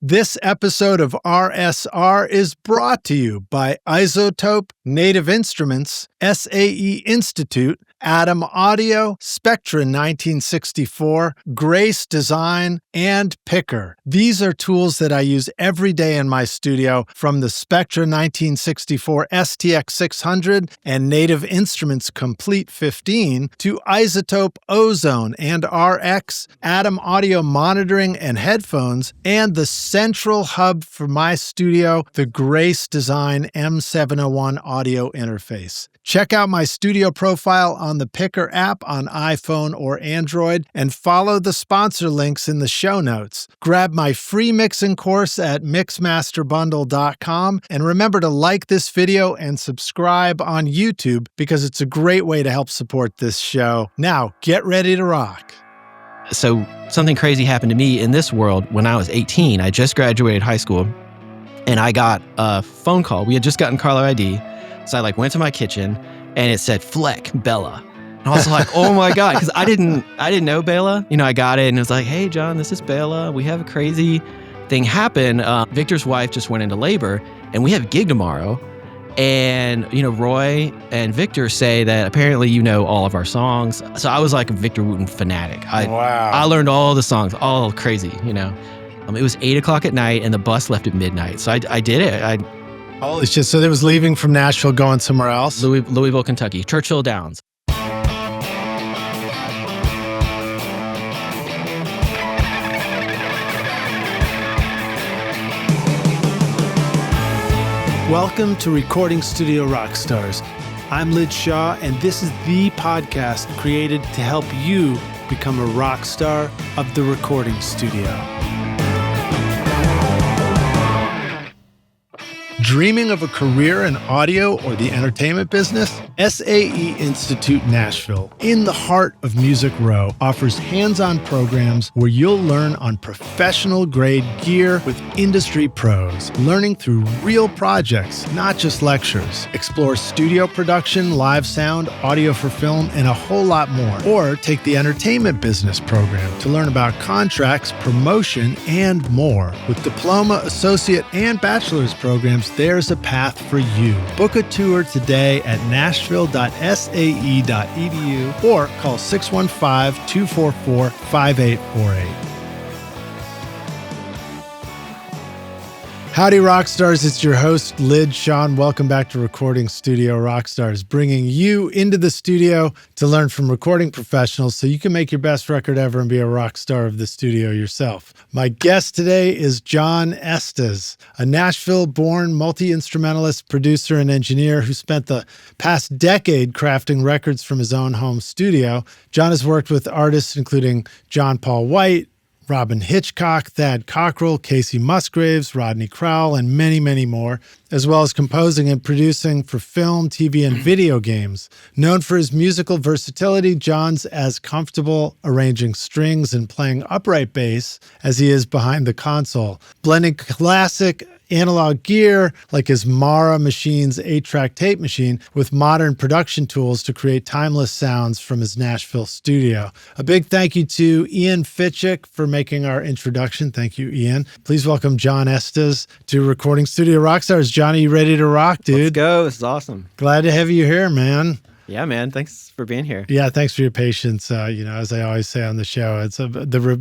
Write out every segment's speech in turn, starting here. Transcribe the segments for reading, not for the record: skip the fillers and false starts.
This episode of RSR is brought to you by Isotope, Native Instruments, SAE Institute, Atom Audio, Spectra 1964, Grace Design, and Picker. These are tools that I use every day in my studio, from the Spectra 1964 STX 600 and Native Instruments Complete 15 to Isotope Ozone and RX, Atom Audio monitoring and headphones, and the central hub for my studio, the Grace Design M701 audio interface. Check out my studio profile on the Picker app on iPhone or Android and follow the sponsor links in the show notes. Grab my free mixing course at mixmasterbundle.com and remember to like this video and subscribe on YouTube because it's a great way to help support this show. Now, get ready to rock. So something crazy happened to me in this world when I was 18. I just graduated high school and I got a phone call. We had just gotten caller ID. So I went to my kitchen and it said Fleck, Béla. And I was like, oh my God, because I didn't know Béla. I got it and it was like, hey, Jon, this is Béla. We have a crazy thing happen. Victor's wife just went into labor and we have a gig tomorrow. And, Roy and Victor say that apparently you know all of our songs. So I was like a Victor Wooten fanatic. Wow. I learned all the songs, all crazy, It was 8 o'clock at night and the bus left at midnight. So I did it. Holy shit. So they was leaving from Nashville going somewhere else? Louisville, Kentucky, Churchill Downs. Welcome to Recording Studio Rockstars. I'm Lid Shaw, and this is the podcast created to help you become a rock star of the recording studio. Dreaming of a career in audio or the entertainment business? SAE Institute Nashville, in the heart of Music Row, offers hands-on programs where you'll learn on professional-grade gear with industry pros, learning through real projects, not just lectures. Explore studio production, live sound, audio for film, and a whole lot more. Or take the entertainment business program to learn about contracts, promotion, and more. With diploma, associate, and bachelor's programs, there's a path for you. Book a tour today at nashville.sae.edu or call 615-244-5848. Howdy, Rockstars. It's your host, Lid Shaw. Welcome back to Recording Studio Rockstars, bringing you into the studio to learn from recording professionals so you can make your best record ever and be a rock star of the studio yourself. My guest today is Jon Estes, a Nashville-born multi-instrumentalist, producer, and engineer who spent the past decade crafting records from his own home studio. Jon has worked with artists including John Paul White, Robin Hitchcock, Thad Cockrell, Kacey Musgraves, Rodney Crowell, and many, many more, as well as composing and producing for film, TV, and video games. Known for his musical versatility, Jon's as comfortable arranging strings and playing upright bass as he is behind the console, blending classic analog gear like his Mara Machine's 8-track tape machine with modern production tools to create timeless sounds from his Nashville studio. A big thank you to Ian Fitchick for making our introduction. Thank you, Ian. Please welcome Jon Estes to Recording Studio Rockstars. Johnny, you ready to rock, dude? Let's go. This is awesome. Glad to have you here, man. Yeah, man. Thanks for being here. Yeah, thanks for your patience. As I always say on the show,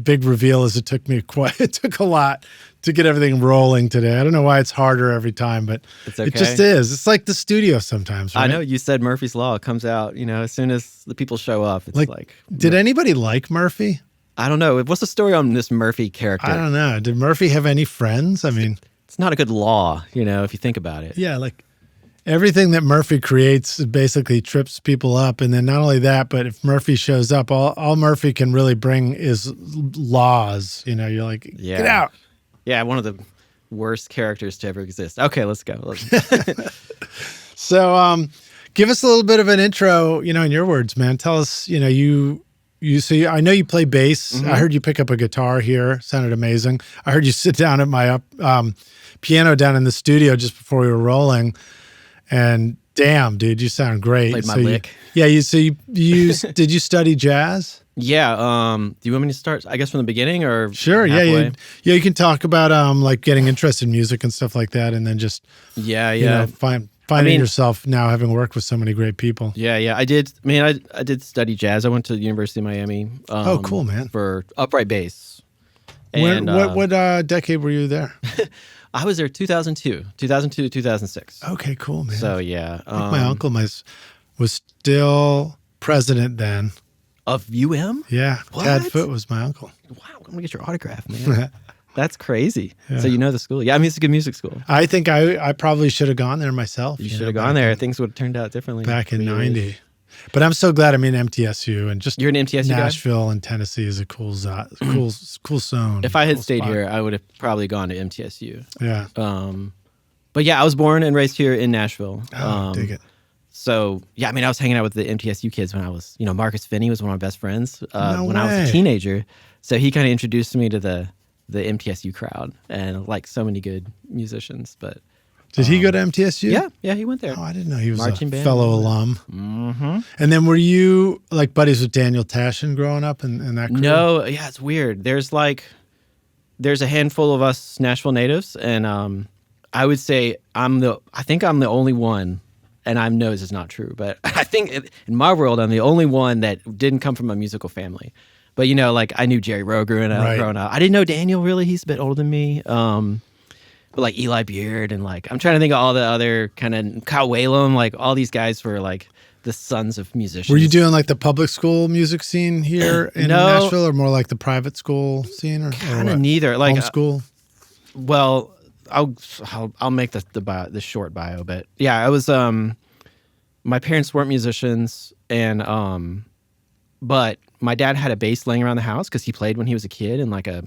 big reveal is it took a lot to get everything rolling today. I don't know why it's harder every time, but it's okay. It just is. It's like the studio sometimes, right? I know you said Murphy's Law comes out, as soon as the people show up. It's did anybody like Murphy? I don't know. What's the story on this Murphy character? I don't know. Did Murphy have any friends? I mean, it's not a good law, if you think about it. Yeah, everything that Murphy creates basically trips people up. And then not only that, but if Murphy shows up, all Murphy can really bring is laws. You're like, yeah. Get out. Yeah, one of the worst characters to ever exist. Okay, let's go. So give us a little bit of an intro, in your words, man. Tell us, you see, I know you play bass. Mm-hmm. I heard you pick up a guitar here. Sounded amazing. I heard you sit down at my piano down in the studio just before we were rolling. And Damn, dude, you sound great. Played my lick. Did you study jazz? Yeah. Do you want me to start, I guess, from the beginning or Sure. halfway? Yeah. You can talk about like getting interested in music and stuff like that, and then just finding yourself now having worked with so many great people. Yeah. I did study jazz. I went to the University of Miami. Oh, cool, man. For upright bass. And what decade were you there? I was there 2002, 2006. Okay, cool, man. So yeah, I think my uncle was still president then. Of UM? Yeah, What? Tad Foote was my uncle. Wow, I'm gonna get your autograph, man. That's crazy. Yeah. So you know the school? Yeah, I mean it's a good music school. I think I probably should have gone there myself. You should have gone there. Things would have turned out differently. Back in '90. But I'm so glad I'm in MTSU, and just you're an MTSU Nashville and Tennessee is a cool zone. If I had stayed here, I would have probably gone to MTSU. Yeah. But yeah, I was born and raised here in Nashville. Dig it. So yeah, I mean, I was hanging out with the MTSU kids when I was, Marcus Finney was one of my best friends when I was a teenager. So he kind of introduced me to the MTSU crowd and like so many good musicians. But did he go to MTSU? Yeah, he went there. Oh, I didn't know he was Marching a band. fellow alum. Mm-hmm. And then were you like buddies with Daniel Tashin growing up in that crew? No, yeah, it's weird. There's a handful of us Nashville natives, and I would say I think I'm the only one, and I know this is not true, but I think in my world I'm the only one that didn't come from a musical family. But like I knew Jerry Rowe growing up. I didn't know Daniel really. He's a bit older than me. But like Eli Beard and like I'm trying to think of all the other kind of Kyle Whalum, like all these guys were like the sons of musicians. Were you doing like the public school music scene here in Nashville, or more like the private school scene, or kind of neither? Like homeschool. Well, I'll make the short bio, but yeah, I was my parents weren't musicians, and but my dad had a bass laying around the house because he played when he was a kid in like a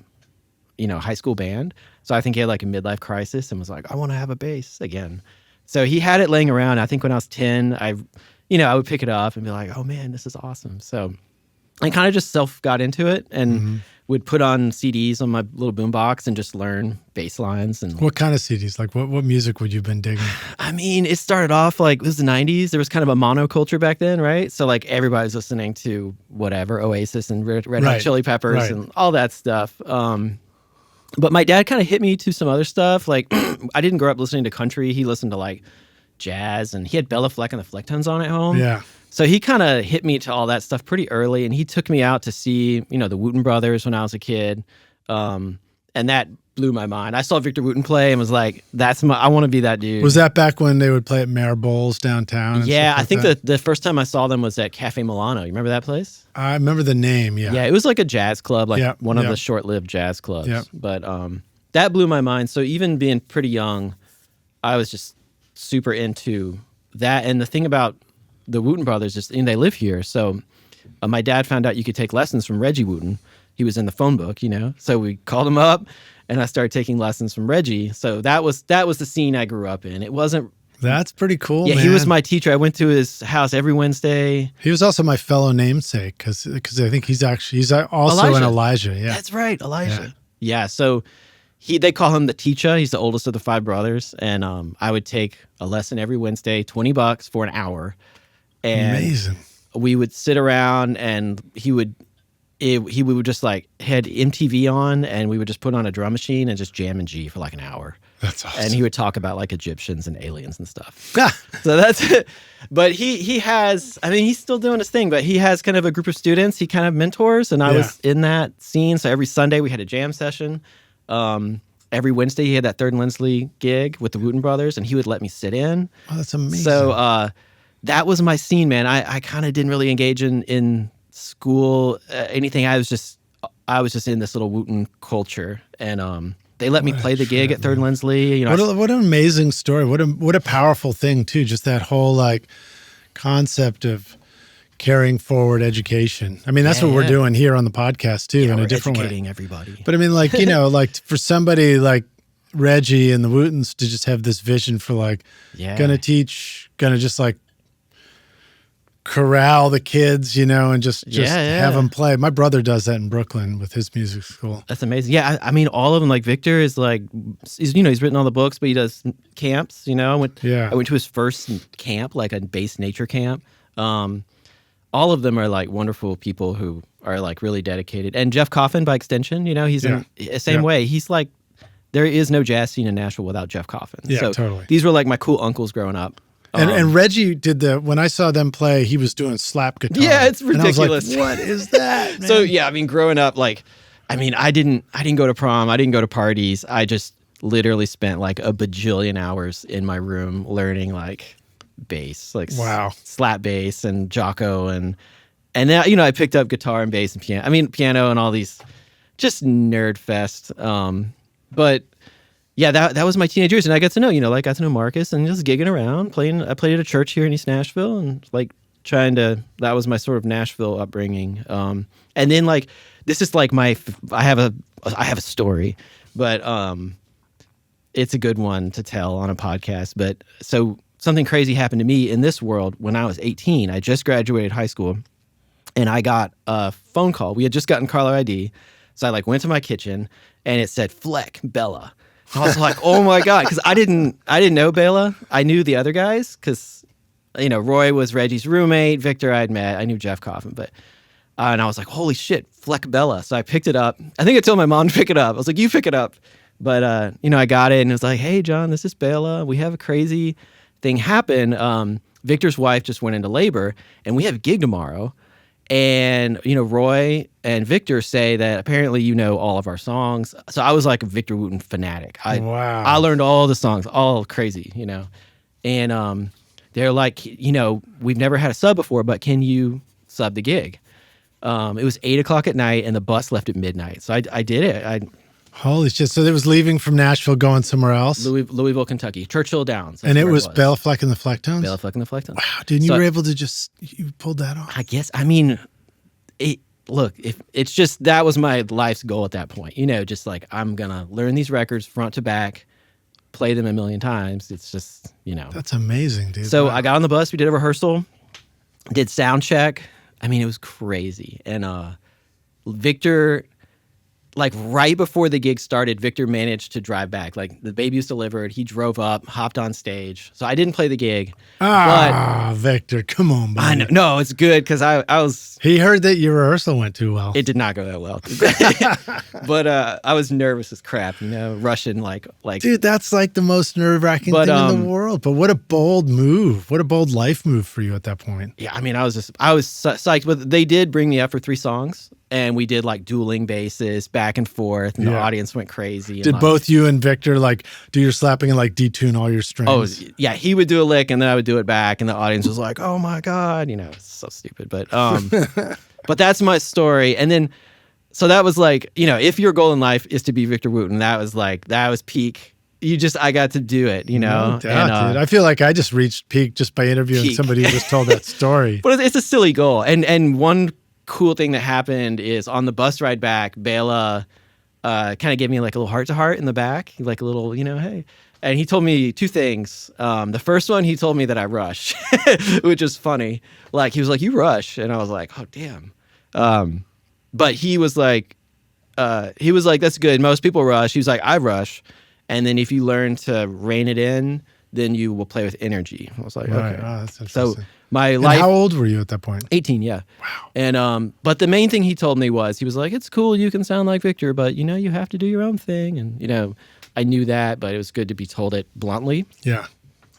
high school band. So I think he had like a midlife crisis and was like, I want to have a bass again. So he had it laying around. I think when I was 10, I would pick it up and be like, oh man, this is awesome. So I kind of just got into it and would put on CDs on my little boombox and just learn bass lines. And what kind of CDs? Like what music would you have been digging? I mean, it started off like, it was the 90s. There was kind of a monoculture back then, right? So like everybody's listening to whatever, Oasis and Red Hot Chili Peppers and all that stuff. But my dad kind of hit me to some other stuff. Like I didn't grow up listening to country. He listened to like jazz, and he had Béla Fleck and the Flecktones on at home. Yeah. So he kind of hit me to all that stuff pretty early, and he took me out to see, the Wooten Brothers when I was a kid. And that blew my mind. I saw Victor Wooten play and was like, I want to be that dude. Was that back when they would play at Mayor Bowles downtown? Yeah, I think the first time I saw them was at Cafe Milano. You remember that place? I remember the name, yeah. Yeah, it was like a jazz club, like one of the short-lived jazz clubs. Yep. But that blew my mind. So even being pretty young, I was just super into that. And the thing about the Wooten Brothers is they live here. So my dad found out you could take lessons from Reggie Wooten. He was in the phone book, So we called him up, and I started taking lessons from Reggie. So that was the scene I grew up in. It wasn't. That's pretty cool. Yeah, man. He was my teacher. I went to his house every Wednesday. He was also my fellow namesake because I think he's also an Elijah. Yeah, that's right, Elijah. Yeah. So they call him the teacher. He's the oldest of the 5 brothers, and I would take a lesson every Wednesday, $20 for an hour. And amazing. We would sit around, and he would just like had MTV on, and we would just put on a drum machine and just jam in G for like an hour. That's awesome. And he would talk about like Egyptians and aliens and stuff. So that's it. But he has, I mean, he's still doing his thing, but he has kind of a group of students he kind of mentors, and I was in that scene. So every Sunday we had a jam session. Every Wednesday he had that Third and Lindsley gig with the Wooten Brothers, and he would let me sit in. Oh, that's amazing. So that was my scene, man. I kind of didn't really engage in school, anything. I was just in this little Wooten culture, and they let me play the gig at Third and Lindsley. What an amazing story. What a powerful thing too. Just that whole like concept of carrying forward education. I mean, that's what we're doing here on the podcast too, in a different way. Educating everybody. But I mean, like like for somebody like Reggie and the Wootens to just have this vision for like gonna just like corral the kids, and just Yeah. have them play. My brother does that in Brooklyn with his music school. That's amazing. Yeah, I mean, all of them. Like Victor is like, he's written all the books, but he does camps. I went to his first camp, like a bass nature camp. All of them are like wonderful people who are like really dedicated. And Jeff Coffin, by extension, he's in the same way. He's like, there is no jazz scene in Nashville without Jeff Coffin. Yeah, so totally. These were like my cool uncles growing up. And Reggie did when I saw them play, he was doing slap guitar. Yeah, it's ridiculous. And I was like, what is that, man? So yeah, I mean, growing up, like, I mean, I didn't go to prom. I didn't go to parties. I just literally spent like a bajillion hours in my room learning like bass, like slap bass and Jocko and then I picked up guitar and bass and piano. I mean, piano and all these, just nerd fest. But yeah, that was my teenage years, and I got to know, got to know Marcus and just gigging around, playing. I played at a church here in East Nashville, and like that was my sort of Nashville upbringing. And then like this is like I have a story, but it's a good one to tell on a podcast. But so something crazy happened to me in this world when I was 18. I just graduated high school, and I got a phone call. We had just gotten caller ID, so I like went to my kitchen, and it said Fleck, Béla. I was like, oh my God, because I didn't know Béla. I knew the other guys because, Roy was Reggie's roommate. Victor I'd met. I knew Jeff Coffin, but and I was like, holy shit, Fleck Béla. So I picked it up. I think I told my mom to pick it up. I was like, you pick it up. But, I got it, and it was like, hey, John, this is Béla. We have a crazy thing happen. Victor's wife just went into labor, and we have a gig tomorrow. And, Roy and Victor say that apparently all of our songs. So I was like a Victor Wooten fanatic. I learned all the songs, all crazy, And they're like, we've never had a sub before, but can you sub the gig? It was 8:00 at night, and the bus left at midnight. So I did it. Holy shit. So it was leaving from Nashville going somewhere else? Louisville, Kentucky. Churchill Downs. And it was Béla Fleck and the Flecktones? Béla Fleck and the Flecktones. Wow, dude, you were able to you pulled that off? I guess, I mean, if it's just, that was my life's goal at that point. Just like, I'm going to learn these records front to back, play them a million times. It's just, That's amazing, dude. So I got on the bus, we did a rehearsal, did sound check. I mean, it was crazy. And Victor... Like right before the gig started, Victor managed to drive back. Like the baby was delivered. He drove up, hopped on stage. So I didn't play the gig. But Victor, come on, buddy. I know. No, it's good because I was. He heard that your rehearsal went too well. It did not go that well. But I was nervous as crap, rushing like. Dude, that's like the most nerve-wracking thing in the world. But what a bold move. What a bold life move for you at that point. Yeah, I mean, I was psyched. But they did bring me up for 3 songs. And we did like dueling basses back and forth, and the audience went crazy. Did both you and Victor like do your slapping and like detune all your strings? Oh yeah, he would do a lick and then I would do it back, and the audience was like, "Oh my God," it's so stupid. But but that's my story. And then so that was like, if your goal in life is to be Victor Wooten, that was peak. I got to do it, No doubt, dude. I feel like I just reached peak just by interviewing somebody who just told that story. But it's a silly goal, and one cool thing that happened is on the bus ride back, Béla kind of gave me like a little heart-to-heart in the back, like a little, hey. And he told me 2 things. The first one, he told me that I rush, which is funny. Like, he was like, you rush. And I was like, oh, damn. But he was like, that's good. Most people rush. He was like, I rush. And then if you learn to rein it in, then you will play with energy. I was like, right. okay. Oh, that's interesting. So my life. How old were you at that point? 18, yeah. Wow. And but the main thing he told me was, he was like, it's cool, you can sound like Victor, but you have to do your own thing. And I knew that, but it was good to be told it bluntly. Yeah.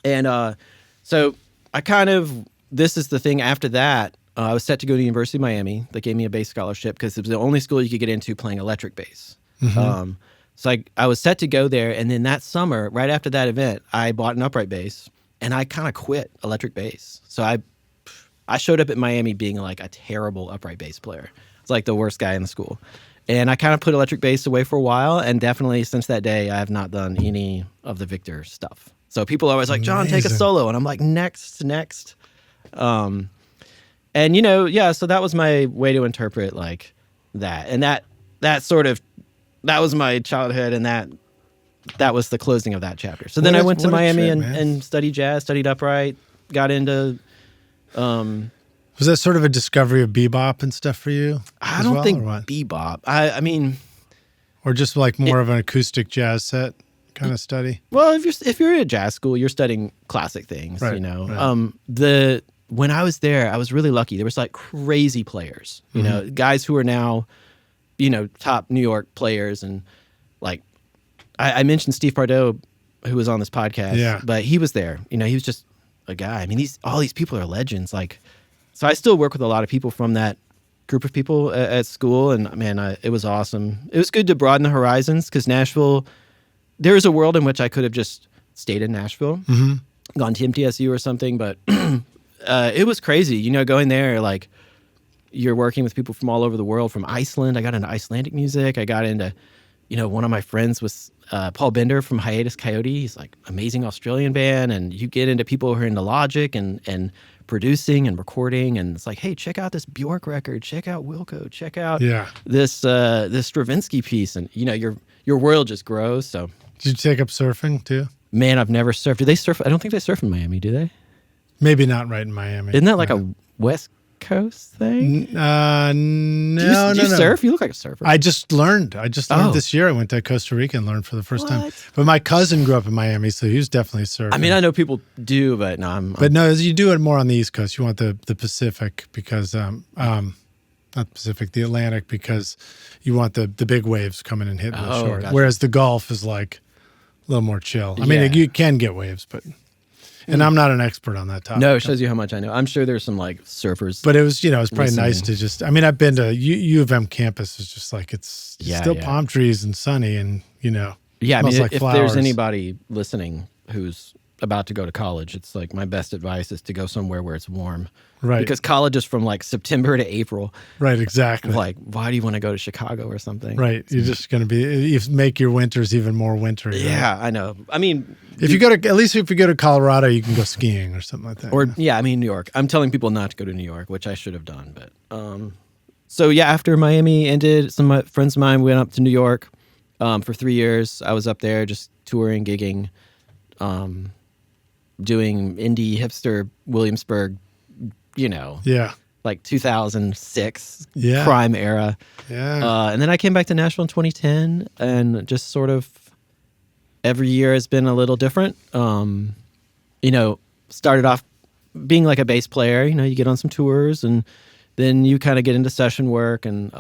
And so this is the thing after that, I was set to go to the University of Miami. They gave me a bass scholarship because it was the only school you could get into playing electric bass. Mm-hmm. So I was set to go there, and then that summer, right after that event, I bought an upright bass. And I kind of quit electric bass. So I showed up at Miami being like a terrible upright bass player. It's like the worst guy in the school. And I kind of put electric bass away for a while. And definitely since that day, I have not done any of the Victor stuff. So people are always like, John, take a solo. And I'm like, next. And, so that was my way to interpret like that. And that was my childhood, and that was the closing of that chapter. So then I went to Miami and studied jazz, studied upright, got into Was that sort of a discovery of bebop and stuff for you? I don't think or what? bebop. I mean, or just like more of an acoustic jazz set kind of study. Well, if you're at jazz school, you're studying classic things, Right, you know. right. When I was there, I was really lucky. There was like crazy players, you know, guys who are now, you know, top New York players, and like I mentioned Steve Pardo, who was on this podcast, Yeah. but he was there. You know, he was just a guy. I mean, all these people are legends. Like, so I still work with a lot of people from that group of people at school, and man, it was awesome. It was good to broaden the horizons because Nashville. There is a world in which I could have just stayed in Nashville, gone to MTSU or something, but it was crazy. You know, going there, like, you're working with people from all over the world, from Iceland. I got into Icelandic music. I got into, you know, one of my friends was Paul Bender from Hiatus Coyote. He's like amazing Australian band. And you get into people who are into Logic and producing and recording. And it's like, hey, check out this Bjork record. Check out Wilco. Check out this Stravinsky piece. And, you know, your world just grows. So. Did you take up surfing too? Man, I've never surfed. Do they surf? I don't think they surf in Miami, do they? Maybe not right in Miami. Isn't that like a West Coast thing? No. Do you surf? You look like a surfer. I just learned this year. I went to Costa Rica and learned for the first time. But my cousin grew up in Miami, so he was definitely surfing. I mean, I know people do, but no, But no, you do it more on the East Coast. You want the Pacific because not Pacific, the Atlantic, because you want the big waves coming and hitting the shore. Gotcha. Whereas the Gulf is like a little more chill. I mean, you can get waves, but. And I'm not an expert on that topic. No, it shows you how much I know. I'm sure there's some like surfers. But it was, you know, it's probably nice to just, I mean, I've been to U of M campus. It's just like, it's still palm trees and sunny and, you know, I mean, like if flowers. There's anybody listening who's about to go to college, it's like my best advice is to go somewhere where it's warm. Right. Because college is from like September to April. Right, exactly. Like, why do you want to go to Chicago or something? Right. You're just going to you make your winters even more wintry. Yeah, right? I know. I mean, if you go to Colorado, you can go skiing or something like that. Or I mean, New York. I'm telling people not to go to New York, which I should have done. But so yeah, after Miami ended, some of my friends of mine went up to New York for 3 years. I was up there just touring, gigging, doing indie hipster Williamsburg, you know, like 2006 prime era. Yeah. And then I came back to Nashville in 2010, and just sort of every year has been a little different. You know, started off being like a bass player. You know, you get on some tours, and then you kind of get into session work. And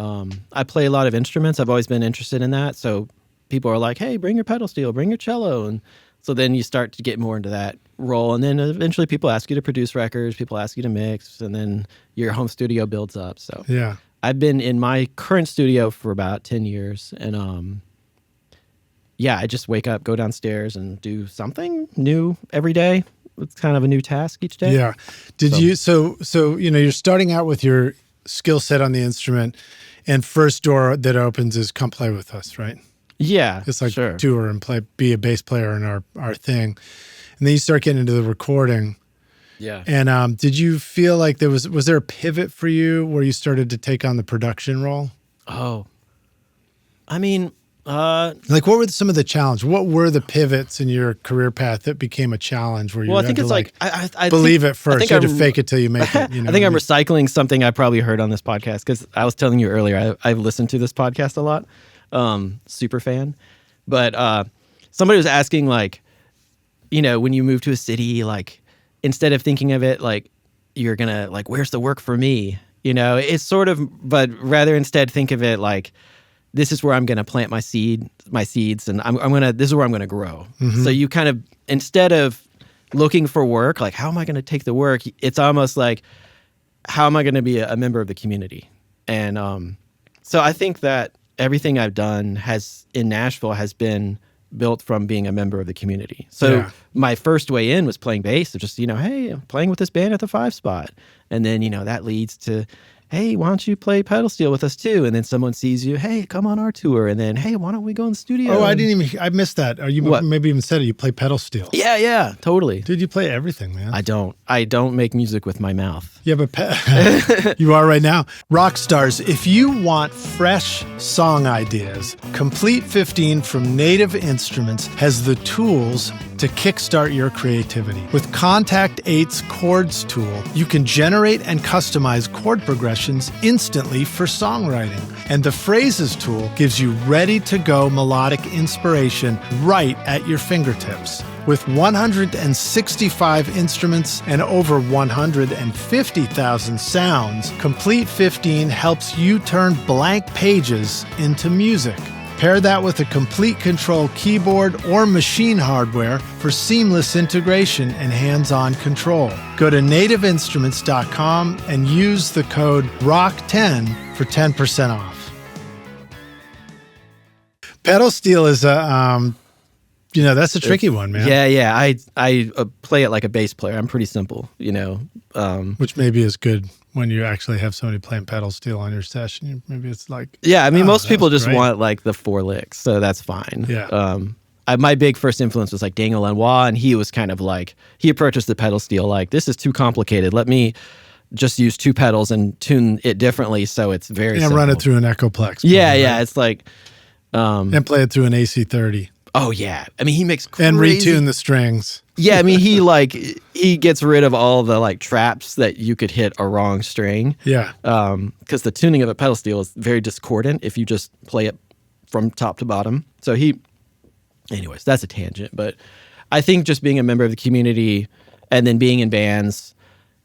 I play a lot of instruments. I've always been interested in that. So people are like, hey, bring your pedal steel, bring your cello. And so then you start to get more into that role. And then eventually people ask you to produce records, people ask you to mix, and then your home studio builds up. So I've been in my current studio for about 10 years. And I just wake up, go downstairs, and do something new every day. It's kind of a new task each day. Yeah. So you know, you're starting out with your skill set on the instrument, and first door that opens is come play with us, right? Yeah, it's like tour and be a bass player in our thing, and then you start getting into the recording. Yeah. And did you feel like was there a pivot for you where you started to take on the production role? Oh, I mean, like what were some of the challenges? What were the pivots in your career path that became a challenge where you had to like I believe it first, you had to fake it till you make it? You know I think I'm recycling something I probably heard on this podcast, because I was telling you earlier, I've listened to this podcast a lot. Super fan. But somebody was asking, like, you know, when you move to a city, like, instead of thinking of it like you're gonna like, where's the work for me? You know, it's sort of, but rather instead think of it like, this is where I'm gonna plant my seeds, and this is where I'm gonna grow. Mm-hmm. So you kind of, instead of looking for work, like, how am I gonna take the work? It's almost like, how am I gonna be a member of the community? And so I think that everything I've done in Nashville has been built from being a member of the community. So my first way in was playing bass. So just, you know, hey, I'm playing with this band at the 5 spot. And then, you know, that leads to hey, why don't you play pedal steel with us too? And then someone sees you, hey, come on our tour. And then, hey, why don't we go in the studio? Oh, I missed that. Or you maybe even said it. You play pedal steel. Yeah, totally. Dude, you play everything, man. I don't make music with my mouth. Yeah, but you are right now. Rock stars, if you want fresh song ideas, Complete 15 from Native Instruments has the tools to kickstart your creativity. With Contact 8's Chords tool, you can generate and customize chord progressions instantly for songwriting. And the Phrases tool gives you ready-to-go melodic inspiration right at your fingertips. With 165 instruments and over 150,000 sounds, Complete 15 helps you turn blank pages into music. Pair that with a Complete Control keyboard or machine hardware for seamless integration and hands-on control. Go to nativeinstruments.com and use the code ROCK10 for 10% off. Pedal steel is that's a tricky one, man. Yeah. I play it like a bass player. I'm pretty simple, Which maybe is good when you actually have somebody playing pedal steel on your session. Maybe it's like... Yeah, I mean, most people just want like the 4 licks, so that's fine. Yeah. My big first influence was like Daniel Lanois, and he was kind of like, he approaches the pedal steel like, this is too complicated. Let me just use 2 pedals and tune it differently so it's very simple. Run it through an Echoplex. Yeah, right? It's like... and play it through an AC30. Oh yeah, I mean he makes crazy... and retune the strings. Yeah, I mean he gets rid of all the like traps that you could hit a wrong string. Yeah, because the tuning of a pedal steel is very discordant if you just play it from top to bottom. So anyways, that's a tangent. But I think just being a member of the community and then being in bands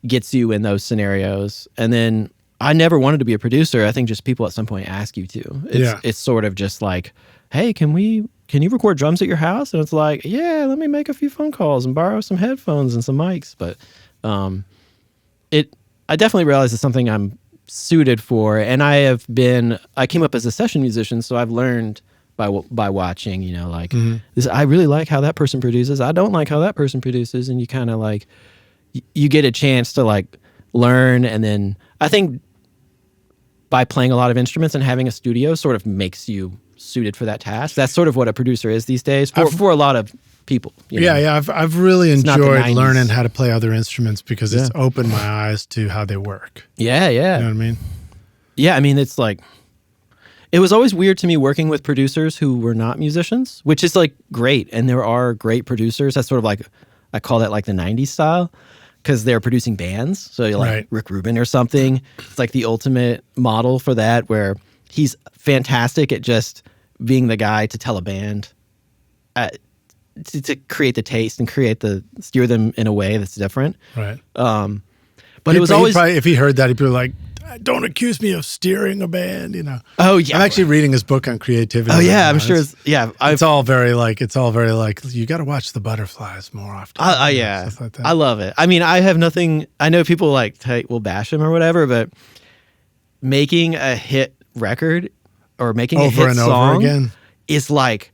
gets you in those scenarios. And then I never wanted to be a producer. I think just people at some point ask you to. It's sort of just like, hey, can you record drums at your house? And it's like, yeah, let me make a few phone calls and borrow some headphones and some mics. But I definitely realize it's something I'm suited for. And I came up as a session musician, so I've learned by watching, this. I really like how that person produces. I don't like how that person produces. And you kind of like, you get a chance to like learn. And then I think by playing a lot of instruments and having a studio sort of makes you suited for that task. That's sort of what a producer is these days for a lot of people. Yeah. I've really enjoyed learning how to play other instruments because it's opened my eyes to how they work. Yeah. You know what I mean? Yeah, I mean, it's like, it was always weird to me working with producers who were not musicians, which is like great. And there are great producers. That's sort of like, I call that like the 90s style because they're producing bands. So you're like Rick Rubin or something. It's like the ultimate model for that where he's fantastic at just being the guy to tell a band to create the taste and steer them in a way that's different. Right. But it was always... Probably, if he heard that, he'd be like, don't accuse me of steering a band, Oh, yeah. I'm actually reading his book on creativity. Oh, yeah, I'm sure. It's all very like, you got to watch the butterflies more often. Yeah. Stuff like that. I love it. I mean, I have nothing... I know people like will bash him or whatever, but making a hit record or making a hit song again is like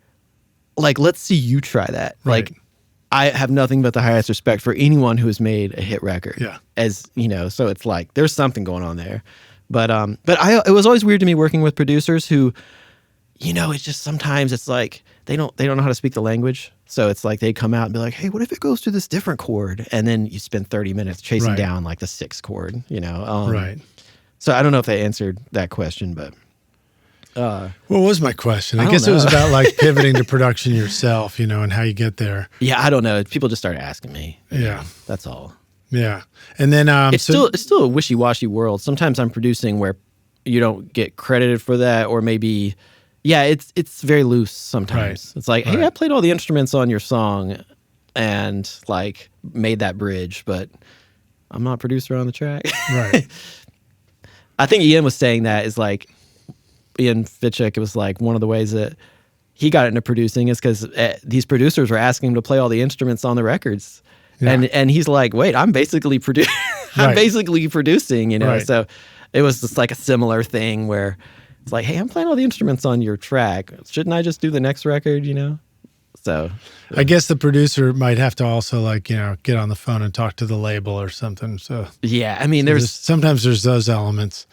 let's see you try that. Right. Like I have nothing but the highest respect for anyone who has made a hit record. Yeah. As so it's like there's something going on there. But it was always weird to me working with producers who it's just sometimes it's like they don't know how to speak the language. So it's like they come out and be like, hey, what if it goes to this different chord? And then you spend 30 minutes chasing down like the 6th chord, right. So I don't know if they answered that question, but what was my question? I guess it was about like pivoting to production yourself, and how you get there. Yeah, I don't know. People just started asking me. Yeah. That's all. Yeah. And then it's still a wishy-washy world. Sometimes I'm producing where you don't get credited for that, or maybe it's very loose sometimes. Right. It's like, hey, I played all the instruments on your song and like made that bridge, but I'm not a producer on the track. Right. I think Ian was saying that is like Ian Fitchick, it was like one of the ways that he got into producing is because these producers were asking him to play all the instruments on the records. Yeah. And he's like, wait, I'm basically producing, Right. So it was just like a similar thing where it's like, hey, I'm playing all the instruments on your track. Shouldn't I just do the next record, So I guess the producer might have to also like, get on the phone and talk to the label or something. So yeah, I mean, sometimes there's those elements.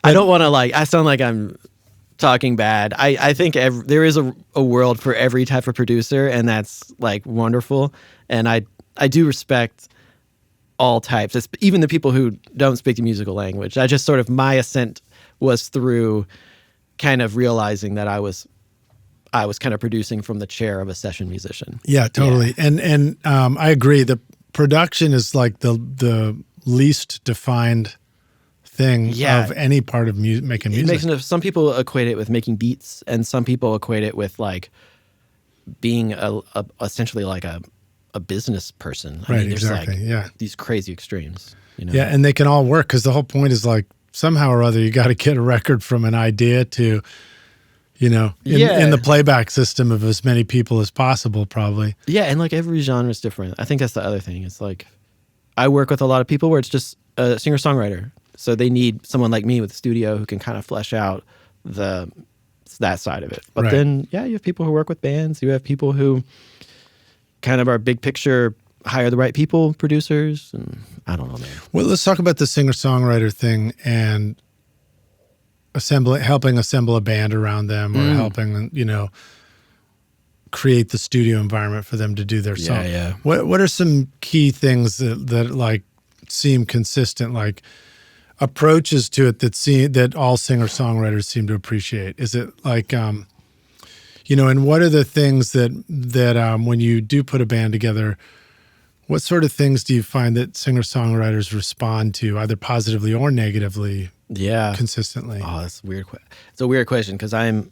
I don't want to I sound like I'm talking bad. I think there is a world for every type of producer, and that's like wonderful. And I do respect all types, even the people who don't speak the musical language. I just sort of, my ascent was through kind of realizing that I was kind of producing from the chair of a session musician. Yeah, totally. Yeah. And I agree. The production is like the least defined thing of any part of making music. Some people equate it with making beats, and some people equate it with like being essentially like a business person. I mean, there's exactly. These crazy extremes. Yeah, and they can all work because the whole point is like somehow or other you got to get a record from an idea to, in the playback system of as many people as possible, probably. Yeah, and like every genre is different. I think that's the other thing. It's like I work with a lot of people where it's just a singer-songwriter. So they need someone like me with a studio who can kind of flesh out that side of it. But then, you have people who work with bands. You have people who kind of are big picture, hire the right people, producers, and I don't know, man. Well, let's talk about the singer-songwriter thing and helping assemble a band around them, or helping, create the studio environment for them to do their song. Yeah. What are some key things that like seem consistent, like approaches to it that all singer-songwriters seem to appreciate? Is it like, and what are the things that when you do put a band together, what sort of things do you find that singer-songwriters respond to, either positively or negatively? Yeah, consistently. Oh, that's weird. It's a weird question because I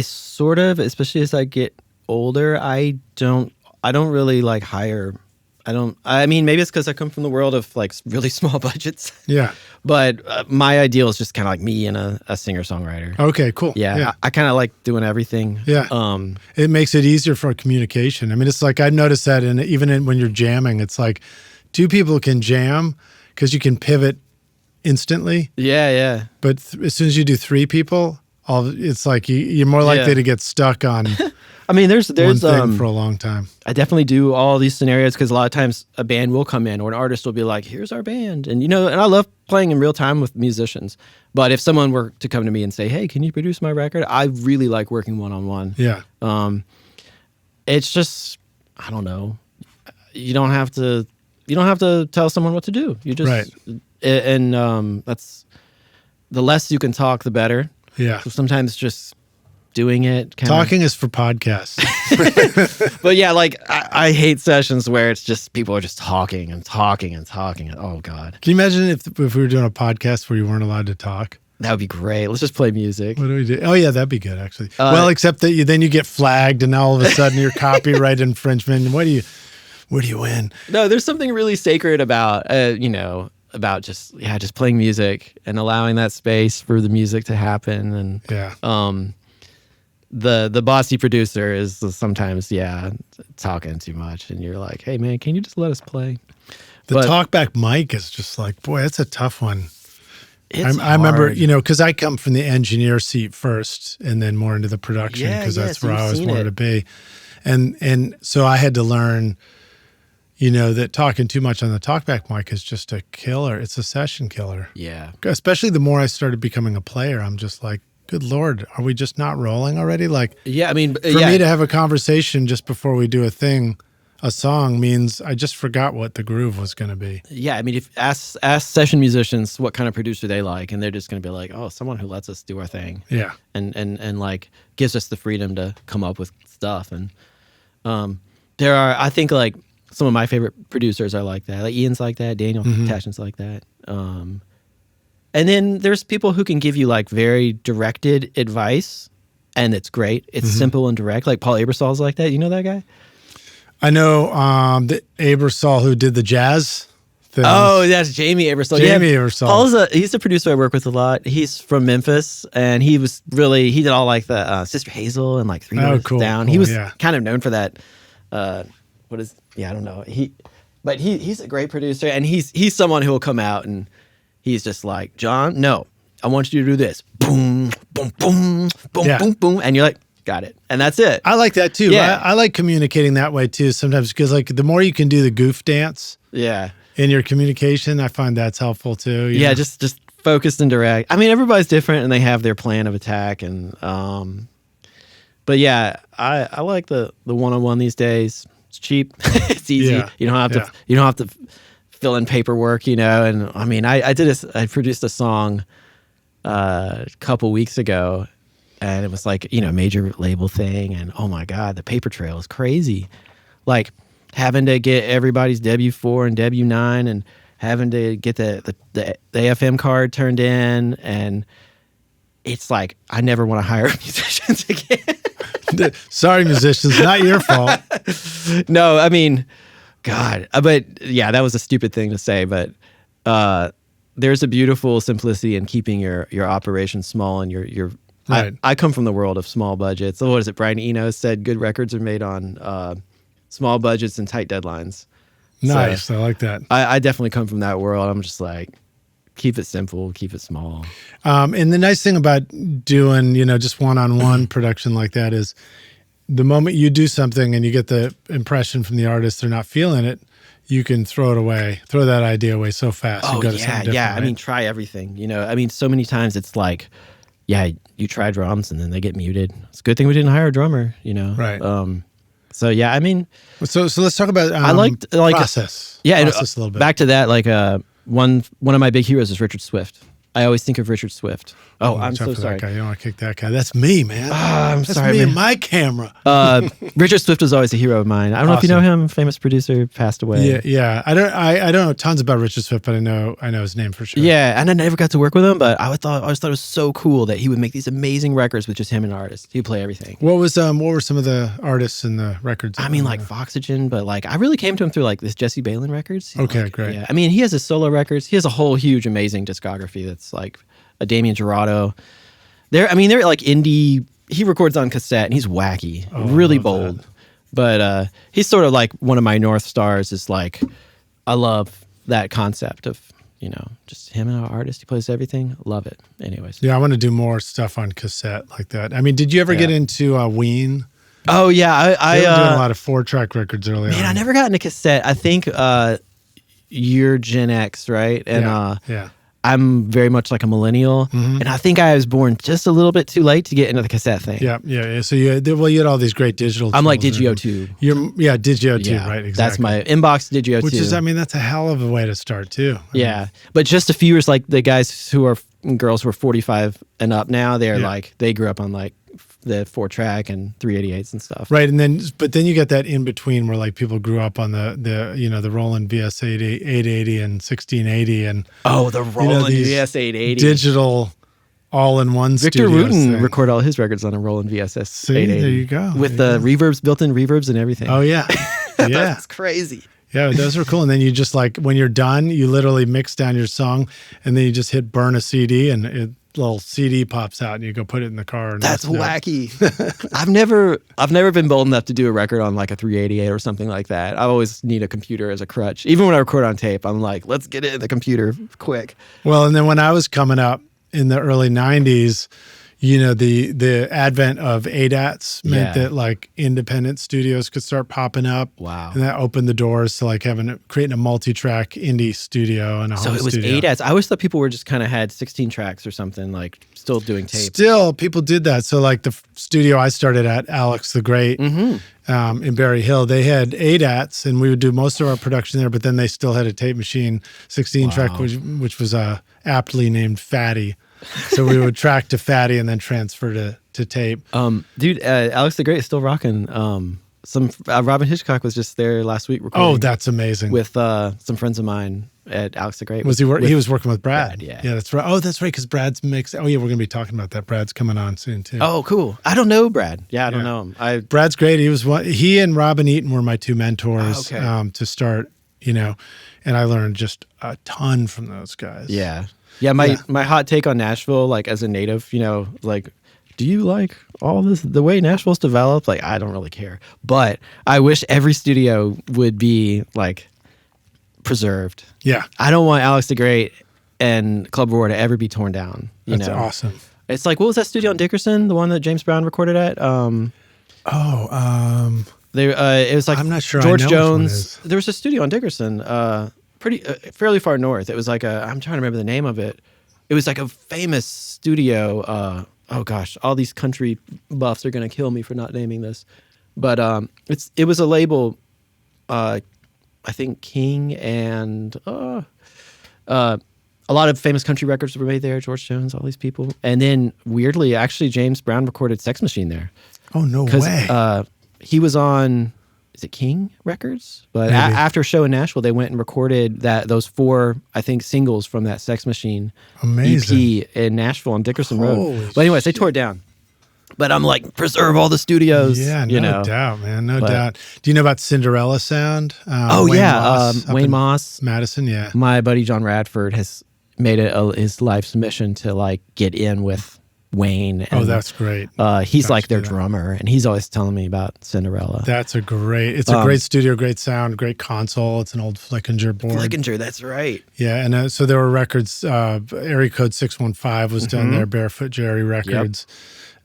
sort of, especially as I get older, I don't really like hire. I mean, maybe it's because I come from the world of like really small budgets. Yeah. But my ideal is just kind of like me and a singer-songwriter. Okay, cool. Yeah. I kind of like doing everything. Yeah. It makes it easier for communication. I mean, it's like I've noticed that when you're jamming, it's like two people can jam because you can pivot instantly. Yeah. But as soon as you do three people, it's like you're more likely to get stuck on I mean, there's one thing for a long time. I definitely do all these scenarios because a lot of times a band will come in or an artist will be like, here's our band. And, and I love playing in real time with musicians. But if someone were to come to me and say, hey, can you produce my record? I really like working one-on-one. Yeah. It's just, I don't know. You don't have to tell someone what to do. You just, right. And that's, the less you can talk, the better. Yeah. So sometimes just doing it. Talking is for podcasts. But yeah, like I hate sessions where it's just people are just talking and talking and talking. Oh God. Can you imagine if we were doing a podcast where you weren't allowed to talk? That would be great. Let's just play music. What do we do? Oh yeah, that'd be good actually. Well, except that then you get flagged and all of a sudden you're copyright infringement. What do you win? No, there's something really sacred about about just playing music and allowing that space for the music to happen. And the bossy producer is sometimes talking too much, and you're like, hey man, can you just let us play? The talkback mic is just like, boy, that's a tough one. I remember, because I come from the engineer seat first and then more into the production because that's where I always wanted to be. And so I had to learn, that talking too much on the talkback mic is just a killer. It's a session killer. Yeah. Especially the more I started becoming a player, I'm just like, good Lord, are we just not rolling already? Like, yeah, I mean, for me to have a conversation just before we do a song means I just forgot what the groove was going to be. Yeah, I mean, if ask session musicians what kind of producer they like, and they're just going to be like, oh, someone who lets us do our thing. Yeah. And like gives us the freedom to come up with stuff. And there are, I think, like some of my favorite producers are like that. Like Ian's like that, Daniel Tashin's like that. And then there's people who can give you like very directed advice, and it's great. It's simple and direct. Like Paul Abersol's like that. You know that guy? I know the Abersol who did the jazz thing. Oh, that's Jamie Abersol. Abersol. Paul's he's a producer I work with a lot. He's from Memphis, and he did all like the Sister Hazel and like 3 Doors Down. He was kind of known for that. I don't know. He's a great producer, and he's someone who will come out and he's just like, John, no, I want you to do this. Boom, boom, boom, boom, boom, boom. And you're like, got it. And that's it. I like that too. Yeah. I like communicating that way too sometimes because like the more you can do the goof dance in your communication, I find that's helpful too. You know? just focused and direct. I mean, everybody's different and they have their plan of attack. And but yeah, I like the one-on-one these days. It's cheap. It's easy. Yeah. You don't have to fill in paperwork, you know. And I mean, I produced a song a couple weeks ago, and it was like, you know, major label thing, and oh my god, the paper trail is crazy. Like having to get everybody's W4 and W9 and having to get the AFM card turned in, and it's like I never want to hire musicians again. Sorry, musicians, not your fault. No, I mean, God, but yeah, that was a stupid thing to say, but there's a beautiful simplicity in keeping your operation small and your right. I come from the world of small budgets. So what is it? Brian Eno said good records are made on small budgets and tight deadlines. Nice. So I like that. I definitely come from that world. I'm just like, keep it simple, keep it small. And the nice thing about doing, you know, just one-on-one production like that is the moment you do something and you get the impression from the artist they're not feeling it, you can throw that idea away so fast. Oh, and go to something different, yeah. right? I mean, try everything. You know, I mean, so many times it's like, yeah, you try drums and then they get muted. It's a good thing we didn't hire a drummer, you know? Right. So yeah, I mean, so let's talk about I liked process. Yeah, process a little bit. Back to that, like one of my big heroes is Richard Swift. I always think of Richard Swift. Oh, I'm so sorry. That guy. You don't want to kick that guy. That's me, man. I'm That's sorry, me man. and my camera. Richard Swift was always a hero of mine. I don't know if you know him. Famous producer, passed away. Yeah. I don't know tons about Richard Swift, but I know his name for sure. Yeah, and I never got to work with him, but I always thought it was so cool that he would make these amazing records with just him and an artist. He'd play everything. What were some of the artists in the records? I mean, like Foxygen, but like I really came to him through like this Jesse Balin records. Okay, like, great. Yeah, I mean, he has his solo records. He has a whole huge, amazing discography that's like a Damien Gerardo. They're like indie. He records on cassette and he's wacky, really bold. That. But he's sort of like one of my North Stars. Is like, I love that concept of, you know, just him and an artist. He plays everything. Love it. Anyways. Yeah, I want to do more stuff on cassette like that. I mean, did you ever get into Ween? Oh yeah, I they were doing a lot of 4-track records early on. Man, I never got into cassette. I think you're Gen X, right? And yeah. I'm very much like a millennial, and I think I was born just a little bit too late to get into the cassette thing. Yeah. So you had all these great digital tools. I'm like Digio 2. Digio 2, right? Exactly. That's my inbox Digio 2. Which is, I mean, that's a hell of a way to start too. But just a few years, like the guys who are girls who are 45 and up now, they're like, they grew up on like the 4-track and 388s and stuff. Right, but then you get that in between where like people grew up on the Roland VS 880 and 1680 and the Roland VS 880 digital all-in-one. Victor Wooten recorded all his records on a Roland VS 880. See, there you go. With the reverbs, built-in reverbs and everything. Oh yeah, yeah, that's crazy. Yeah, those are cool. And then you just like when you're done, you literally mix down your song, and then you just hit burn a CD, and a little CD pops out, and you go put it in the car. And that's wacky. I've never been bold enough to do a record on like a 388 or something like that. I always need a computer as a crutch. Even when I record on tape, I'm like, let's get it in the computer quick. Well, and then when I was coming up in the early 90s, you know, the advent of ADATs meant that like independent studios could start popping up. Wow. And that opened the doors to like creating a multi-track indie studio and a home studio. So it was ADATs. I always thought people were just kind of had 16 tracks or something, like still doing tape. Still, people did that. So like the studio I started at, Alex the Great, in Berry Hill, they had ADATs and we would do most of our production there, but then they still had a tape machine, 16-track, which was aptly named Fatty. So we would track to Fatty and then transfer to tape. Dude, Alex the Great is still rocking. Some Robin Hitchcock was just there last week recording. Oh, that's amazing. With some friends of mine at Alex the Great. Was he? He was working with Brad. Yeah, that's right. Oh, that's right. Because Brad's mixed. Oh, yeah, we're gonna be talking about that. Brad's coming on soon too. Oh, cool. I don't know Brad. Yeah, I don't know him. Brad's great. He and Robin Eaton were my two mentors to start. You know, and I learned just a ton from those guys. Yeah. Yeah, my hot take on Nashville, like as a native, you know, like, do you like all this, the way Nashville's developed? Like, I don't really care. But I wish every studio would be like preserved. Yeah. I don't want Alex the Great and Club Roar to ever be torn down. That's awesome. It's like, what was that studio in Dickerson? The one that James Brown recorded at? It was like I'm not sure. George I know Jones. There was a studio in Dickerson, fairly far north. It was like I'm trying to remember the name of it. It was like a famous studio. Oh gosh, all these country buffs are gonna kill me for not naming this, but it was a label. I think King and a lot of famous country records were made there. George Jones, all these people, and then weirdly, actually, James Brown recorded Sex Machine there. Oh no way! He was on, is it King Records? But after a show in Nashville, they went and recorded those 4, I think, singles from that Sex Machine EP in Nashville on Dickerson Road. But anyways, they tore it down. But I'm like, preserve all the studios. Yeah, no doubt, man. No doubt. Do you know about Cinderella Sound? Wayne Moss. Madison, yeah. My buddy John Radford has made it his life's mission to like get in with Wayne. And, that's great. He's like their drummer, and he's always telling me about Cinderella. It's a great studio, great sound, great console. It's an old Fleckinger board. Fleckinger, that's right. Yeah, and so there were records. Area Code 615 was done there. Barefoot Jerry Records. Yep.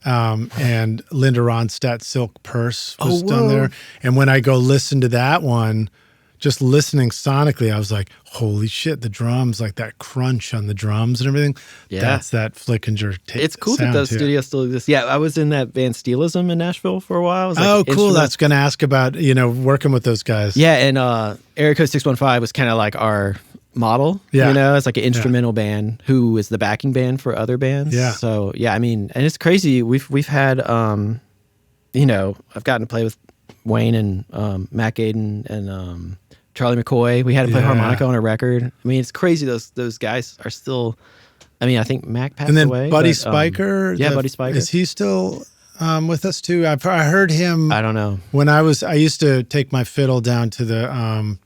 And Linda Ronstadt Silk Purse was done there. And when I go listen to that one, just listening sonically, I was like, holy shit, the drums, like that crunch on the drums and everything. Yeah. That's that Fleckinger It's cool that those studios still exist. Yeah, I was in that band Steelism in Nashville for a while. Cool. That's going to ask about, working with those guys. Yeah, and Area Code 615 was kind of like our model. Yeah. It's like an instrumental band who is the backing band for other bands. Yeah. So, yeah, I mean, and it's crazy. We've had, I've gotten to play with Wayne and Mac Gaden and Charlie McCoy. We had to play harmonica on a record. I mean, it's crazy. Those guys are still. I mean, I think Mac passed away. And then Buddy Spiker. Buddy Spiker. Is he still with us too? I heard him. I don't know. When I used to take my fiddle down to the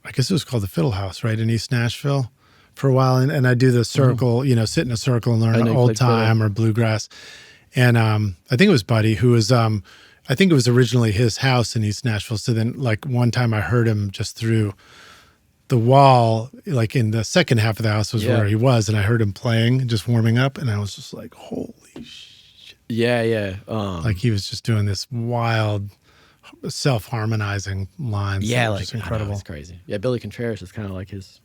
I guess it was called the Fiddle House, right, in East Nashville for a while, and I do the circle, sit in a circle and learn old time or bluegrass. And I think it was Buddy who was. I think it was originally his house in East Nashville. So then, like, one time I heard him just through the wall, like in the second half of the house was where he was, and I heard him playing, just warming up, and I was just like, holy shit. Yeah. Like he was just doing this wild, self-harmonizing lines. Yeah, just incredible. It's crazy. Yeah, Billy Contreras is kind of like his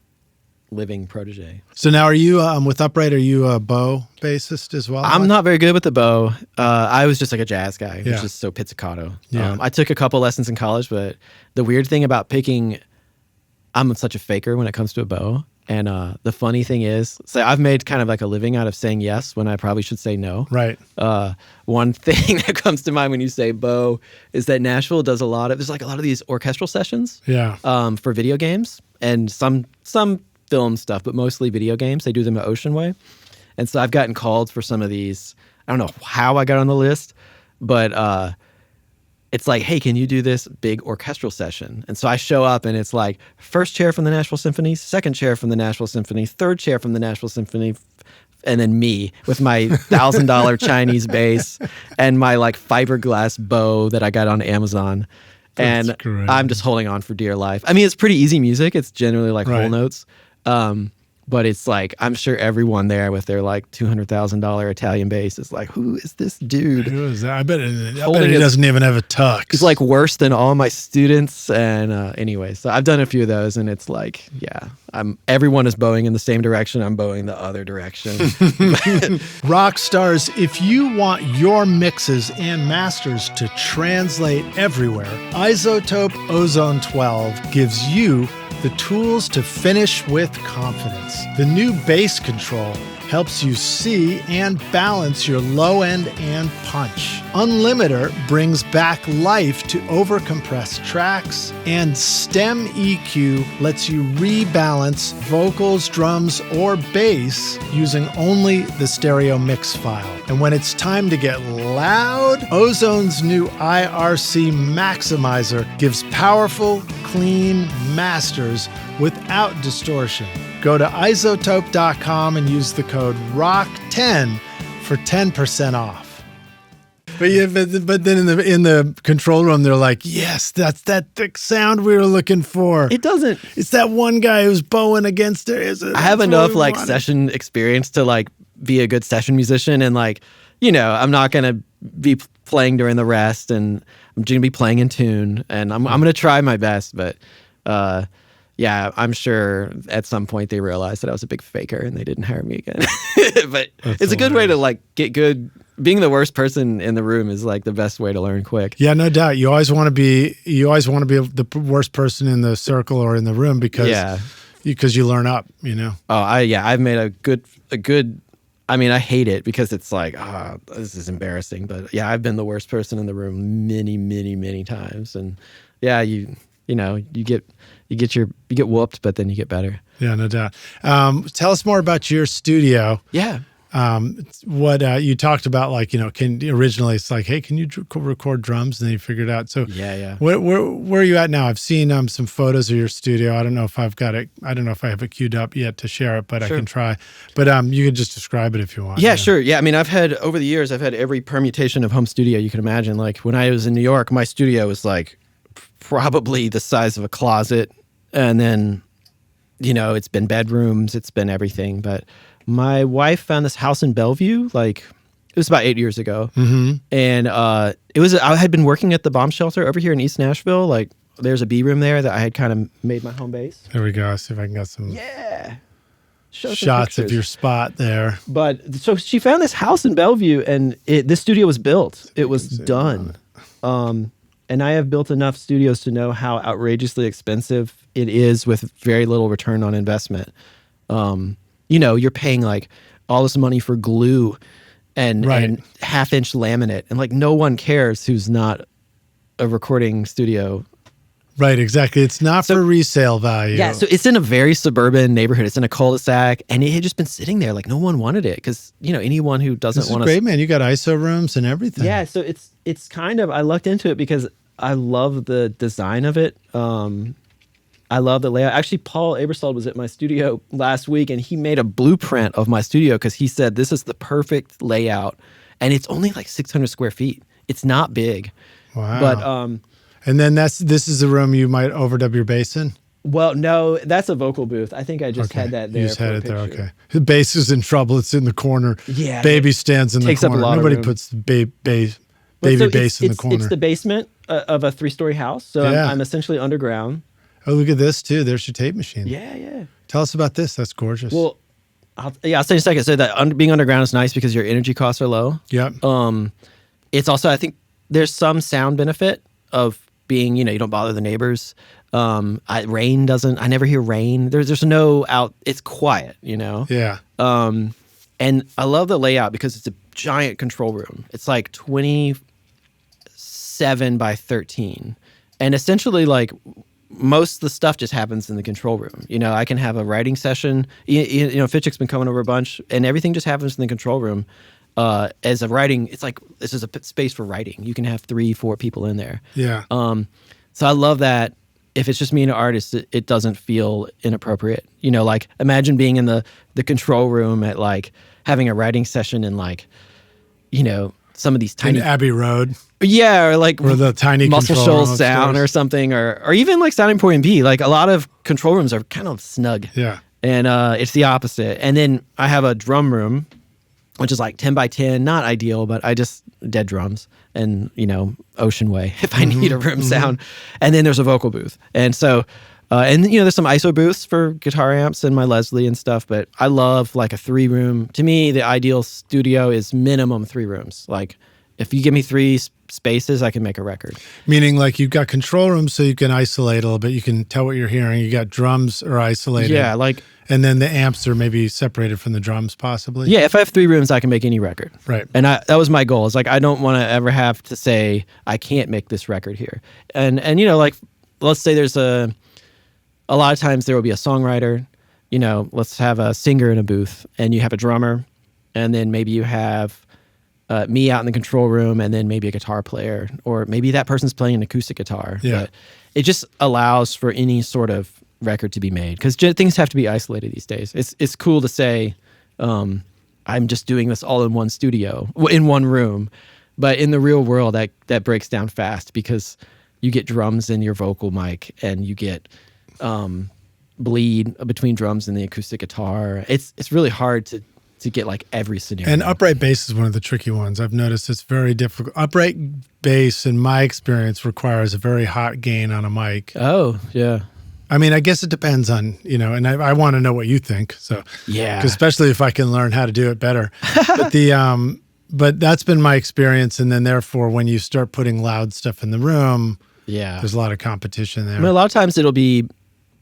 living protege. So now are you, with Upright, are you a bow bassist as well? I'm not very good with the bow. I was just like a jazz guy, which is so pizzicato. Yeah. I took a couple lessons in college, but the weird thing about I'm such a faker when it comes to a bow. And the funny thing is, so I've made kind of like a living out of saying yes when I probably should say no. Right. One thing that comes to mind when you say bow is that Nashville does there's like a lot of these orchestral sessions. Yeah. For video games and some film stuff, but mostly video games. They do them at Ocean Way. And so I've gotten called for some of these. I don't know how I got on the list, but it's like, hey, can you do this big orchestral session? And so I show up and it's like first chair from the Nashville Symphony, second chair from the Nashville Symphony, third chair from the Nashville Symphony, and then me with my $1,000 Chinese bass and my like fiberglass bow that I got on Amazon. That's great. I'm just holding on for dear life. I mean, it's pretty easy music. It's generally like whole notes. But it's like, I'm sure everyone there with their like $200,000 Italian bass is like, who is this dude? Who is that? I bet he doesn't even have a tux. He's like worse than all my students. And anyway, so I've done a few of those and it's like, everyone is bowing in the same direction. I'm bowing the other direction. Rock stars, if you want your mixes and masters to translate everywhere, Isotope Ozone 12 gives you the tools to finish with confidence. The new bass control helps you see and balance your low end and punch. Unlimiter brings back life to overcompressed tracks, and Stem EQ lets you rebalance vocals, drums, or bass using only the stereo mix file. And when it's time to get loud, Ozone's new IRC Maximizer gives powerful, clean masters without distortion. Go to isotope.com and use the code ROCK10 for 10% off. But then in the control room, they're like, yes, that's that thick sound we were looking for. It doesn't. It's that one guy who's bowing against it. I have enough like session experience to like be a good session musician, and like, you know, I'm not gonna be playing during the rest, and I'm gonna be playing in tune, and I'm gonna try my best, but yeah, I'm sure at some point they realized that I was a big faker and they didn't hire me again. But it's a good way to like get good. Being the worst person in the room is like the best way to learn quick. Yeah, no doubt. You always want to be the worst person in the circle or in the room because you learn up, you know. Oh, I've made a good. I mean, I hate it because it's like, this is embarrassing. But yeah, I've been the worst person in the room many, many, many times. And yeah, you get whooped, but then you get better. Yeah, no doubt. Tell us more about your studio. Yeah. What you talked about, like, you know, originally it's like, hey, can you record drums? And then you figured out. So yeah. Where are you at now? I've seen some photos of your studio. I don't know if I've got it. I don't know if I have it queued up yet to share it, but sure. I can try. But you can just describe it if you want. Yeah, sure. Yeah, I mean, over the years, I've had every permutation of home studio you can imagine. Like when I was in New York, my studio was like probably the size of a closet, and then, you know, it's been bedrooms, it's been everything, but my wife found this house in Bellevue, like it was about 8 years ago. Mm-hmm. And I had been working at the bomb shelter over here in East Nashville. Like there's a B room there that I had kind of made my home base. There we go. I'll see if I can get some shots some of your spot there. But so she found this house in Bellevue, and this studio was built. It was done. And I have built enough studios to know how outrageously expensive it is with very little return on investment. You know, you're paying like all this money for glue and half-inch laminate, and like no one cares who's not a recording studio. Right, exactly. It's not for resale value. Yeah, so it's in a very suburban neighborhood. It's in a cul-de-sac, and it had just been sitting there. Like no one wanted it because, you know, anyone who doesn't want to. This is great, man. You got ISO rooms and everything. Yeah, so it's kind of, I lucked into it because I love the design of it. I love the layout. Actually, Paul Abersold was at my studio last week, and he made a blueprint of my studio because he said this is the perfect layout, and it's only like 600 square feet. It's not big. Wow. But and then this is the room you might overdub your bass in? Well, no, that's a vocal booth. I think I just had that there. You just had it there, okay. The bass is in trouble. It's in the corner. Yeah. Baby stands in the corner. Nobody puts the baby bass in the corner. It's the basement of a 3-story house, so I'm essentially underground. Oh, look at this too. There's your tape machine. Yeah. Tell us about this. That's gorgeous. Well, I'll say in a second. So that being underground is nice because your energy costs are low. Yep. It's also, I think there's some sound benefit of being, you know, you don't bother the neighbors. I never hear rain. There's no out. It's quiet, you know? Yeah. And I love the layout because it's a giant control room. It's like 27 by 13. And essentially like, most of the stuff just happens in the control room. You know, I can have a writing session. You know, Fitchick's been coming over a bunch, and everything just happens in the control room. As a writing, it's like this is a space for writing. You can have 3-4 people in there. Yeah. So I love that. If it's just me and an artist, it doesn't feel inappropriate. You know, like imagine being in the control room at like having a writing session in like, you know, some of these tiny in Abbey Road. Yeah, or like the tiny Muscle Shoals Sound or something, or even like Sound Emporium B. Like a lot of control rooms are kind of snug. Yeah. And it's the opposite. And then I have a drum room, which is like 10 by 10, not ideal, but I just dead drums and, you know, Ocean Way if I need a room sound. And then there's a vocal booth. And so, and you know, there's some ISO booths for guitar amps and my Leslie and stuff, but I love like a 3-room. To me, the ideal studio is minimum 3 rooms. Like if you give me 3 spaces, I can make a record. Meaning like you've got control rooms so you can isolate a little bit. You can tell what you're hearing. You got drums are isolated. Yeah, like... And then the amps are maybe separated from the drums possibly. Yeah, if I have 3 rooms, I can make any record. Right. And that was my goal. It's like I don't want to ever have to say, I can't make this record here. And you know, like, let's say there's a lot of times there will be a songwriter, you know, let's have a singer in a booth, and you have a drummer, and then maybe you have me out in the control room, and then maybe a guitar player, or maybe that person's playing an acoustic guitar. Yeah. But it just allows for any sort of record to be made because things have to be isolated these days. It's cool to say, I'm just doing this all in one studio, in one room, but in the real world, that breaks down fast because you get drums in your vocal mic, and you get bleed between drums and the acoustic guitar. It's really hard to get like every scenario. And upright bass is one of the tricky ones. I've noticed it's very difficult. Upright bass, in my experience, requires a very hot gain on a mic. Oh, yeah. I mean, I guess it depends on, and I want to know what you think. So, yeah, especially if I can learn how to do it better. But that's been my experience. And then therefore, when you start putting loud stuff in the room, there's a lot of competition there. I mean, a lot of times it'll be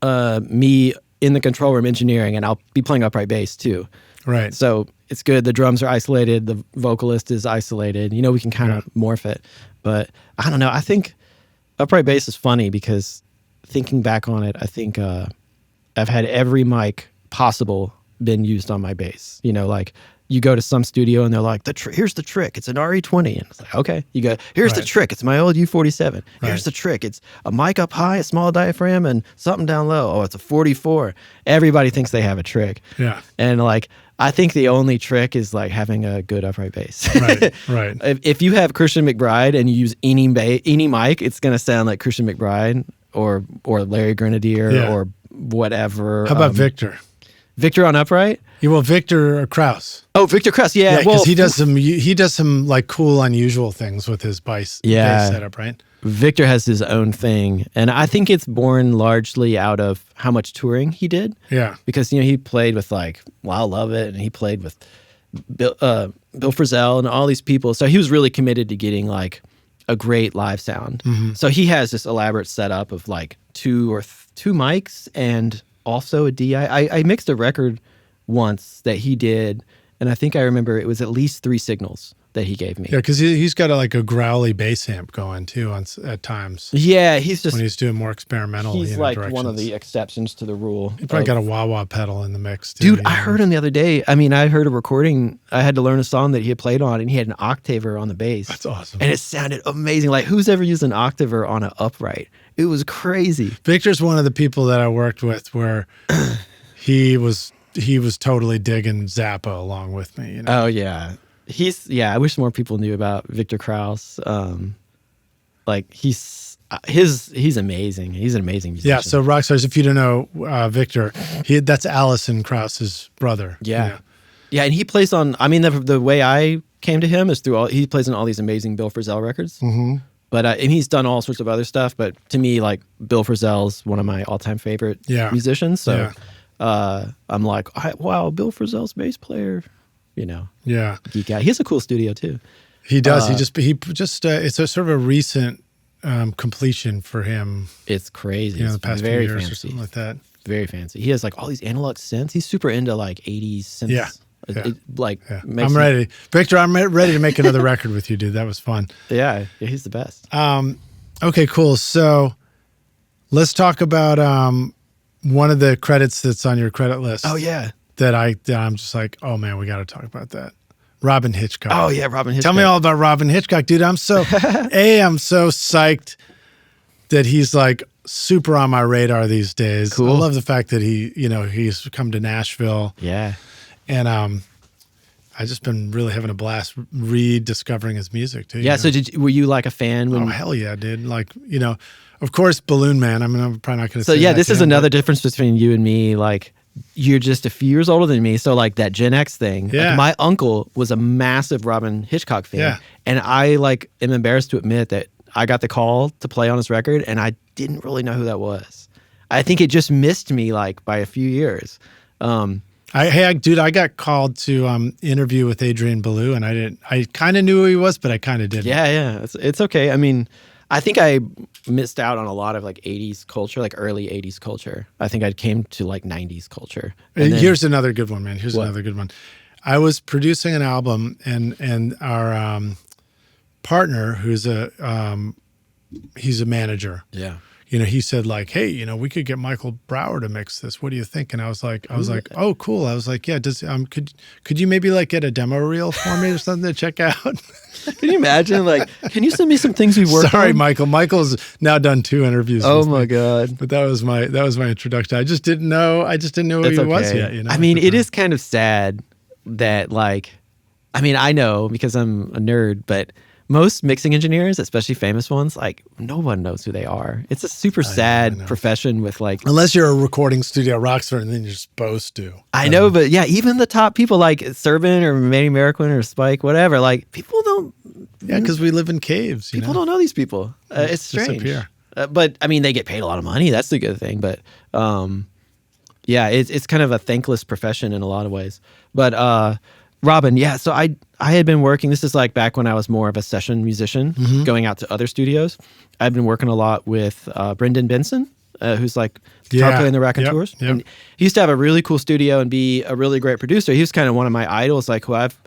me in the control room engineering, and I'll be playing upright bass too. Right. So it's good. The drums are isolated. The vocalist is isolated. We can kind of morph it. But I don't know. I think upright bass is funny because thinking back on it, I think I've had every mic possible been used on my bass. Like you go to some studio and they're like, here's the trick. It's an RE20. And it's like, okay. You go, here's the trick. It's my old U47. Here's the trick. It's a mic up high, a small diaphragm, and something down low. Oh, it's a 44. Everybody thinks they have a trick. Yeah. And like, I think the only trick is like having a good upright bass. Right. If you have Christian McBride and you use any mic, it's going to sound like Christian McBride or Larry Grenadier or whatever. How about Victor? Victor on upright? Yeah, well, Victor Krause. Oh, Victor Krause. Yeah, because he does some like cool, unusual things with his bass setup, right? Victor has his own thing, and I think it's born largely out of how much touring he did. Yeah, because he played with like Lyle Lovett, and he played with Bill Frisell and all these people. So he was really committed to getting like a great live sound. Mm-hmm. So he has this elaborate setup of like two mics and also a DI. I mixed a record once that he did, and I think I remember it was at least 3 signals that he gave me. Yeah, because he's got a growly bass amp going too at times. Yeah, he's just when he's doing more experimental. He's like one of the exceptions to the rule. He probably got a wah-wah pedal in the mix too. Dude, I heard him the other day. I mean, I heard a recording. I had to learn a song that he had played on, and he had an octaver on the bass. That's awesome. And it sounded amazing. Like, who's ever used an octaver on an upright? It was crazy. Victor's one of the people that I worked with where he was totally digging Zappa along with me. Oh yeah. I wish more people knew about Victor Krause. Like he's amazing. He's an amazing musician. Yeah. So Rockstars, if you don't know Victor, that's Alison Krause's brother. Yeah. Yeah, and he plays on. I mean, the way I came to him is through he plays on all these amazing Bill Frisell records. Mm-hmm. But and he's done all sorts of other stuff. But to me, like Bill Frisell's one of my all-time favorite musicians. So I'm like, wow, Bill Frisell's bass player. Geek out. He has a cool studio too. He does. He just it's a sort of a recent completion for him. It's crazy. The past very few years fancy. or something like that. Very fancy. He has like all these analog synths. He's super into like 80s synths. Yeah. I'm ready. Victor, I'm ready to make another record with you, dude. That was fun. Yeah, he's the best. Okay, cool. So let's talk about one of the credits that's on your credit list. Oh, yeah. That I'm just like, oh man, we got to talk about that. Robin Hitchcock. Oh yeah, Robin Hitchcock. Tell me all about Robin Hitchcock, dude. I'm so psyched that he's like super on my radar these days. Cool. I love the fact that he's come to Nashville. Yeah. And I just been really having a blast rediscovering his music too. Yeah. So were you like a fan when? Oh hell yeah, dude! Like of course, Balloon Man. I mean, I'm probably not going to. So yeah, this is another difference between you and me. Like, you're just a few years older than me, so like that Gen X thing. Yeah. Like, my uncle was a massive Robin Hitchcock fan, and I like am embarrassed to admit that I got the call to play on his record, and I didn't really know who that was. I think it just missed me like by a few years. I got called to interview with Adrian Belew, and I kind of knew who he was, but I kind of didn't. Yeah, it's okay. I mean, I think I missed out on a lot of like 80s culture, like early 80s culture. I think I came to like 90s culture. Here's another good one, man. Here's another good one. I was producing an album, and our partner, who's he's a manager. Yeah. He said like, hey, we could get Michael Brower to mix this. What do you think? And I was like, oh, cool. I was like, yeah, could you maybe like get a demo reel for me or something to check out? Can you imagine? Like, can you send me some things we worked on? Sorry, Michael. Michael's now done 2 interviews. Oh my God. But that was my introduction. I just didn't know who he was yet. I mean, it is kind of sad that like, I mean, I know because I'm a nerd, but most mixing engineers, especially famous ones, like no one knows who they are. It's a super sad profession with like, unless you're a recording studio rock star and then you're supposed to. I know, but yeah, even the top people like Serban or Manny Marroquin or Spike, whatever, like people don't. Yeah, because we live in caves. People don't know these people. It's strange. But I mean, they get paid a lot of money. That's the good thing. But yeah, it's kind of a thankless profession in a lot of ways. But Robin, yeah, so I had been working, this is like back when I was more of a session musician, going out to other studios. I've been working a lot with Brendan Benson, who's like guitar player in the Raconteurs. Yep. And he used to have a really cool studio and be a really great producer. He was kind of one of my idols, like who I've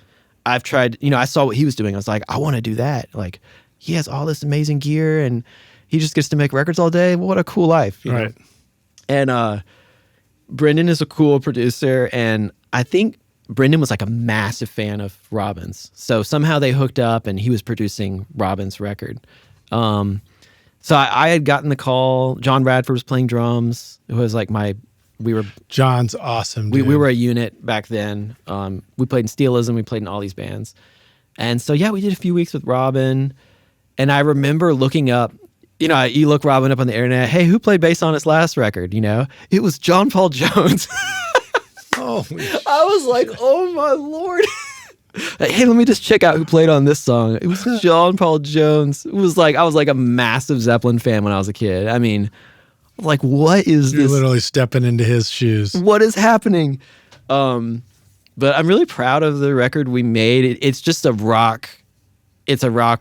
tried, I saw what he was doing. I was like, I want to do that. Like, he has all this amazing gear and he just gets to make records all day. What a cool life. You know? And Brendan is a cool producer, and I think Brendan was like a massive fan of Robin's. So somehow they hooked up and he was producing Robin's record. So I had gotten the call. John Radford was playing drums. It was like John's awesome, dude. We were a unit back then. We played in Steelism. We played in all these bands. And so, yeah, we did a few weeks with Robin. And I remember looking up, you look Robin up on the internet. Hey, who played bass on his last record? It was John Paul Jones. Oh, I was like, oh my Lord. Hey, let me just check out who played on this song. It was John Paul Jones. It was like, I was like a massive Zeppelin fan when I was a kid. I mean, like, what is this? You're literally stepping into his shoes. What is happening? But I'm really proud of the record we made. It's just a rock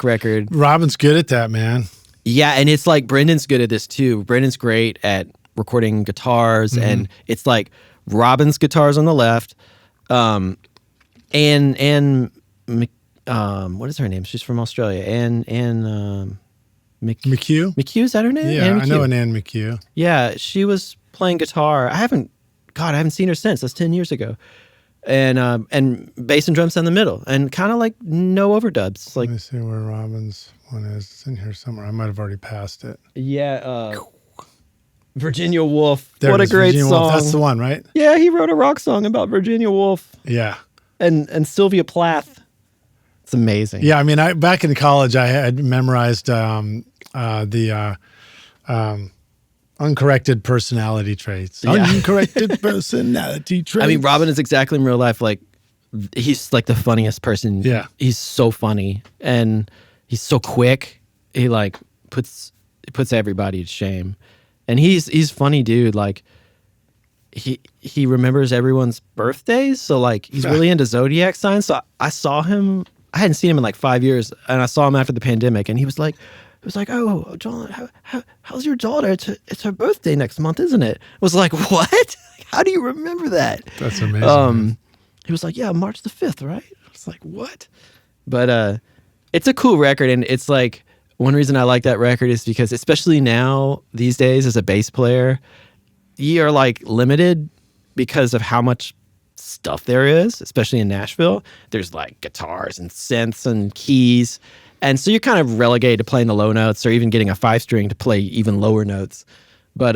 record. Robin's good at that, man. Yeah, and it's like Brendan's good at this too. Brendan's great at recording guitars, and it's like Robin's guitars on the left, and what is her name? She's from Australia. McHugh. McHugh, is that her name? Yeah, Ann I know an Ann McHugh. Yeah, she was playing guitar. I haven't seen her since. That's 10 years ago. And bass and drums down the middle, and kind of like no overdubs. Like, let me see where Robin's one is. It's in here somewhere. I might have already passed it. Yeah, Virginia Woolf. There what a great Virginia song. Woolf. That's the one, right? Yeah, he wrote a rock song about Virginia Woolf. Yeah. And Sylvia Plath. It's amazing. Yeah, I mean, back in college, I had memorized the uncorrected personality traits. Yeah. Uncorrected personality traits. I mean, Robin is exactly in real life. Like, he's like the funniest person. Yeah. He's so funny and he's so quick. He like puts everybody to shame. And he's funny dude. Like, he remembers everyone's birthdays. So like, he's really into zodiac signs. So I saw him. I hadn't seen him in like 5 years, and I saw him after the pandemic, and he was like, "Oh, John, how's your daughter? It's her birthday next month, isn't it?" I was like, "What? How do you remember that?" That's amazing. He was like, "Yeah, March the 5th, right?" I was like, "What?" But it's a cool record, and it's like, one reason I like that record is because, especially now these days as a bass player, you are like limited because of how much stuff there is, especially in Nashville. There's like guitars and synths and keys. And so you're kind of relegated to playing the low notes, or even getting a 5-string to play even lower notes. But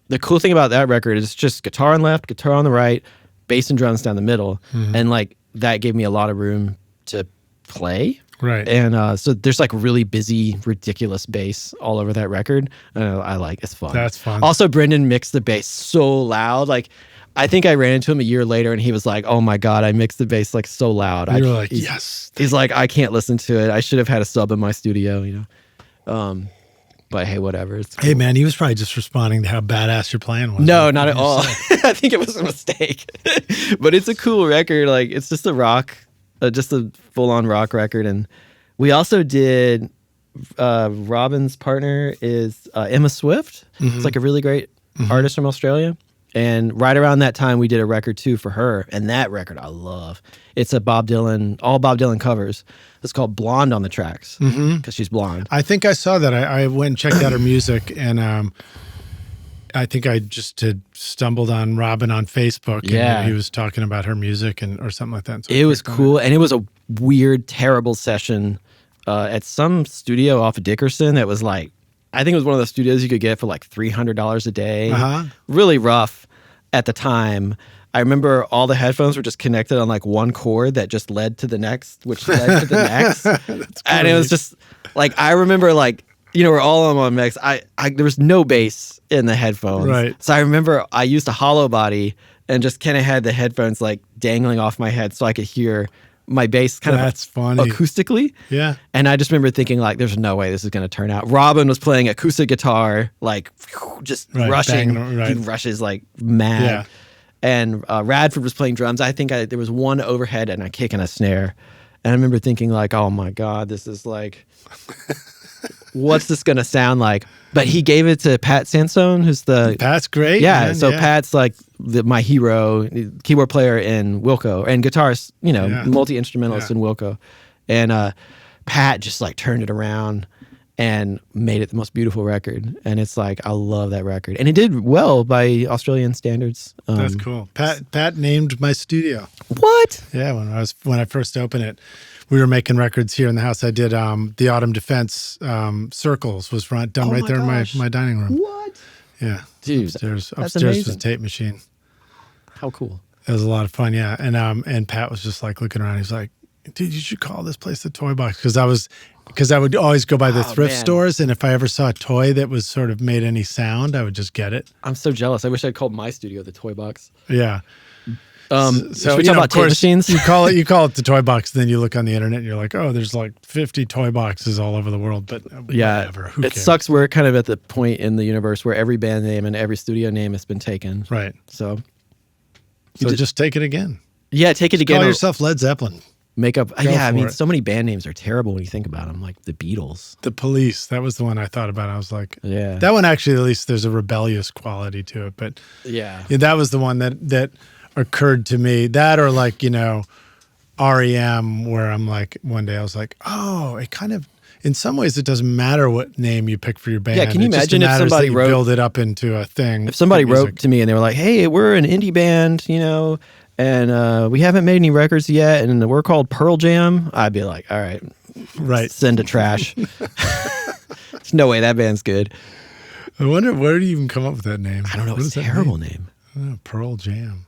the cool thing about that record is it's just guitar on left, guitar on the right, bass and drums down the middle. And like, that gave me a lot of room to play. Right. And so there's like really busy, ridiculous bass all over that record. It's fun. That's fun. Also, Brendan mixed the bass so loud. Like, I think I ran into him a year later, and he was like, "Oh my God, I mixed the bass like so loud." You're like, yes. He's like, "I can't listen to it. I should have had a sub in my studio, But hey, whatever. It's cool. Hey man, he was probably just responding to how badass your playing was. No, not at all. I think it was a mistake. But it's a cool record. Like, it's just just a full-on rock record. And we also did, Robin's partner is Emma Swift. It's like a really great artist from Australia. And right around that time, we did a record too for her, and that record I love. It's all Bob Dylan covers. It's called "Blonde on the Tracks" because she's blonde. I think I saw that. I went and checked out her music, and I think I just had stumbled on Robin on Facebook. Yeah, and he was talking about her music or something like that. So it was cool, and it was a weird, terrible session at some studio off of Dickerson that was like, I think it was one of those studios you could get for like $300 a day. Really rough at the time. I remember all the headphones were just connected on like one cord that just led to the next, which led to the next. And it was just like, I remember like, we're all on one mix. There was no bass in the headphones. Right. So I remember I used a hollow body and just kind of had the headphones like dangling off my head so I could hear my bass kind That's of funny. acoustically. Yeah. And I just remember thinking like, there's no way this is going to turn out. Robin was playing acoustic guitar, like just rushing. He rushes like mad. Yeah. And Radford was playing drums. I think there was one overhead and a kick and a snare. And I remember thinking like, oh my God, this is like, what's this going to sound like? But he gave it to Pat Sansone, who's Pat's great. Yeah. Man. So Pat's like my hero, keyboard player in Wilco and guitarist, multi-instrumentalist in Wilco. And Pat just like turned it around and made it the most beautiful record. And it's like, I love that record. And it did well by Australian standards. That's cool. Pat named my studio. What? Yeah, when I first opened it, we were making records here in the house. I did the Autumn Defense Circles was done right there in my dining room. What? Yeah. Dude, upstairs amazing. was a tape machine. How cool. It was a lot of fun, yeah. And Pat was just like looking around. He's like, dude, you should call this place the Toy Box. Because I would always go by the thrift stores, and if I ever saw a toy that was sort of made any sound, I would just get it. I'm so jealous. I wish I'd called my studio the Toy Box. Yeah. So should we talk about tape machines? You call it the Toy Box, then you look on the internet and you're like, oh, there's like 50 toy boxes all over the world. But whatever. Who it cares? sucks. We're kind of at the point in the universe where every band name and every studio name has been taken. Right. So just take it again. Yeah, take it again. Call yourself Led Zeppelin. Make up. Go I mean, for it. so many band names are terrible when you think about them, like the Beatles. The Police. That was the one I thought about. I was like, Yeah. that one actually, at least there's a rebellious quality to it. But Yeah. that was the one that occurred to me. That or like, REM, where I'm like, one day I was like, oh, it kind of, in some ways, it doesn't matter what name you pick for your band. Yeah, can you It just imagine if matters somebody that you wrote- build it up into a thing? If somebody for music. wrote to me and they were like, hey, we're an indie band, and we haven't made any records yet, and we're called Pearl Jam, I'd be like, all right, Right. send to trash. There's no way that band's good. I wonder, where do you even come up with that name? I don't know. What It's a does that terrible mean? name. Oh, Pearl Jam.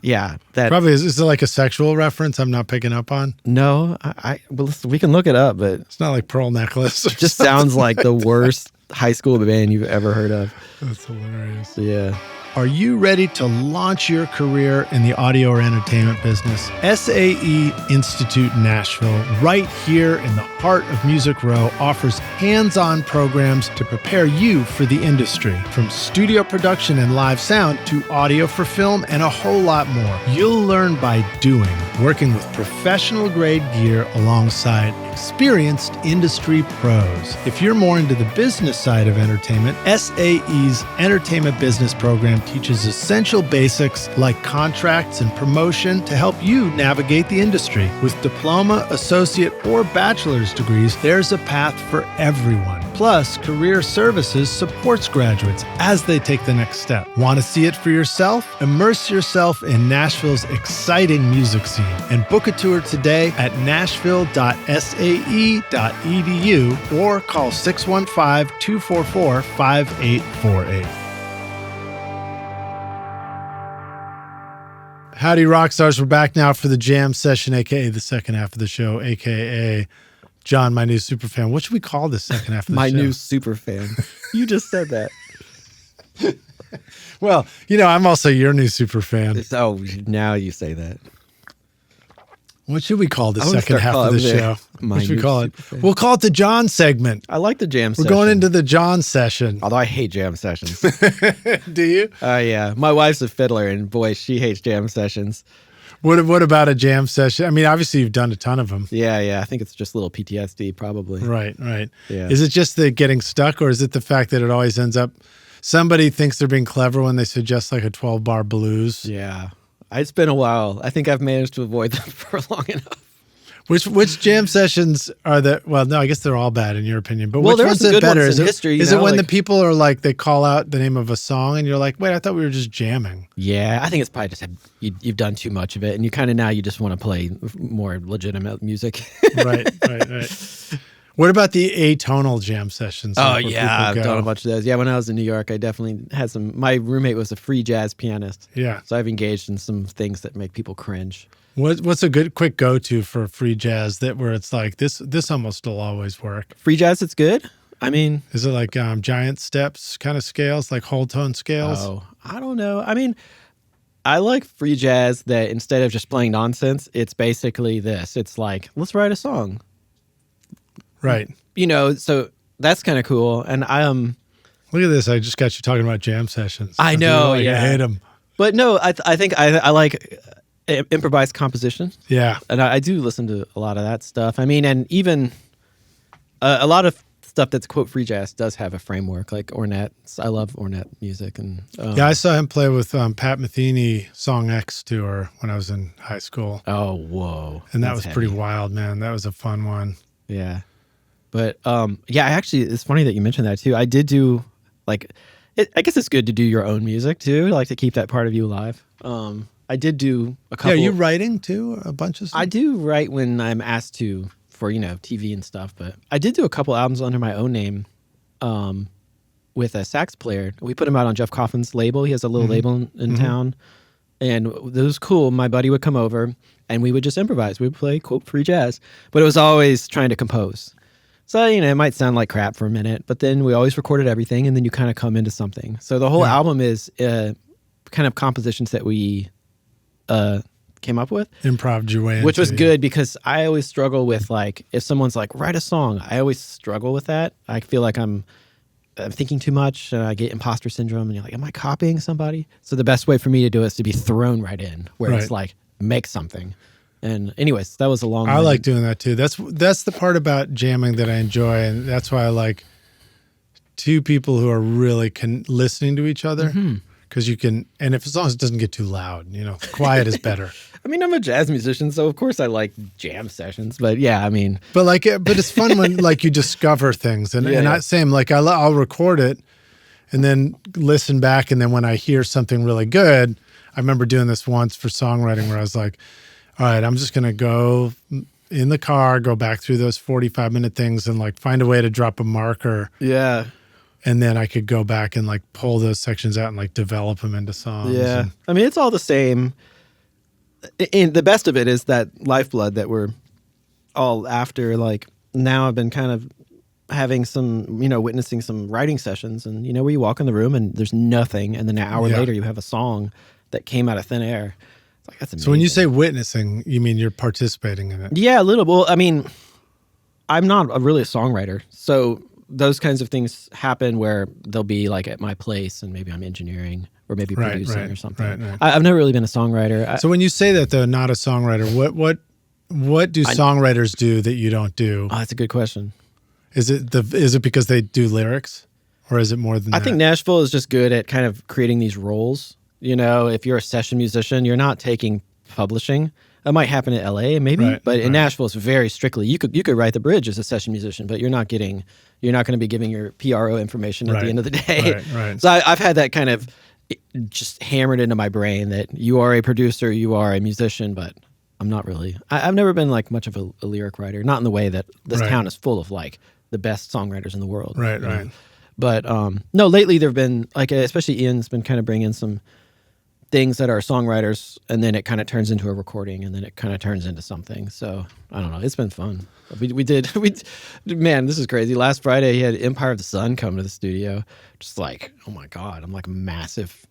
Yeah. That Probably, is it like a sexual reference I'm not picking up on? No, well, listen, we can look it up, but It's not like Pearl Necklace. it just sounds like the worst high school band you've ever heard of. That's hilarious. Yeah. Are you ready to launch your career in the audio or entertainment business? SAE Institute Nashville, right here in the heart of Music Row, offers hands-on programs to prepare you for the industry. From studio production and live sound to audio for film and a whole lot more. You'll learn by doing, working with professional-grade gear alongside experienced industry pros. If you're more into the business side of entertainment, SAE's Entertainment Business Program teaches essential basics like contracts and promotion to help you navigate the industry. With diploma, associate, or bachelor's degrees, there's a path for everyone. Plus, Career Services supports graduates as they take the next step. Want to see it for yourself? Immerse yourself in Nashville's exciting music scene and book a tour today at nashville.sae.edu or call 615-244-5848. Howdy, rock stars. We're back now for the jam session, a.k.a. the second half of the show, a.k.a. John, my new super fan. What should we call this second half of the My show? new super fan. You just said that. Well, I'm also your new super fan. Oh, now you say that. What should we call the I wanna second start half of calling the it show? my What should we new call it? super fan. We'll call it the John segment. I like the jam We're session. going into the John session. Although I hate jam sessions. Do you? Yeah. My wife's a fiddler, and boy, she hates jam sessions. What about a jam session? I mean, obviously you've done a ton of them. Yeah. I think it's just a little PTSD, probably. Right. Yeah. Is it just the getting stuck, or is it the fact that it always ends up somebody thinks they're being clever when they suggest like a 12-bar blues? Yeah. It's been a while. I think I've managed to avoid them for long enough. Which jam sessions are the? Well, no, I guess they're all bad in your opinion. But Well, which there are ones some are good better? ones Is in it history, is it when the like- people are like they call out the name of a song and you're like, wait, I thought we were just jamming. Yeah, I think it's probably just you've done too much of it, and you kind of now you just want to play more legitimate music. Right. What about the atonal jam sessions? Oh like where yeah, people I've go? done a bunch of those. Yeah, when I was in New York, I definitely had some. My roommate was a free jazz pianist, Yeah. so I've engaged in some things that make people cringe. What's a good quick go to for free jazz that where it's like this almost will always work? Free jazz, it's good. I mean, Is it like giant steps kind of scales, like whole tone scales? oh, I don't know. I mean, I like free jazz that instead of just playing nonsense, it's basically this. It's like, let's write a song. Right. You know, so that's kind of cool. And Look at this. I just got you talking about jam sessions. I know, Like, yeah. I hate them. but no, I think I like improvised composition. Yeah. And I do listen to a lot of that stuff. I mean, and even a lot of stuff that's quote free jazz does have a framework, like Ornette. I love Ornette music, and Yeah, I saw him play with Pat Metheny Song X tour when I was in high school. oh whoa, And that that's was pretty heavy. wild, man. That was a fun one. Yeah, but yeah, actually, it's funny that you mentioned that too. I did do like, I guess it's good to do your own music too, like to keep that part of you alive. I did do a couple. Yeah, are you writing too? A bunch of stuff? I do write when I'm asked to for, TV and stuff, but I did do a couple albums under my own name with a sax player. We put him out on Jeff Coffin's label. He has a little label in town. And it was cool. My buddy would come over and we would just improvise. We would play quote free jazz, but it was always trying to compose. So, it might sound like crap for a minute, but then we always recorded everything and then you kind of come into something. So the whole album is kind of compositions that we came up with. Improv your way Which was into, good because I always struggle with like, if someone's like, write a song, I always struggle with that. I feel like I'm thinking too much and I get imposter syndrome and you're like, am I copying somebody? So the best way for me to do it is to be thrown right in where Right. it's like, make something. And anyways, that was a long I like doing that too. That's the part about jamming that I enjoy, and that's why I like two people who are really listening to each other, because you can, and if as long as it doesn't get too loud, quiet is better. I mean, I'm a jazz musician, so of course I like jam sessions, but yeah, I mean. But but it's fun when like you discover things, and Yeah. same like I'll record it, and then listen back, and then when I hear something really good, I remember doing this once for songwriting where I was like, all right, I'm just gonna go in the car, go back through those 45-minute things, and like find a way to drop a marker, Yeah. and then I could go back and like pull those sections out and like develop them into songs. Yeah. And- I mean, it's all the same. And the best of it is that lifeblood that we're all after. Like now I've been kind of having some, witnessing some writing sessions and, where you walk in the room and there's nothing. And then an hour Yeah. later you have a song that came out of thin air. It's like, that's amazing. So when you say witnessing, you mean you're participating in it? Yeah, a little. Well, I mean, I'm not really a songwriter. So those kinds of things happen where they'll be like at my place and maybe I'm engineering or maybe Right, producing right, or something. right. I've never really been a songwriter. So when you say that though, not a songwriter, what do songwriters do that you don't do? That's a good question. Is it because they do lyrics, or is it more than that? I think Nashville is just good at kind of creating these roles. If you're a session musician, you're not taking publishing. That might happen in LA maybe, Right, but in right. Nashville it's very strictly. You could write the bridge as a session musician, but you're not going to be giving your PRO information at Right, the end of the day. right. So I've had that kind of just hammered into my brain that you are a producer, you are a musician, but I'm not really. I've never been like much of a lyric writer, not in the way that this Right. town is full of like the best songwriters in the world. Right, you know? right. But no, lately there've been like, especially Ian's been kind of bringing some things that are songwriters, and then it kind of turns into a recording, and then it kind of turns into something. So I don't know. It's been fun. Man, this is crazy. Last Friday he had Empire of the Sun come to the studio. Just like, oh my God, I'm like massive.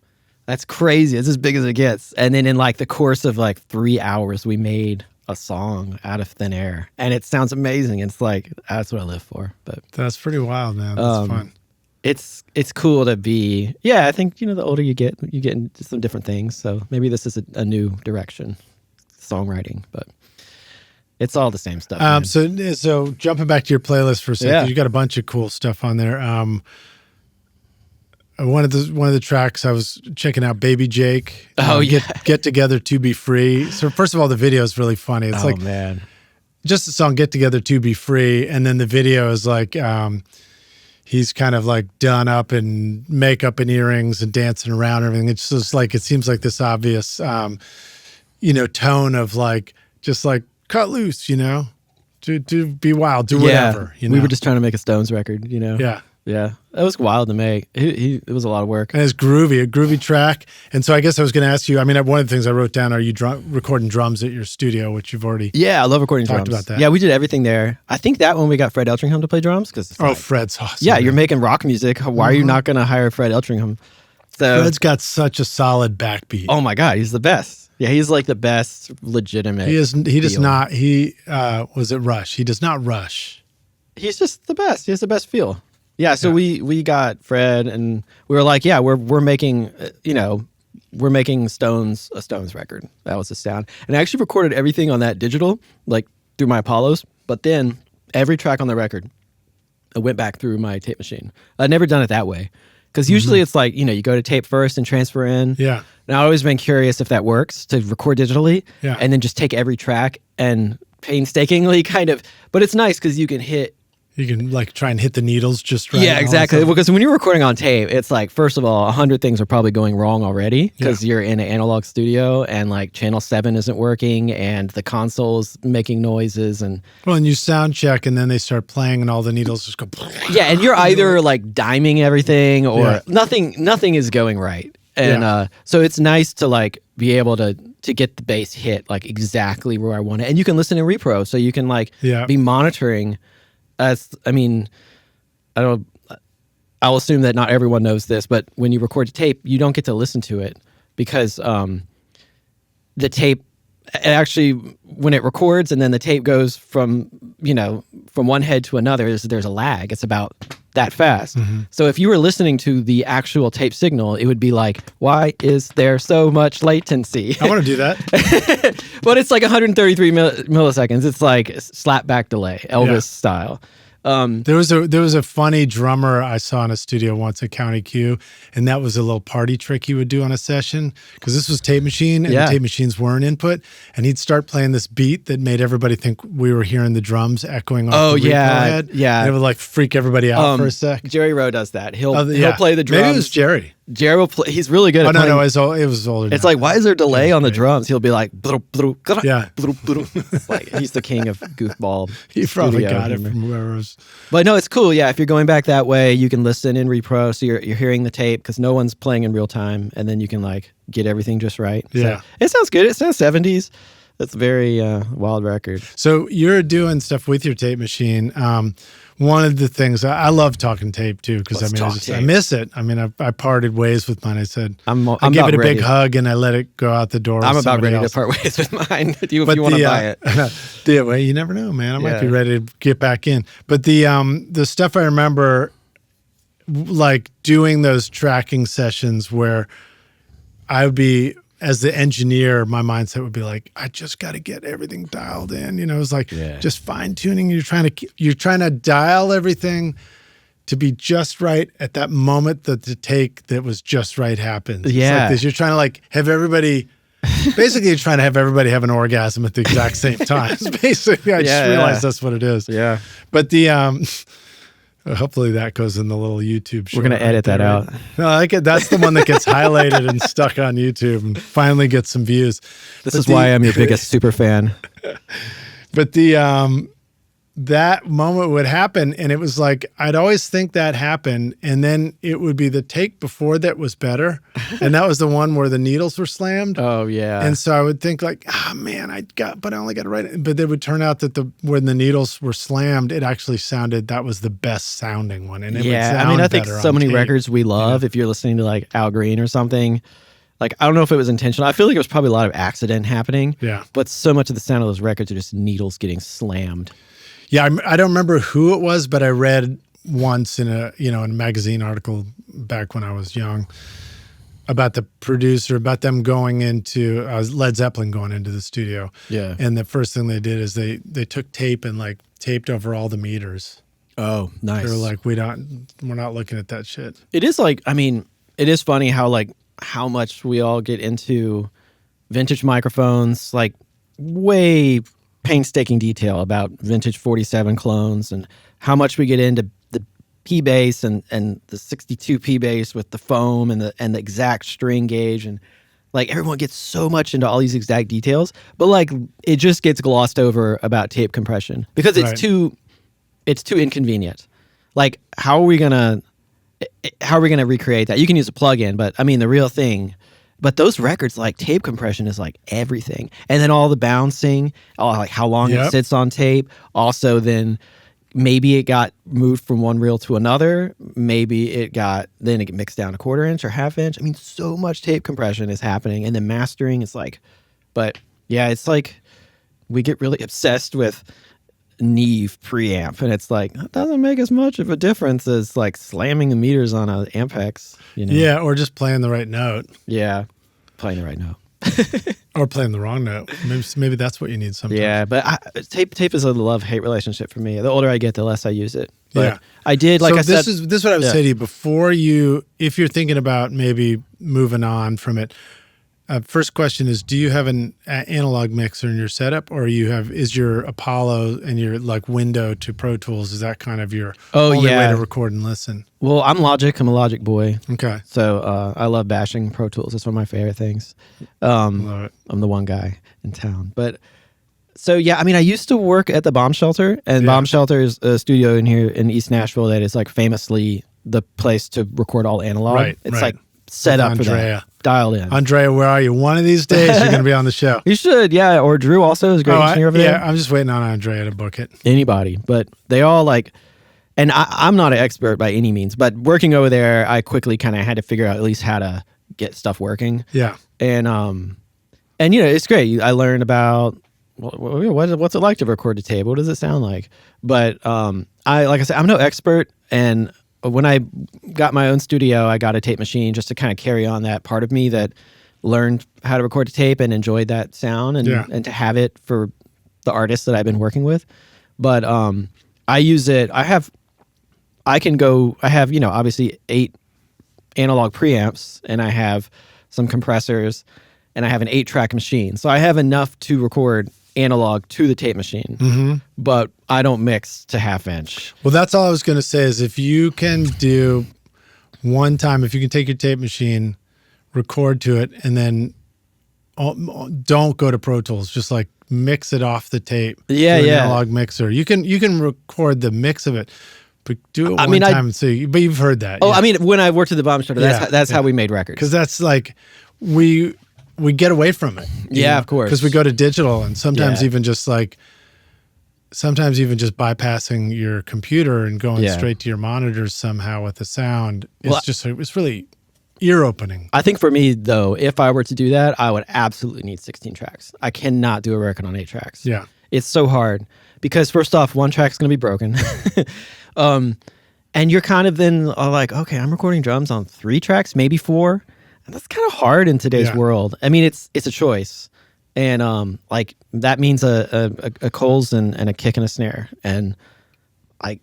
That's crazy. It's as big as it gets. And then in like the course of like 3 hours, we made a song out of thin air, and it sounds amazing. It's like that's what I live for. But That's pretty wild, man. That's fun. it's cool to be. Yeah, I think the older you get into some different things. So maybe this is a new direction, songwriting, but it's all the same stuff. man. So jumping back to your playlist for a second, Yeah. you got a bunch of cool stuff on there. One of the tracks I was checking out, Baby Jake. Oh, yeah. Get Together to Be Free. So first of all, the video is really funny. It's like man, just the song Get Together to Be Free, and then the video is like he's kind of like done up in makeup and earrings and dancing around and everything. It's just like it seems like this obvious tone of like just like cut loose, do be wild, do whatever. You know? We were just trying to make a Stones record, you know? Yeah. Yeah. That was wild to make. It was a lot of work. And it's groovy, a groovy track. And so I guess I was going to ask you, I mean, one of the things I wrote down, are you recording drums at your studio, which you've already Yeah, I love recording talked drums. about that. Yeah, we did everything there. I think that when we got Fred Eltringham to play drums. Fred's awesome. Yeah, you're making rock music. Why are you not going to hire Fred Eltringham? So, Fred's got such a solid backbeat. oh my God, he's the best. Yeah, he's like the best legitimate. He does feel. not, was it Rush? He does not rush. He's just the best. He has the best feel. Yeah, so we got Fred, and we were like, yeah, we're making, we're making a Stones record. That was the sound. And I actually recorded everything on that digital, like through my Apollos, but then every track on the record, I went back through my tape machine. I'd never done it that way. Because usually it's like, you go to tape first and transfer in. Yeah. And I've always been curious if that works, to record digitally, and then just take every track and painstakingly kind of, but it's nice because you can like try and hit the needles just right. Yeah, exactly. Because when you're recording on tape, it's like, first of all, 100 things are probably going wrong already because you're in an analog studio and like channel 7 isn't working and the console's making noises and you sound check and then they start playing and all the needles just go. Yeah, and you're either like diming everything or nothing is going right. And so it's nice to like be able to get the bass hit like exactly where I want it. And you can listen in repro, so you can like be monitoring. I'll assume that not everyone knows this, but when you record a tape, you don't get to listen to it because the tape actually, when it records and then the tape goes from one head to another, there's a lag. It's about that fast. Mm-hmm. So if you were listening to the actual tape signal, it would be like, why is there so much latency? I want to do that. But it's like 133 milliseconds. It's like slapback delay, Elvis style. There was a funny drummer I saw in a studio once at County Q, and that was a little party trick he would do on a session because this was tape machine and the tape machines weren't input, and he'd start playing this beat that made everybody think we were hearing the drums echoing off the replay head. Yeah, and it would like freak everybody out for a sec. Jerry Rowe does that. He'll play the drums. Maybe it was Jerry. Jerry will play. He's really good at playing. No, it was older. It's like, why is there delay on the drums? He'll be like, yeah. It's like, he's the king of goofball. He probably got it from whoever was. But no, it's cool. Yeah, if you're going back that way, you can listen in repro, so you're hearing the tape because no one's playing in real time, and then you can like get everything just right. Yeah, so, it sounds good. It sounds 70s. That's a very wild record. So you're doing stuff with your tape machine. One of the things I love talking tape too, because I miss it. I mean, I parted ways with mine. I said I gave it a big hug and I let it go out the door. I'm about ready to part ways with mine. If you want to buy it, well, you never know, man. I might be ready to get back in. But the stuff I remember, like doing those tracking sessions where I would be, as the engineer, my mindset would be like, I just got to get everything dialed in. It was like just fine tuning. You're trying to dial everything to be just right at that moment that the take that was just right happens. Yeah. It's like this. You're trying to like have everybody, basically you're trying to have everybody have an orgasm at the exact same time. Basically, I just realized that's what it is. Yeah. But hopefully that goes in the little YouTube show. We're going to edit that out. No, that's the one that gets highlighted and stuck on YouTube and finally gets some views. This is why I'm your biggest super fan. But that moment would happen, and it was like, I'd always think that happened, and then it would be the take before that was better, and that was the one where the needles were slammed. Oh, yeah. And so I would think like, man, but I only got it right. But it would turn out that when the needles were slammed, it actually sounded, that was the best sounding one. And it would sound I think so many tape. records we love, if you're listening to like Al Green or something, like, I don't know if it was intentional. I feel like there was probably a lot of accident happening. Yeah. But so much of the sound of those records are just needles getting slammed. Yeah, I don't remember who it was, but I read once in a magazine article back when I was young about the producer, about them going into Led Zeppelin going into the studio. Yeah, and the first thing they did is they took tape and like taped over all the meters. Oh, nice. They were like, we're not looking at that shit. It is like, it is funny how much we all get into vintage microphones, like way painstaking detail about vintage 47 clones and how much we get into the P bass and the 62 P bass with the foam and the exact string gauge and Like everyone gets so much into all these exact details, but like it just gets glossed over about tape compression because it's too inconvenient. Like how are we gonna recreate that? You can use a plugin, but I mean the real thing. But those records, like tape compression is like everything, and then all the bouncing, like how long it sits on tape. Also, then maybe it got moved from one reel to another. Maybe it got mixed down a 1/4 inch or 1/2 inch. I mean, so much tape compression is happening, and then mastering is like. But yeah, it's like we get really obsessed with Neve preamp, and it's like it doesn't make as much of a difference as like slamming the meters on an Ampex, you know? Yeah, or just playing the right note. Yeah, playing the right note. Or playing the wrong note. Maybe that's what you need sometimes. Yeah, but tape is a love-hate relationship for me. The older I get, the less I use it. But yeah. I did, like so I said. This is what I would say to you before if you're thinking about maybe moving on from it. First question is, do you have an analog mixer in your setup, or is your Apollo and your like window to Pro Tools, is that kind of your only way to record and listen? Well, I'm Logic. I'm a Logic boy. Okay. So I love bashing Pro Tools. It's one of my favorite things. Love it. I'm the one guy in town. But so, yeah, I mean, I used to work at the Bomb Shelter, and Bomb Shelter is a studio in here in East Nashville that is like famously the place to record all analog. Right, it's like set up for that. Dialed in. Andrea, where are you? One of these days you're going to be on the show. You should, yeah. Or Drew also is a great engineer over there. Yeah, I'm just waiting on Andrea to book it. Anybody. But they all like, and I'm not an expert by any means, but working over there, I quickly kind of had to figure out at least how to get stuff working. Yeah. And you know, it's great. I learned about what's it like to record a tape? What does it sound like? But like I said, I'm no expert, and when I got my own studio, I got a tape machine just to kind of carry on that part of me that learned how to record a tape and enjoyed that sound and to have it for the artists that I've been working with. But I use it. I have, you know, obviously 8 analog preamps, and I have some compressors, and I have an 8-track machine. So I have enough to record analog to the tape machine, but I don't mix to 1/2 inch. Well, that's all I was going to say is if you can do one time, if you can take your tape machine, record to it, and then don't go to Pro Tools, just like mix it off the tape to an analog mixer. You can record the mix of it, but do it one time. But you've heard that. Oh, yeah. I mean, when I worked at the Bomb Shelter, that's how we made records. Because that's like, we get away from it. Yeah, of course. Because we go to digital, and sometimes even just bypassing your computer and going straight to your monitors somehow with the sound. It's really ear opening. I think for me though, if I were to do that, I would absolutely need 16 tracks. I cannot do a record on 8 tracks. Yeah. It's so hard because first off, one track's going to be broken. And you're kind of then like, okay, I'm recording drums on 3 tracks, maybe 4. And that's kind of hard in today's world. I mean, it's a choice, and like that means a Coles and a kick and a snare, and like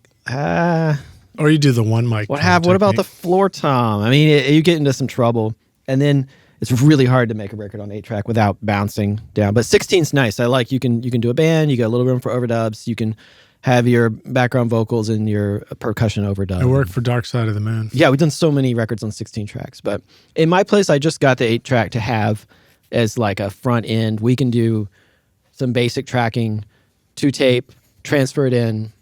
or you do the one mic. What about the floor tom? I mean, you get into some trouble, and then it's really hard to make a record on 8-track without bouncing down. But 16's nice. I like you can do a band. You got a little room for overdubs. You can have your background vocals and your percussion overdub. I worked for Dark Side of the Moon. Yeah, we've done so many records on 16 tracks. But in my place, I just got the 8-track to have as like a front end. We can do some basic tracking to tape, transfer it in,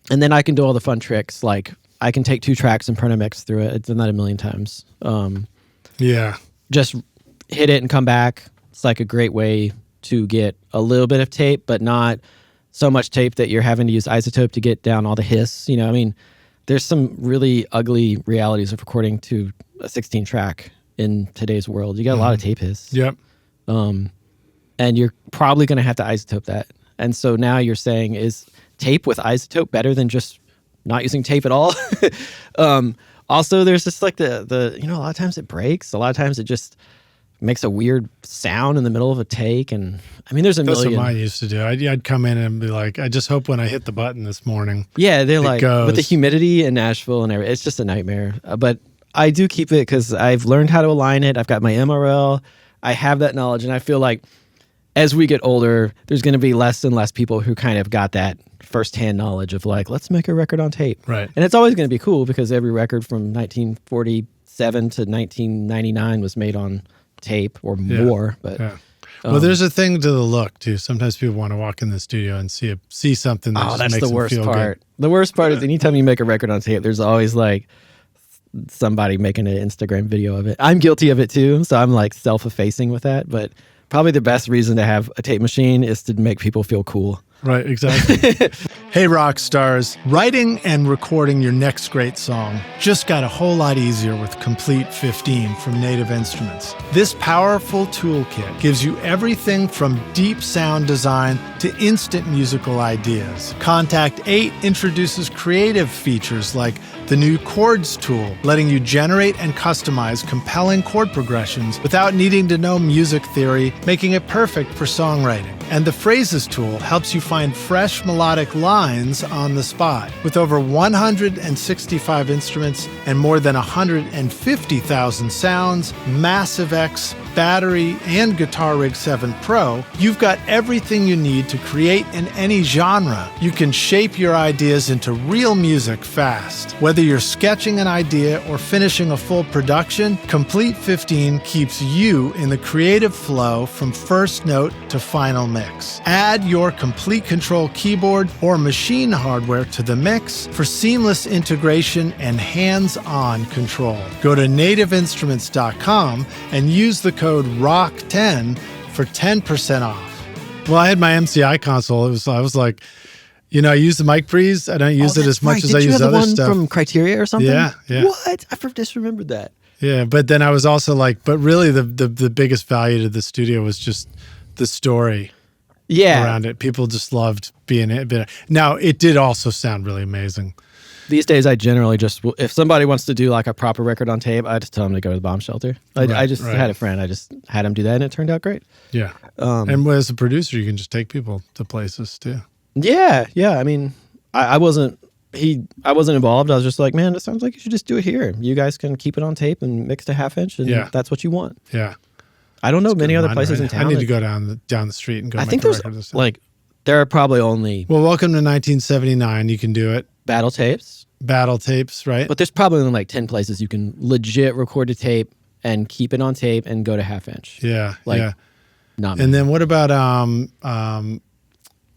and then I can do all the fun tricks. Like I can take 2 tracks and print a mix through it. I've done that a million times. Just hit it and come back. It's like a great way to get a little bit of tape, but not so much tape that you're having to use isotope to get down all the hiss. You know, I mean, there's some really ugly realities of recording to a 16-track in today's world. You got a lot of tape hiss. Yep. And you're probably going to have to isotope that. And so now you're saying, is tape with isotope better than just not using tape at all? Also, there's just like the you know, a lot of times it breaks. A lot of times it just makes a weird sound in the middle of a take, and I mean, there's a million. That's what mine used to do. I'd come in and be like, I just hope when I hit the button this morning. Yeah, they're like, goes. with the humidity in Nashville and everything, it's just a nightmare. But I do keep it because I've learned how to align it. I've got my MRL. I have that knowledge, and I feel like as we get older, there's going to be less and less people who kind of got that firsthand knowledge of like, let's make a record on tape. Right. And it's always going to be cool because every record from 1947 to 1999 was made on tape or more. But well, there's a thing to the look too. Sometimes people want to walk in the studio and see something that just that's makes the them worst feel part. good. The worst part is anytime you make a record on tape, there's always like somebody making an Instagram video of it. I'm guilty of it too, so I'm like self-effacing with that. But probably the best reason to have a tape machine is to make people feel cool. Right, exactly. Hey, rock stars, writing and recording your next great song just got a whole lot easier with Complete 15 from Native Instruments. This powerful toolkit gives you everything from deep sound design to instant musical ideas. Contact 8 introduces creative features like the new Chords tool, letting you generate and customize compelling chord progressions without needing to know music theory, making it perfect for songwriting. And the Phrases tool helps you find fresh melodic lines on the spot. With over 165 instruments and more than 150,000 sounds, Massive X, battery, and Guitar Rig 7 Pro, you've got everything you need to create in any genre. You can shape your ideas into real music fast. Whether you're sketching an idea or finishing a full production, Complete 15 keeps you in the creative flow from first note to final mix. Add your Complete Control keyboard or machine hardware to the mix for seamless integration and hands-on control. Go to nativeinstruments.com and use the code ROCK10 for 10% off. Well, I had my MCI console. I was like, I use the mic pre's. I don't use it as much as I use other stuff. Did you have the one from Criteria or something? Yeah. What? I just remembered that. Yeah, but then I was also like, but really the biggest value to the studio was just the story around it. People just loved being it. Now, it did also sound really amazing. These days, I generally just, if somebody wants to do like a proper record on tape, I just tell them to go to the bomb shelter. I just had a friend, I just had him do that and it turned out great. Yeah. And as a producer, you can just take people to places too. Yeah. I mean, I wasn't involved. I was just like, man, it sounds like you should just do it here. You guys can keep it on tape and mix to half inch and that's what you want. Yeah. I don't know many other places in town. I need to go down the street and go. I think there's like, there are probably only. Well, welcome to 1979. You can do it. Battle tapes, right? But there's probably only like 10 places you can legit record a tape and keep it on tape and go to half inch. Yeah. Not many. And then what about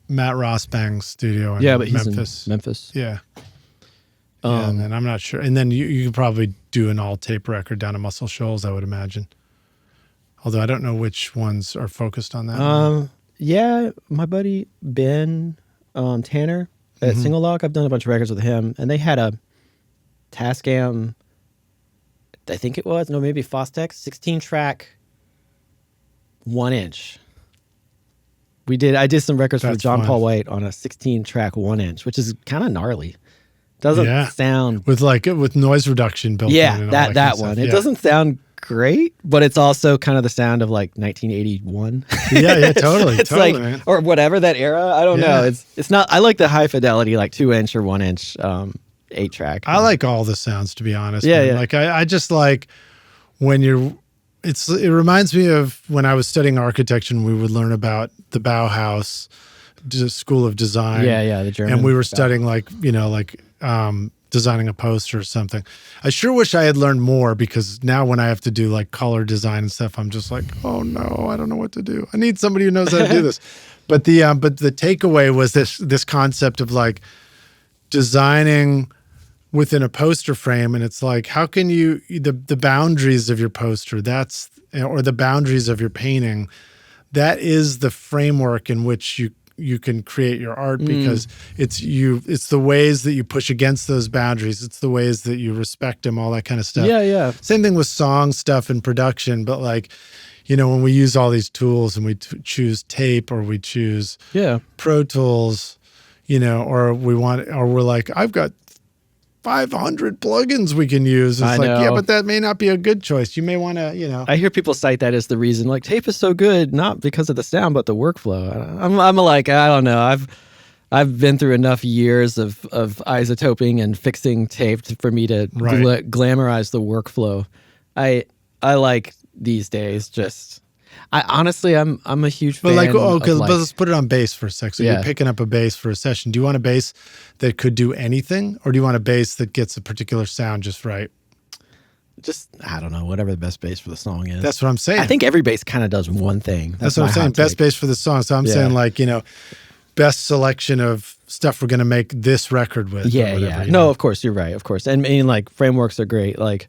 Matt Rossbang's studio in but he's Memphis? In Memphis. Yeah. And then I'm not sure. And then you could probably do an all tape record down at Muscle Shoals, I would imagine. Although I don't know which ones are focused on that. Yeah, my buddy Ben Tanner at Single Lock, I've done a bunch of records with him, and they had a Tascam, I think it was, maybe Fostex, 16-track, 1-inch. I did some records for John Paul White on a 16-track 1-inch, which is kind of gnarly. Doesn't sound with noise reduction built in. Yeah, that one. It doesn't sound great, but it's also kind of the sound of like 1981. Yeah, totally. It's totally, like, man. or whatever that era. I don't know. It's not. I like the high fidelity, like 2-inch or 1-inch 8-track. I like all the sounds, to be honest. Yeah, man. yeah. Like I just like when you're. It reminds me of when I was studying architecture and we would learn about the Bauhaus School of Design. Yeah, the German. And we were studying designing a poster or something. I sure wish I had learned more, because now when I have to do like color design and stuff, I'm just like, oh no, I don't know what to do. I need somebody who knows how to do this. But the takeaway was this concept of like designing within a poster frame, and it's like, how can you the boundaries of your poster, or the boundaries of your painting, that is the framework in which you can create your art, because it's the ways that you push against those boundaries, it's the ways that you respect them, all that kind of stuff. Yeah. Same thing with song stuff and production, but like, when we use all these tools and we choose tape or we choose Pro Tools, or we're like, I've got 500 plugins we can use. It's like, yeah, but that may not be a good choice. You may want to, I hear people cite that as the reason, like, tape is so good, not because of the sound, but the workflow. I'm like, I don't know. I've been through enough years of isotoping and fixing tape for me to glamorize the workflow. I like these days just. Honestly, I'm a huge fan. But let's put it on bass for a sec. So you're picking up a bass for a session. Do you want a bass that could do anything, or do you want a bass that gets a particular sound just right? just, I don't know, whatever the best bass for the song is. That's what I'm saying. I think every bass kind of does one thing. That's what I'm saying. Best bass for the song. So I'm saying like, best selection of stuff we're going to make this record with. Yeah, whatever, yeah. No, of course, you're right. Of course. And I mean, like, frameworks are great. Like,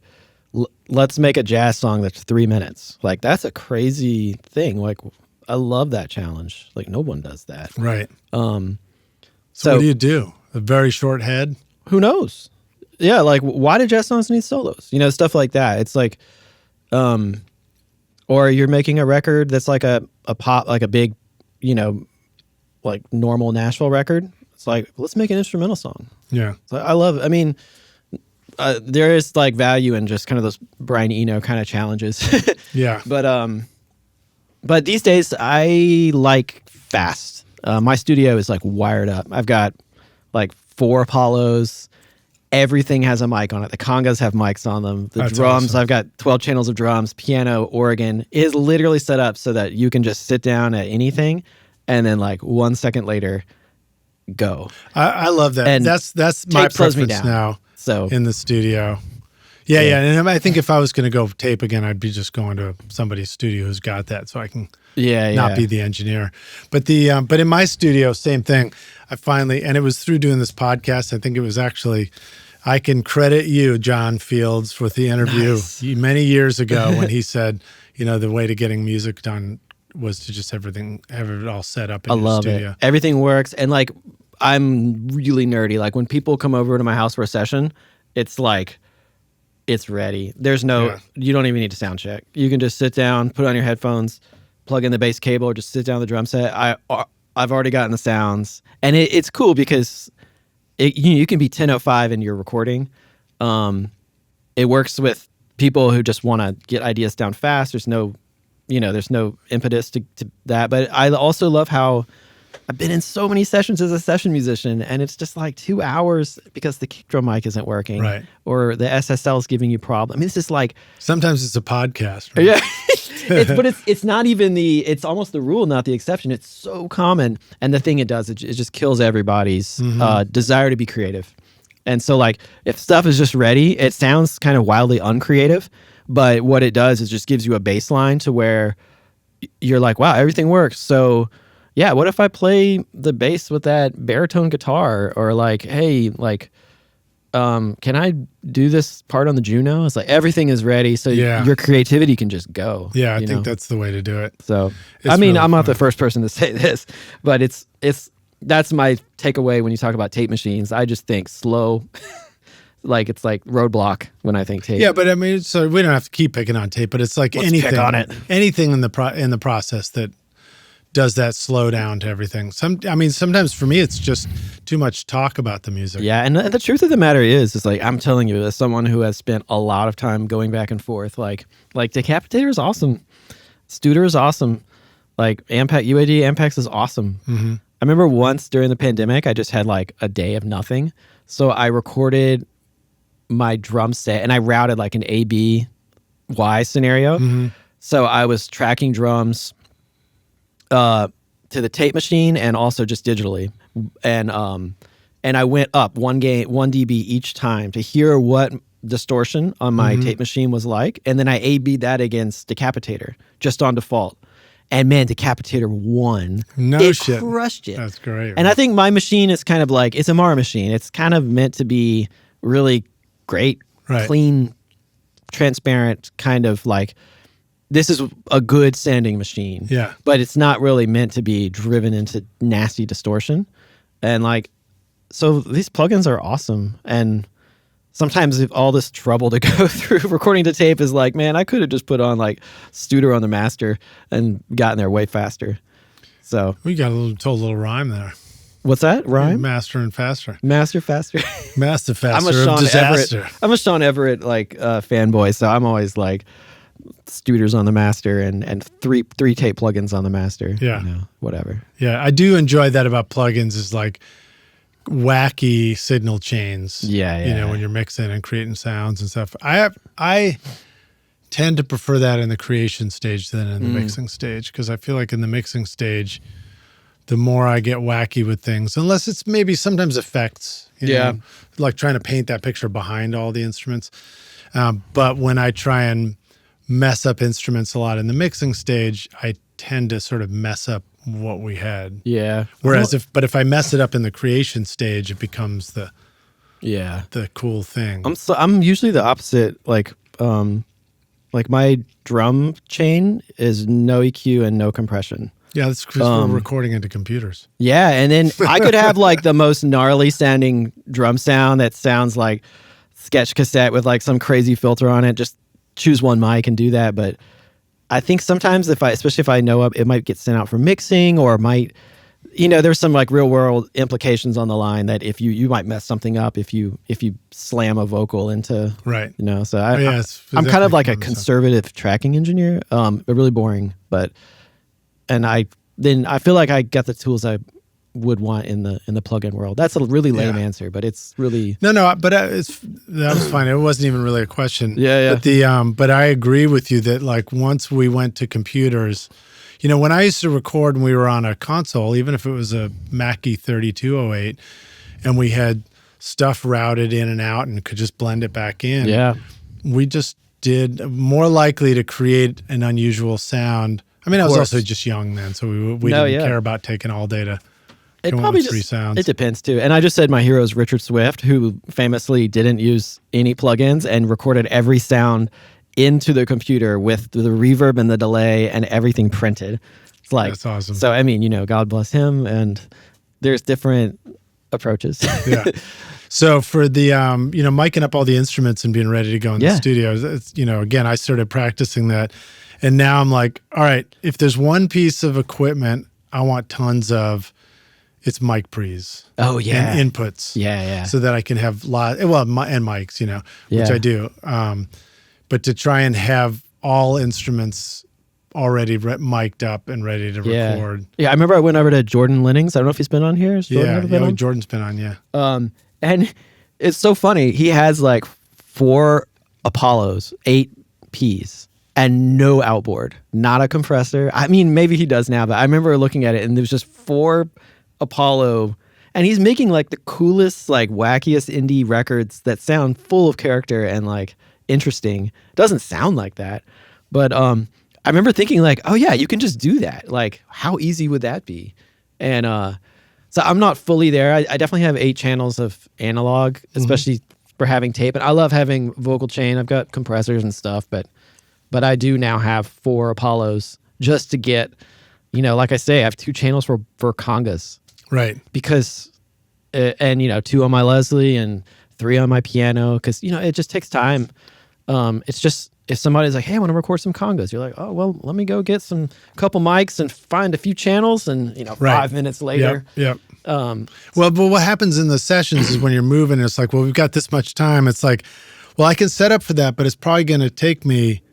let's make a jazz song that's 3 minutes. Like, that's a crazy thing. Like, I love that challenge. Like, no one does that. Right. So what do you do? A very short head? Who knows? Yeah, like, why do jazz songs need solos? Stuff like that. It's like, or you're making a record that's like a pop, like a big, like normal Nashville record. It's like, let's make an instrumental song. Yeah. So I love, I mean, there is like value in just kind of those Brian Eno kind of challenges. Yeah. But these days I like fast. My studio is like wired up. I've got like 4 Apollos. Everything has a mic on it. The congas have mics on them. The That's drums, awesome. I've got 12 channels of drums, piano, organ. It is literally set up so that you can just sit down at anything and then like 1 second later go. I love that. And That's my tape slows me preference down. now So in the studio. Yeah. And I think if I was going to go tape again, I'd be just going to somebody's studio who's got that so I can not be the engineer. But but in my studio, same thing. I finally, and it was through doing this podcast, I think it was actually, I can credit you, John Fields, with the interview many years ago when he said, the way to getting music done was to just have it all set up in your studio. It. Everything works. And like, I'm really nerdy. Like when people come over to my house for a session, it's like, it's ready. There's you don't even need to sound check. You can just sit down, put on your headphones, plug in the bass cable, or just sit down the drum set. I've already gotten the sounds, and it's cool because you can be 10:05 in your recording. It works with people who just want to get ideas down fast. There's no impetus to that. But I also love how I've been in so many sessions as a session musician, and it's just like 2 hours because the kick drum mic isn't working, right? Or the SSL is giving you problems. I mean, it's just like sometimes it's a podcast, right? Yeah. It's not even it's almost the rule, not the exception. It's so common, and the thing it does, it just kills everybody's desire to be creative. And so, like, if stuff is just ready, it sounds kind of wildly uncreative, but what it does is just gives you a baseline to where you're like, wow, everything works. So yeah, what if I play the bass with that baritone guitar, or like, hey, like, can I do this part on the Juno? It's like everything is ready, so your creativity can just go. Yeah, I think that's the way to do it. So, it's I mean, really I'm not fun. the first person to say this, but that's my takeaway when you talk about tape machines. I just think slow, like it's like roadblock when I think tape. Yeah, but I mean, so we don't have to keep picking on tape, but it's like Let's anything pick on it. Anything in the process that does that slow down to everything. Sometimes for me, it's just too much talk about the music. Yeah, and the truth of the matter is like, I'm telling you, as someone who has spent a lot of time going back and forth, like Decapitator is awesome, Studer is awesome, like UAD Ampex is awesome. Mm-hmm. I remember once during the pandemic, I just had like a day of nothing, so I recorded my drum set and I routed like an A-B-Y scenario. Mm-hmm. So I was tracking drums to the tape machine and also just digitally, and I went up 1 dB each time to hear what distortion on my tape machine was like, and then I A/B'd that against Decapitator just on default, and man, Decapitator won. No shit, crushed it. That's great. And I think my machine is kind of like, it's a Mara machine. It's kind of meant to be really great, clean, transparent, kind of like, this is a good sounding machine. Yeah. But it's not really meant to be driven into nasty distortion. And like, so these plugins are awesome. And sometimes if all this trouble to go through recording to tape is like, man, I could have just put on like Studer on the master and gotten there way faster. So we got told a little rhyme there. What's that? Rhyme? Master and faster. Master faster. Master faster I'm a Sean of disaster. Everett. I'm a Sean Everett like fanboy, so I'm always like Studer's on the master and three tape plugins on the master. Yeah. Whatever. Yeah, I do enjoy that about plugins, is like wacky signal chains. Yeah. When you're mixing and creating sounds and stuff. I tend to prefer that in the creation stage than in the mixing stage, because I feel like in the mixing stage, the more I get wacky with things, unless it's maybe sometimes effects, you know, like trying to paint that picture behind all the instruments. But when I try and mess up instruments a lot in the mixing stage, I tend to sort of mess up what we had. Yeah. Whereas if I mess it up in the creation stage, it becomes the cool thing. I'm usually the opposite. Like my drum chain is no EQ and no compression. Yeah, that's because we're recording into computers. Yeah, and then I could have like the most gnarly sounding drum sound that sounds like sketch cassette with like some crazy filter on it. Just choose one mic and do that. But I think sometimes especially if I know it might get sent out for mixing, or might, there's some like real world implications on the line that if you might mess something up if you slam a vocal into, right. So I'm kind of like a conservative tracking engineer, but really boring. And I feel like I got the tools I would want in the plugin world. That's a really lame answer, but it's really no. But that was fine. It wasn't even really a question. Yeah. But I agree with you that like once we went to computers, when I used to record and we were on a console, even if it was a Mackie 3208, and we had stuff routed in and out and could just blend it back in. Yeah, we just did more likely to create an unusual sound. I mean, I was also just young then, so we didn't care about taking all day to come up with 3 sounds. It depends too. And I just said my hero is Richard Swift, who famously didn't use any plugins and recorded every sound into the computer with the reverb and the delay and everything printed. It's like, that's awesome. So I mean, God bless him. And there's different approaches. Yeah. So for the miking up all the instruments and being ready to go in the studio, it's, again, I started practicing that. And now I'm like, all right, if there's one piece of equipment I want tons of, it's mic pre's. Oh, yeah. And inputs. Yeah. So that I can have and mics, which I do. But to try and have all instruments already mic'd up and ready to record. Yeah, I remember I went over to Jordan Lenning's. I don't know if he's been on here. Jordan's been on, yeah. And it's so funny. He has like 4 Apollos, 8 Ps. And no outboard, not a compressor. I mean, maybe he does now, but I remember looking at it and there was just 4 Apollo, and he's making like the coolest, like wackiest indie records that sound full of character and like interesting. It doesn't sound like that, but I remember thinking like, oh yeah, you can just do that. Like, how easy would that be? And so I'm not fully there. I definitely have 8 channels of analog, especially for having tape, and I love having vocal chain. I've got compressors and stuff, but I do now have 4 Apollos just to get, like I say, I have 2 channels for congas. Right. Because, and 2 on my Leslie and 3 on my piano, because, it just takes time. It's just, if somebody's like, hey, I want to record some congas, you're like, oh, well, let me go get a couple mics and find a few channels, and, 5 minutes later. Yep. But what happens in the sessions is when you're moving, it's like, well, we've got this much time. It's like, well, I can set up for that, but it's probably going to take me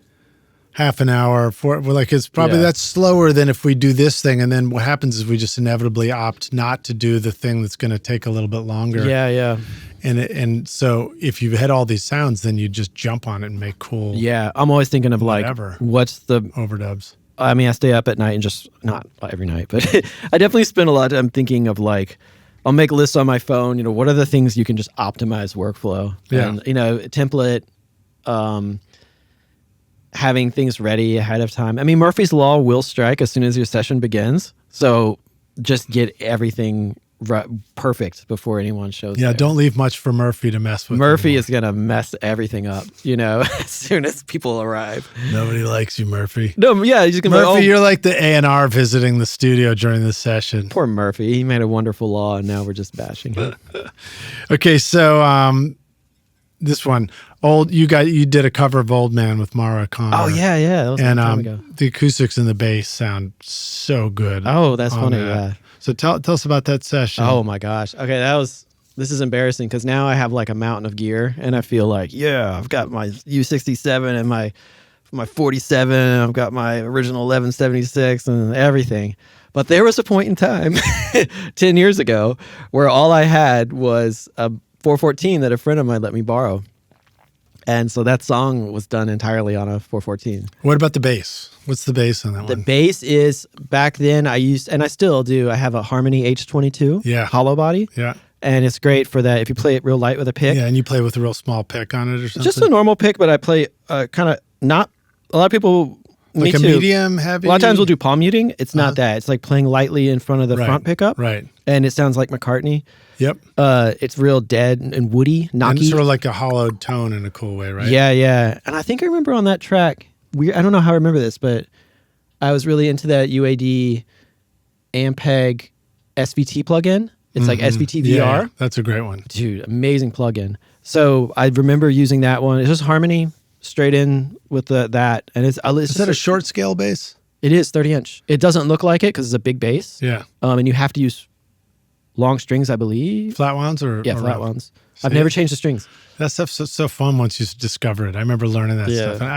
half an hour it's probably that's slower than if we do this thing. And then what happens is we just inevitably opt not to do the thing that's going to take a little bit longer. Yeah. And so if you've had all these sounds, then you just jump on it and make cool. Yeah. I'm always thinking of whatever. What's the overdubs. I mean, I stay up at night and just, not every night, but I definitely spend a lot of time thinking of like, I'll make lists on my phone, what are the things you can just optimize workflow? Yeah. And, template, having things ready ahead of time. I mean, Murphy's Law will strike as soon as your session begins. So just get everything perfect before anyone shows up. Yeah, don't leave much for Murphy to mess with. Murphy is going to mess everything up, as soon as people arrive. Nobody likes you, Murphy. No, yeah. He's gonna Murphy, you're like the A&R visiting the studio during the session. Poor Murphy. He made a wonderful law, and now we're just bashing him. Okay, so this one, you did a cover of Old Man with Mara Connor. Oh yeah, that was a long time ago. The acoustics and the bass sound so good. Oh, that's funny. Yeah. So tell us about that session. Oh my gosh. Okay, this is embarrassing because now I have like a mountain of gear, and I feel like, I've got my U67 and my 47, and I've got my original 1176 and everything. But there was a point in time 10 years ago where all I had was a 414 that a friend of mine let me borrow. And so that song was done entirely on a 414. What about the bass? What's the bass on that The one? bass is, back then I used, and I still do, I have a Harmony H22 hollow body. Yeah. And it's great for that if you play it real light with a pick. Yeah, and you play with a real small pick on it or something? Just a normal pick, but I play kind of not, a lot of people, like me a too. medium, heavy? A lot of times we'll do palm muting. It's not that. It's like playing lightly in front of the front pickup. Right. And it sounds like McCartney. Yep. It's real dead and woody, knocky. And it's sort of like a hollowed tone in a cool way, right? Yeah, yeah. And I think I remember on that track, I don't know how I remember this, but I was really into that UAD Ampeg SVT plugin. It's like SVT VR. Yeah, that's a great one. Dude, amazing plugin. So I remember using that one. It's just harmony straight in with that. And it's Is that a short scale bass? It is 30-inch. It doesn't look like it because it's a big bass. Yeah. And you have to use long strings, I believe. Flat wounds or flat round? wounds. I've never changed the strings. That stuff's so fun once you discover it. I remember learning that stuff. And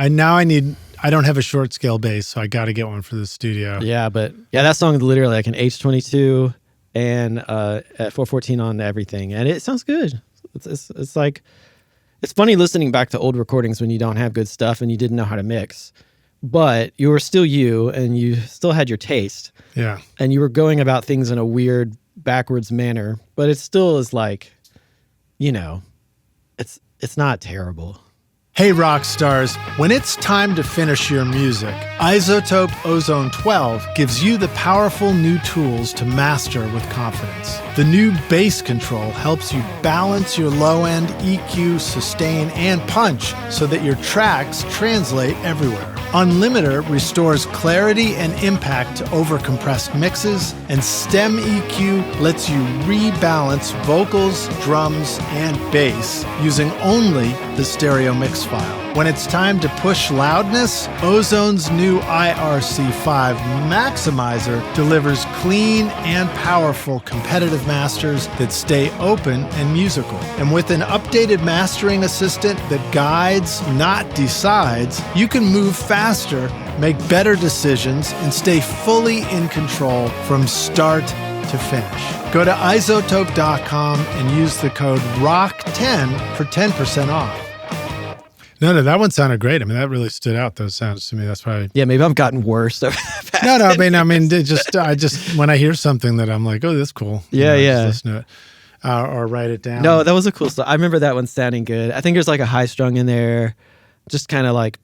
I don't have a short scale bass, so I got to get one for the studio. Yeah, but that song is literally like an H22 and at 414 on everything, and it sounds good. It's like, it's funny listening back to old recordings when you don't have good stuff and you didn't know how to mix, but you were still you and you still had your taste. Yeah, and you were going about things in a weird backwards manner, but it still is like, it's not terrible. Hey rock stars, when it's time to finish your music, Isotope Ozone 12 gives you the powerful new tools to master with confidence. The new bass control helps you balance your low end, EQ, sustain, and punch so that your tracks translate everywhere. Unlimiter restores clarity and impact to overcompressed mixes, and Stem EQ lets you rebalance vocals, drums, and bass using only the stereo mix file. When it's time to push loudness, Ozone's new IRC5 Maximizer delivers clean and powerful competitive masters that stay open and musical. And with an updated mastering assistant that guides, not decides, you can move faster, make better decisions, and stay fully in control from start to finish. Go to isotope.com and use the code ROCK10 for 10% off. No, that one sounded great. I mean, that really stood out, those sounds to me. That's probably... Yeah, maybe I've gotten worse over the past. No, I mean, I just, when I hear something that I'm like, oh, that's cool. Yeah, just listen to it. Or write it down. No, that was a cool song. I remember that one sounding good. I think there's like a high strung in there, just kind of like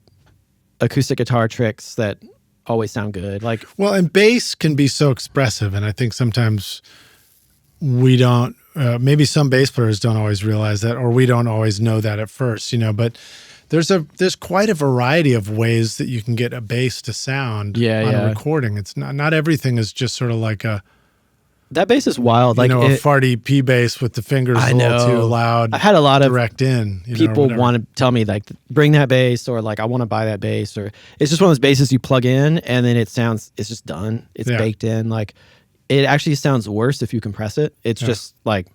acoustic guitar tricks that always sound good. Like, well, and bass can be so expressive, and I think sometimes we don't, maybe some bass players don't always realize that, or we don't always know that at first, but there's quite a variety of ways that you can get a bass to sound on a recording. It's not everything is just sort of like that bass is wild. Like a farty P bass with the fingers a little too loud. I had a lot of direct in. People want to tell me like, bring that bass, or like, I want to buy that bass, or it's just one of those basses you plug in and then it's just done. It's baked in. Like, it actually sounds worse if you compress it. It's just like,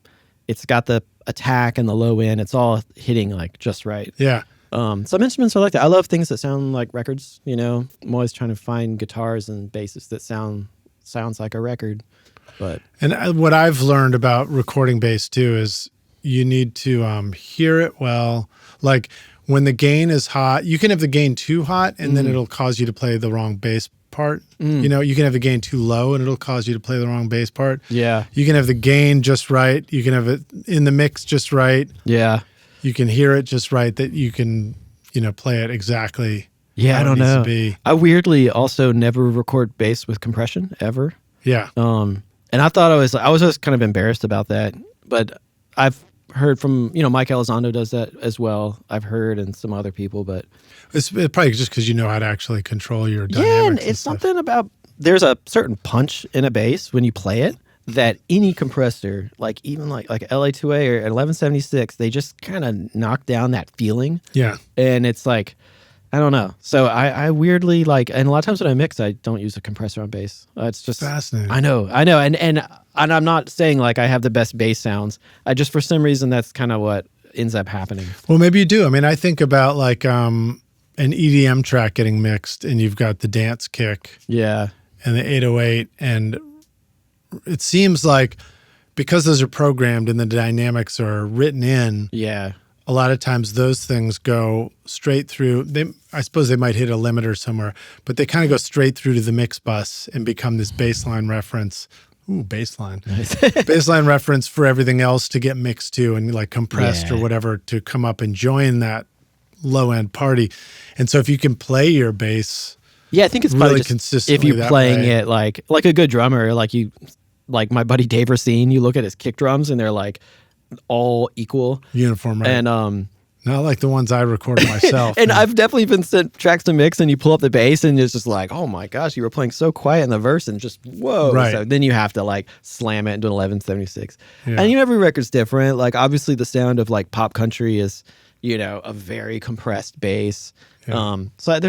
it's got the attack and the low end. It's all hitting like just right. Yeah. Some instruments are like that. I love things that sound like records. I'm always trying to find guitars and basses that sounds like a record. And what I've learned about recording bass too is you need to hear it well. Like when the gain is hot, you can have the gain too hot and then it'll cause you to play the wrong bass part. You can have the gain too low and it'll cause you to play the wrong bass part. Yeah. You can have the gain just right. You can have it in the mix just right. Yeah. You can hear it just right that you can, play it exactly. Yeah, how I don't it needs know. to be. I weirdly also never record bass with compression ever. Yeah. And I thought I was just kind of embarrassed about that, but I've heard from, Mike Elizondo does that as well. I've heard, and some other people, but it's probably just because you know how to actually control your dynamics. Yeah, and it's something about, there's a certain punch in a bass when you play it that any compressor, like even like LA2A or 1176, they just kind of knock down that feeling. Yeah. And it's like, I don't know. So I weirdly like, and a lot of times when I mix, I don't use a compressor on bass. It's just fascinating. I know. And I'm not saying like I have the best bass sounds. I just, for some reason, that's kind of what ends up happening. Well, maybe you do. I mean, I think about like an EDM track getting mixed and you've got the dance kick. Yeah. And the 808, and it seems like because those are programmed and the dynamics are written in, yeah, a lot of times those things go straight through. I suppose they might hit a limiter somewhere, but they kind of go straight through to the mix bus and become this baseline reference. Ooh, baseline. Baseline reference for everything else to get mixed to and like compressed or whatever to come up and join that low end party. And so if you can play your bass, I think it's really probably just consistently if you're playing it like a good drummer, like my buddy Dave Racine, you look at his kick drums and they're like all equal, uniform, right? And not like the ones I recorded myself. and I've definitely been sent tracks to mix, and you pull up the bass, and it's just like, oh my gosh, you were playing so quiet in the verse, and just whoa. Right. So then you have to like slam it into an 1176, and every record's different. Like obviously, the sound of like pop country is, a very compressed bass. So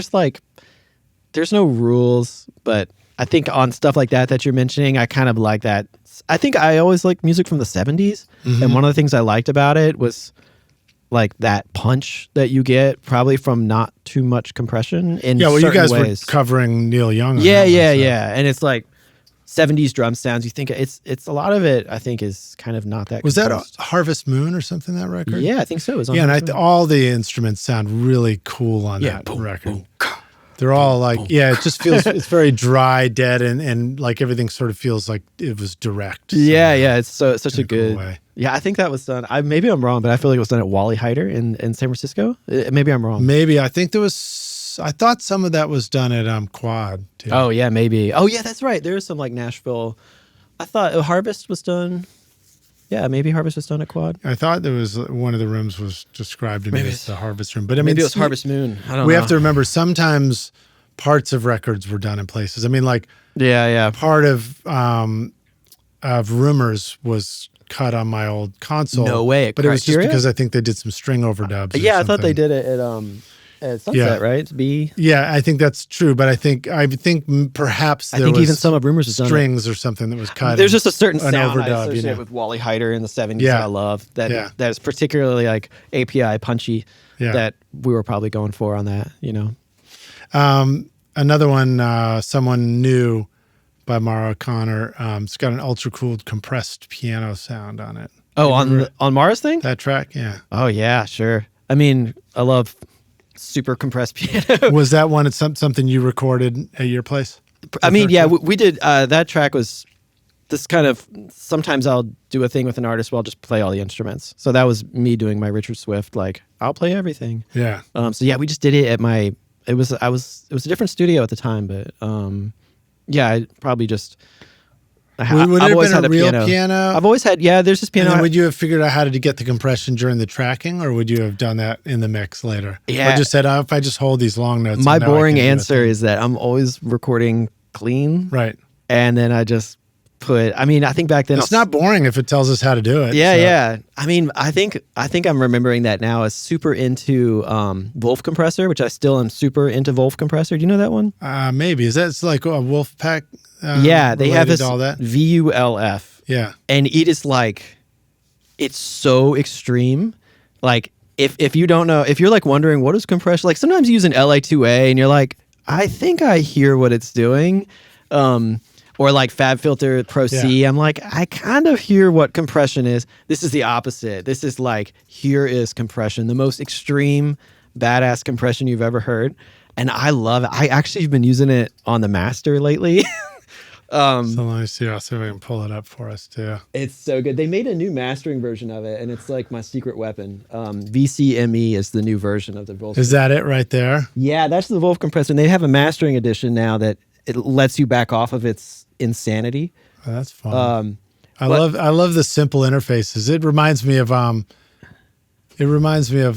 there's no rules, but I think on stuff like that you're mentioning, I kind of like that. I think I always liked music from the 70s, and one of the things I liked about it was like that punch that you get probably from not too much compression in certain you guys ways. were covering Neil Young. Yeah. And it's like 70s drum sounds. You think it's a lot of it, I think, is kind of not that Was compressed. that Harvest Moon or something, that record? Yeah, I think so. It was on and all the instruments sound really cool on that record. Boom. They're all like, it just feels, it's very dry, dead, and like everything sort of feels like it was direct. So it's such a good cool way. Yeah, I think that was done. Maybe I'm wrong, but I feel like it was done at Wally Heider in San Francisco. Maybe I'm wrong. Maybe. I think I thought some of that was done at Quad too. Oh yeah, maybe. Oh yeah, that's right. There is some like Nashville. I thought Harvest was done. Yeah, maybe Harvest was done at Quad. I thought there was one of the rooms was described to me as the Harvest Room, but I mean, maybe it was Harvest Moon. I don't know. We have to remember sometimes parts of records were done in places. I mean, like part of Rumors was cut on my old console. No way, but it was just because I think they did some string overdubs. I thought they did it at Sunset, right? It's B. Yeah, I think that's true, but I think perhaps there was even some of Rumors was strings or something that was cut. There's just a certain an sound overdub, I associate with Wally Heider in the 70s that I love. That is particularly like API punchy. That we were probably going for on that. Another one, Someone New by Mara O'Connor. It's got an ultra cooled compressed piano sound on it. Oh, on Mara's thing? That track, yeah. Oh yeah, sure. I mean, I love super compressed piano. Was that one something you recorded at your place? I mean, we did. That track was this kind of, sometimes I'll do a thing with an artist where I'll just play all the instruments. So that was me doing my Richard Swift, like, I'll play everything. Yeah. So yeah, we just did it at it was a different studio at the time, but I probably just, Would it have been a real piano? I've always had, there's this piano. And then would you have figured out how to get the compression during the tracking, or would you have done that in the mix later? Yeah. Or just said, if I just hold these long notes. My boring answer is that I'm always recording clean. Right. And then I just I think back then it's not boring if it tells us how to do it. Yeah. I mean, I think I'm remembering that now as super into Wolf Compressor, which I still am super into Wolf Compressor. Do you know that one? Maybe. Is that like a Wolfpack? They have this all that? VULF. Yeah. And it is like, it's so extreme. Like, if you don't know, if you're like wondering what is compression, like sometimes you use an LA2A and you're like, I think I hear what it's doing. Or like Fab Filter Pro C. I'm like, I kind of hear what compression is. This is the opposite. This is like, here is compression, the most extreme, badass compression you've ever heard. And I love it. I actually have been using it on the master lately. So let me see. I'll see if I can pull it up for us too. It's so good. They made a new mastering version of it, and it's like my secret weapon. VCME is the new version of the Wolf. Is that it right there? Yeah, that's the Wolf Compressor. And they have a mastering edition now that it lets you back off of its insanity. Oh, that's fun. I love the simple interfaces. It reminds me of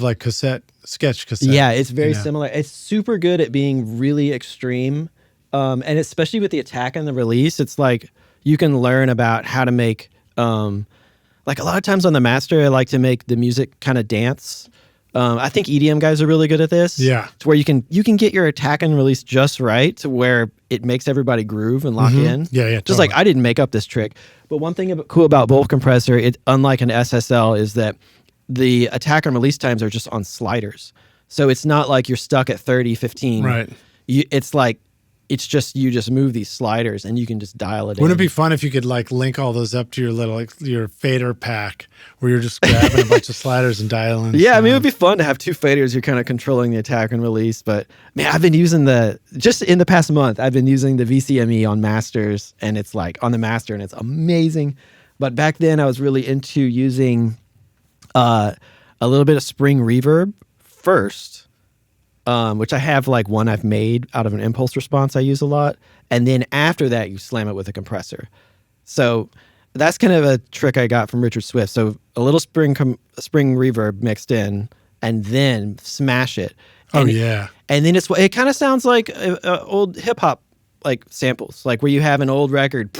like sketch cassette. Yeah, it's very similar. It's super good at being really extreme. And especially with the attack and the release, it's like you can learn about how to make like a lot of times on the master, I like to make the music kind of dance. I think EDM guys are really good at this. Yeah. To where you can get your attack and release just right to where it makes everybody groove and lock in. Yeah, totally. Just like I didn't make up this trick. But one thing cool about Wolf Compressor, unlike an SSL, is that the attack and release times are just on sliders. So it's not like you're stuck at 30, 15. Right. It's like it's just, you just move these sliders and you can just dial it in. Wouldn't it be fun if you could like link all those up to your little, like your fader pack where you're just grabbing a bunch of sliders and dialing? Yeah, I mean, it would be fun to have two faders. You're kind of controlling the attack and release. But man, I've been using just in the past month, I've been using the VCME on masters, and it's like on the master, and it's amazing. But back then I was really into using a little bit of spring reverb first. Which I have like one I've made out of an impulse response I use a lot. And then after that, you slam it with a compressor. So that's kind of a trick I got from Richard Swift. So a little spring reverb mixed in, and then smash it. And and then it kind of sounds like old hip hop like samples, like where you have an old record,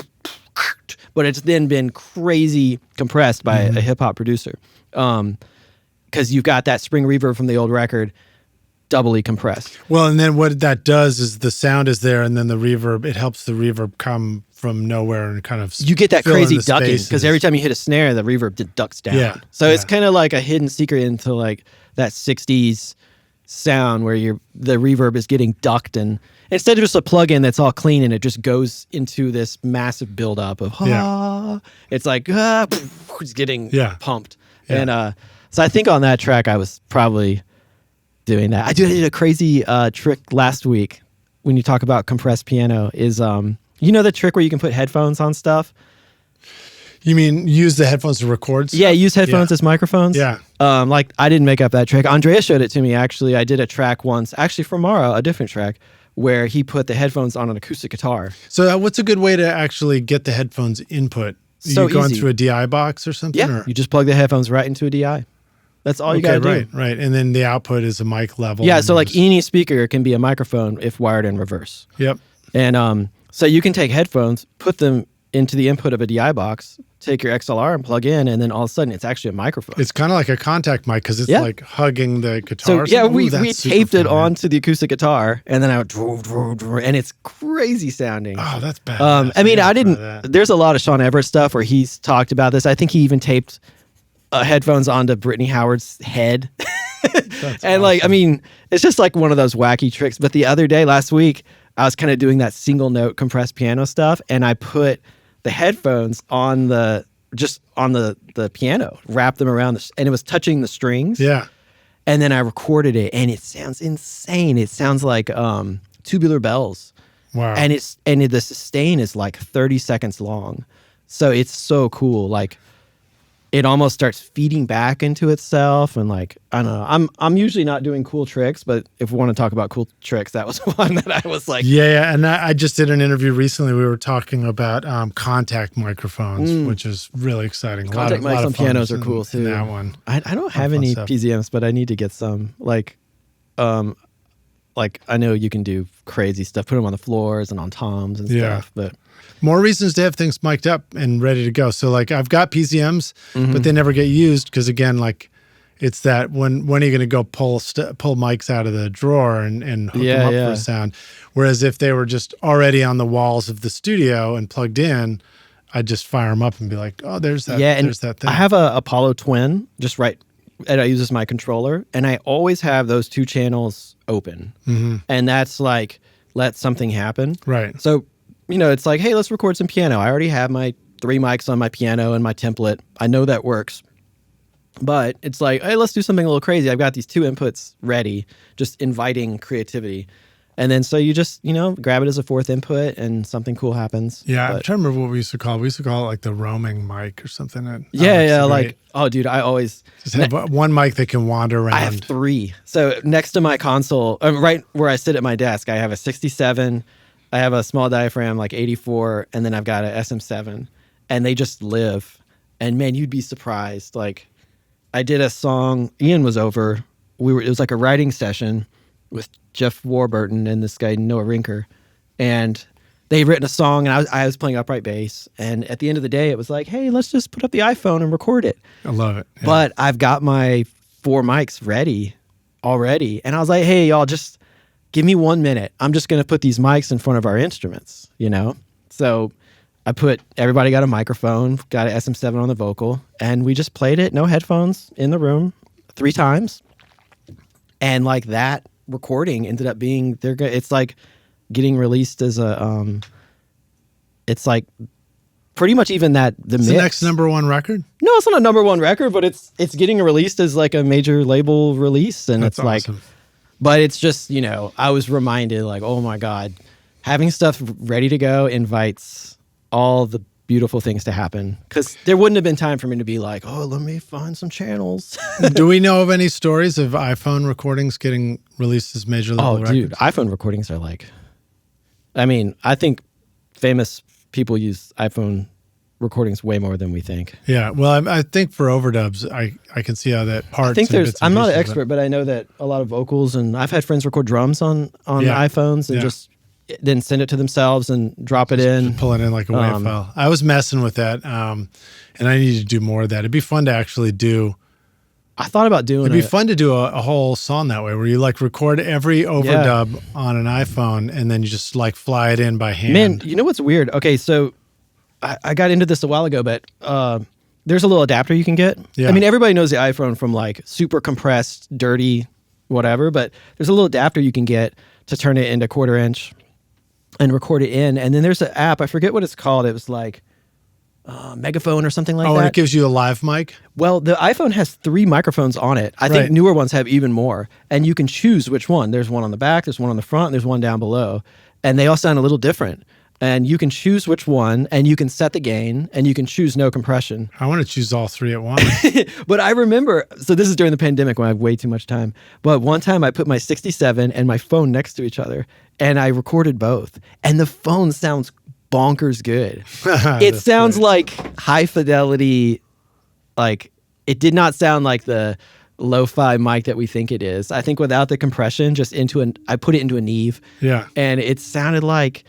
but it's then been crazy compressed by a hip hop producer. Because you've got that spring reverb from the old record doubly compressed. Well, and then what that does is the sound is there, and then the reverb, it helps the reverb come from nowhere and kind of you get that crazy ducking, spaces. because every time you hit a snare, the reverb ducks down. Yeah. So it's kind of like a hidden secret into like that 60s sound where the reverb is getting ducked, and instead of just a plug-in that's all clean and it just goes into this massive buildup of it's like it's getting pumped. And so I think on that track I was probably doing that. I did a crazy trick last week when you talk about compressed piano is the trick where you can put headphones on stuff? You mean use the headphones to record stuff? Yeah, use headphones as microphones. Yeah. Like I didn't make up that trick. Andrea showed it to me actually. I did a track once, actually for Mara, a different track, where he put the headphones on an acoustic guitar. So what's a good way to actually get the headphones input? So you going easy. through a DI box or something? Yeah, you just plug the headphones right into a DI. That's all you got to do. Right. And then the output is a mic level. Yeah, so like any speaker can be a microphone if wired in reverse. Yep. And so you can take headphones, put them into the input of a DI box, take your XLR and plug in, and then all of a sudden it's actually a microphone. It's kind of like a contact mic because it's like hugging the guitar. So we taped it onto the acoustic guitar, and then I would and it's crazy sounding. Oh, that's bad. I mean, I didn't. There's a lot of Sean Everett stuff where he's talked about this. I think he even taped headphones onto Brittany Howard's head. And like, I mean, it's just like one of those wacky tricks. But the other day, last week, I was kind of doing that single note compressed piano stuff, and I put the headphones on the piano, wrapped them around, and it was touching the strings. Yeah. And then I recorded it, and it sounds insane. It sounds like tubular bells. Wow. And the sustain is like 30 seconds long. So it's so cool. Like, it almost starts feeding back into itself, and like, I don't know. I'm usually not doing cool tricks, but if we want to talk about cool tricks, that was one that I was like, yeah. And I just did an interview recently. We were talking about contact microphones, which is really exciting. Contact mics on pianos are cool too. That one. I don't have any PZMs, but I need to get some. Like I know you can do crazy stuff, put them on the floors and on toms and stuff, but. More reasons to have things mic'd up and ready to go. So like I've got PCMs, but they never get used because again, like it's that when are you going to go pull mics out of the drawer and hook them up for a sound? Whereas if they were just already on the walls of the studio and plugged in, I'd just fire them up and be like, oh, there's that. Yeah, there's that thing. I have a Apollo Twin just right, and I use as my controller, and I always have those two channels open, and that's like let something happen. Right. So. It's like, hey, let's record some piano. I already have my 3 mics on my piano and my template. I know that works. But it's like, hey, let's do something a little crazy. I've got these 2 inputs ready, just inviting creativity. And then so you just, grab it as a 4th input and something cool happens. Yeah, I'm trying to remember what we used to call it. We used to call it like the roaming mic or something. Like, oh, dude, I always... Just have one mic that can wander around. I have 3. So next to my console, right where I sit at my desk, I have a 67... I have a small diaphragm, like 84, and then I've got an SM7, and they just live. And man, you'd be surprised. Like, I did a song. Ian was over. It was like a writing session with Jeff Warburton and this guy Noah Rinker, and they'd written a song, and I was playing upright bass. And at the end of the day, it was like, hey, let's just put up the iPhone and record it. I love it. Yeah. But I've got my 4 mics ready already, and I was like, hey, y'all, just. Give me 1 minute. I'm just going to put these mics in front of our instruments, So everybody got a microphone, got an SM7 on the vocal, and we just played it, no headphones, in the room 3 times. And like that recording ended up being, it's like getting released as a it's like pretty much even that the mix. The next number one record? No, it's not a number one record, but it's getting released as like a major label release, and That's it's like, awesome. but it's just, you know, I was reminded like, oh my God, having stuff ready to go invites all the beautiful things to happen, because there wouldn't have been time for me to be like, oh, let me find some channels. Do we know of any stories of iPhone recordings getting released as major label records? Dude, iPhone recordings are like, I mean, I think famous people use iPhone recordings way more than we think. Yeah, well, I think for overdubs, I can see how that parts. I think and bits and I'm not an pieces, expert, but I know that a lot of vocals, and I've had friends record drums on iPhones and just then send it to themselves and drop it in. Pull it in like a WAV file. I was messing with that, and I need to do more of that. It'd be fun to actually do. I thought about doing It'd be fun to do a whole song that way, where you like record every overdub on an iPhone, and then you just like fly it in by hand. Man, you know what's weird? Okay, so I got into this a while ago, but there's a little adapter you can get. Yeah. I mean, everybody knows the iPhone from like super compressed, dirty, whatever, but there's a little adapter you can get to turn it into 1/4 inch and record it in. And then there's an app, I forget what it's called. It was like Megaphone or something like that. Oh, and it gives you a live mic? Well, the iPhone has 3 microphones on it. I think newer ones have even more. And you can choose which one. There's one on the back, there's one on the front, and there's one down below. And they all sound a little different. And you can choose which one, and you can set the gain, and you can choose no compression. I want to choose all 3 at once. But I remember, so this is during the pandemic when I have way too much time. But one time I put my 67 and my phone next to each other, and I recorded both. And the phone sounds bonkers good. It sounds like high fidelity, like it did not sound like the lo-fi mic that we think it is. I think without the compression, just I put it into a Neve. Yeah. And it sounded like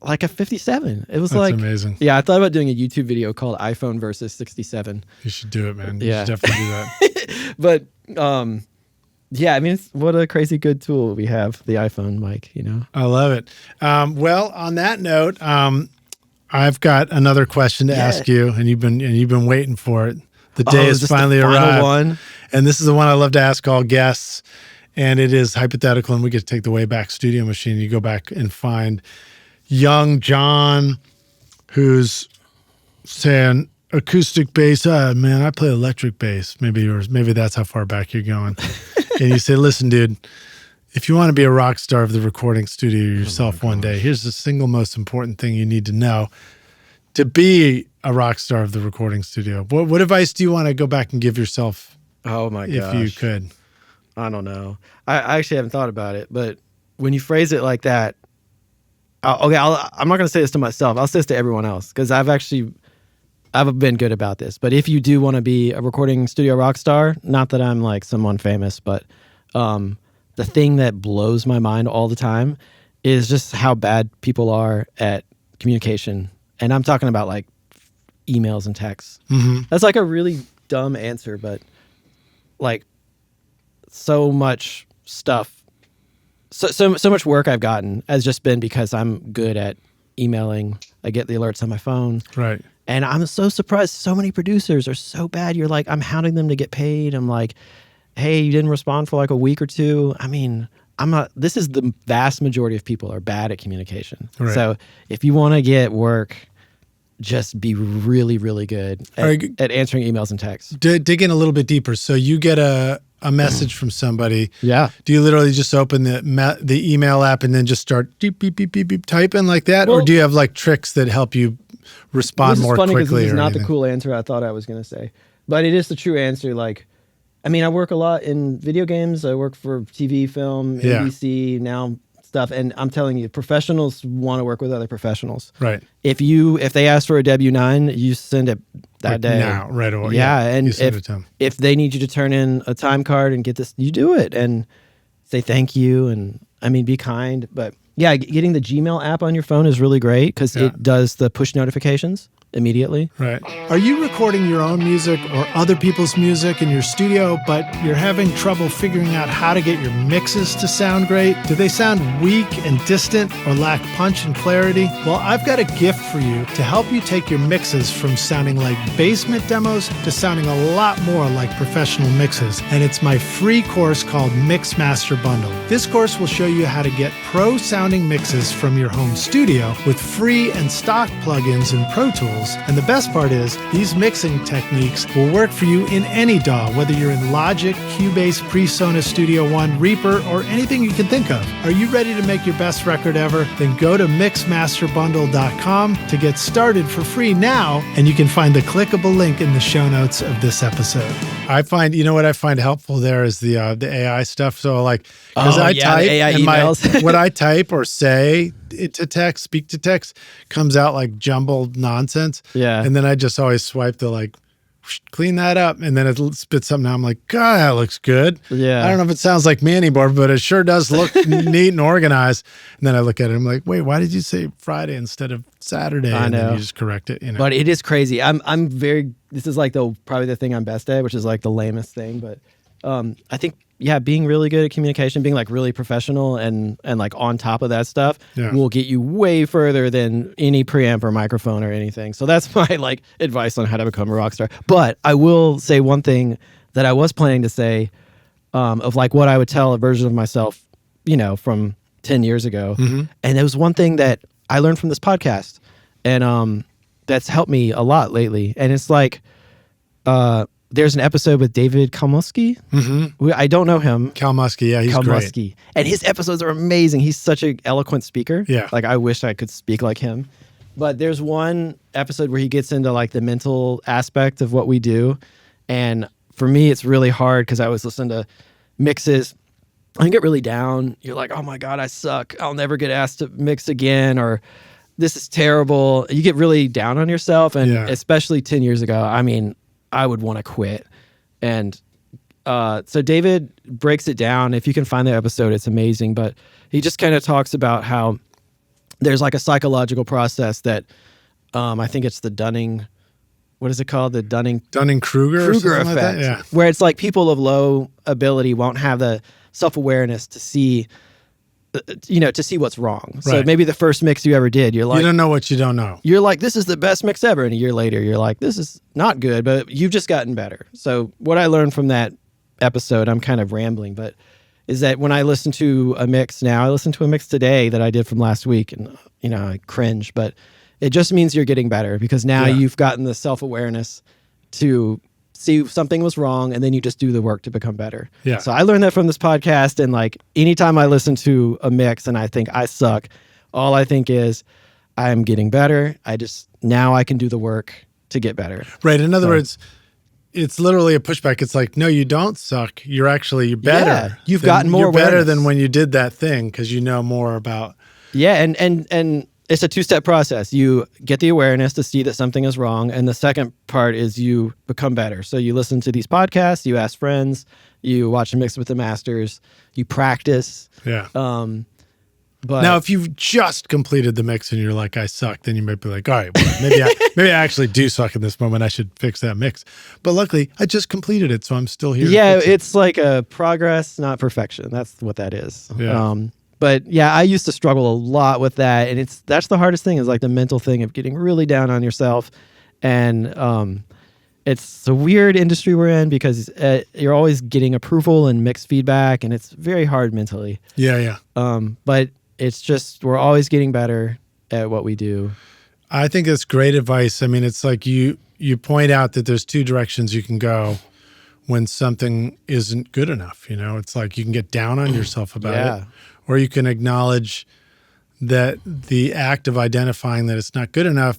a 57. It was That's amazing. Yeah, I thought about doing a YouTube video called iPhone versus 67. You should do it, man. You should definitely do that. But yeah, I mean, what a crazy good tool we have, the iPhone mic, you know? I love it. Well, on that note, I've got another question to ask you, and you've been waiting for it. The day has finally arrived. One? And this is the one I love to ask all guests, and it is hypothetical, and we get to take the Wayback Studio Machine. You go back and find young Jon, who's saying acoustic bass. Man, I play electric bass. Maybe that's how far back you're going. And you say, listen, dude, if you want to be a rock star of the recording studio yourself one day, here's the single most important thing you need to know to be a rock star of the recording studio. What advice do you want to go back and give yourself? Oh my gosh. If you could. I don't know. I actually haven't thought about it, but when you phrase it like that, I'm not going to say this to myself. I'll say this to everyone else, because I've been good about this. But if you do want to be a recording studio rock star, not that I'm like someone famous, but the thing that blows my mind all the time is just how bad people are at communication. And I'm talking about like emails and texts. Mm-hmm. That's like a really dumb answer, but like so much stuff. So much work I've gotten has just been because I'm good at emailing. I get the alerts on my phone. Right. And I'm so surprised so many producers are so bad. You're like, I'm hounding them to get paid. I'm like, hey, you didn't respond for like a week or two. I mean, this is the vast majority of people are bad at communication. Right. So if you want to get work, just be really, really good at answering emails and texts. Dig in a little bit deeper. So you get a message from somebody. Yeah. Do you literally just open the email app and then just start beep, beep, beep, beep, beep, typing like that? Well, or do you have like tricks that help you respond more quickly? This is not the cool answer I thought I was going to say, but it is the true answer. Like, I mean, I work a lot in video games. I work for TV, film, NBC, now stuff. And I'm telling you, professionals want to work with other professionals. Right. If they ask for a W-9, you send it that day. Now, right away. Yeah. And if they need you to turn in a time card and get this, you do it and say thank you. And I mean, be kind. But yeah, getting the Gmail app on your phone is really great because it does the push notifications immediately. Right. Are you recording your own music or other people's music in your studio, but you're having trouble figuring out how to get your mixes to sound great? Do they sound weak and distant or lack punch and clarity? Well, I've got a gift for you to help you take your mixes from sounding like basement demos to sounding a lot more like professional mixes. And it's my free course called Mix Master Bundle. This course will show you how to get pro sound sounding mixes from your home studio with free and stock plugins in Pro Tools. And the best part is, these mixing techniques will work for you in any DAW, whether you're in Logic, Cubase, PreSonus Studio One, Reaper, or anything you can think of. Are you ready to make your best record ever? Then go to mixmasterbundle.com to get started for free now, and you can find the clickable link in the show notes of this episode. I find, what I find helpful there is the AI stuff. So because I type AI and emails. what I type or say to text, speak to text, comes out like jumbled nonsense. Yeah. And then I just always swipe the clean that up, and then it spits something out. I'm like, God, that looks good. Yeah. I don't know if it sounds like me anymore, but it sure does look neat and organized. And then I look at it, I'm like, wait, why did you say Friday instead of Saturday? I know. And then you just correct it. But it is crazy. This is probably the thing I'm best at, which is the lamest thing. But I think, being really good at communication, being really professional and on top of that stuff will get you way further than any preamp or microphone or anything. So that's my advice on how to become a rock star. There I will say one thing that I was planning to say of what I would tell a version of myself, from 10 years ago. Mm-hmm. And it was one thing that I learned from this podcast, and that's helped me a lot lately. And it's there's an episode with David Kalmusky. Mm-hmm. I don't know him. Kalmusky, yeah, he's great. And his episodes are amazing. He's such an eloquent speaker. Yeah. I wish I could speak like him. But there's one episode where he gets into the mental aspect of what we do. And for me, it's really hard because I was listening to mixes. I get really down. You're like, oh my God, I suck. I'll never get asked to mix again, or this is terrible. You get really down on yourself. And especially 10 years ago, I would want to quit. And so David breaks it down. If you can find the episode, it's amazing. But he just kind of talks about how there's a psychological process that I think it's the Dunning, what is it called? The Dunning-Kruger effect. Like that? Yeah. Where it's people of low ability won't have the self-awareness to see what's wrong. So maybe the first mix you ever did, you're you don't know what you don't know. You're like, this is the best mix ever. And a year later, you're like, this is not good, but you've just gotten better. So what I learned from that episode, I'm kind of rambling, but is that when I listen to a mix now, I listened to a mix today that I did from last week, and I cringe, but it just means you're getting better because now you've gotten the self-awareness to see something was wrong, and then you just do the work to become better. Yeah. So I learned that from this podcast, and anytime I listen to a mix and I think I suck, all I think is I'm getting better. Now I can do the work to get better. Right. In other words, it's literally a pushback. It's no, you don't suck. You're better. Yeah, you've gotten more You're better awareness than when you did that thing because you know more about. Yeah, and it's a two-step process. You get the awareness to see that something is wrong, and the second part is you become better. So you listen to these podcasts, you ask friends, you watch a mix with the masters, you practice. Yeah. But now, if you've just completed the mix and you're like, I suck, then you might be like, all right, well, maybe I actually do suck in this moment. I should fix that mix. But luckily, I just completed it, so I'm still here. Yeah, it's like a progress, not perfection. That's what that is. Yeah. But I used to struggle a lot with that, and that's the hardest thing is the mental thing of getting really down on yourself, and it's a weird industry we're in because you're always getting approval and mixed feedback, and it's very hard mentally. Yeah. But it's just we're always getting better at what we do. I think that's great advice. It's you point out that there's two directions you can go when something isn't good enough. It's you can get down on yourself about it, or you can acknowledge that the act of identifying that it's not good enough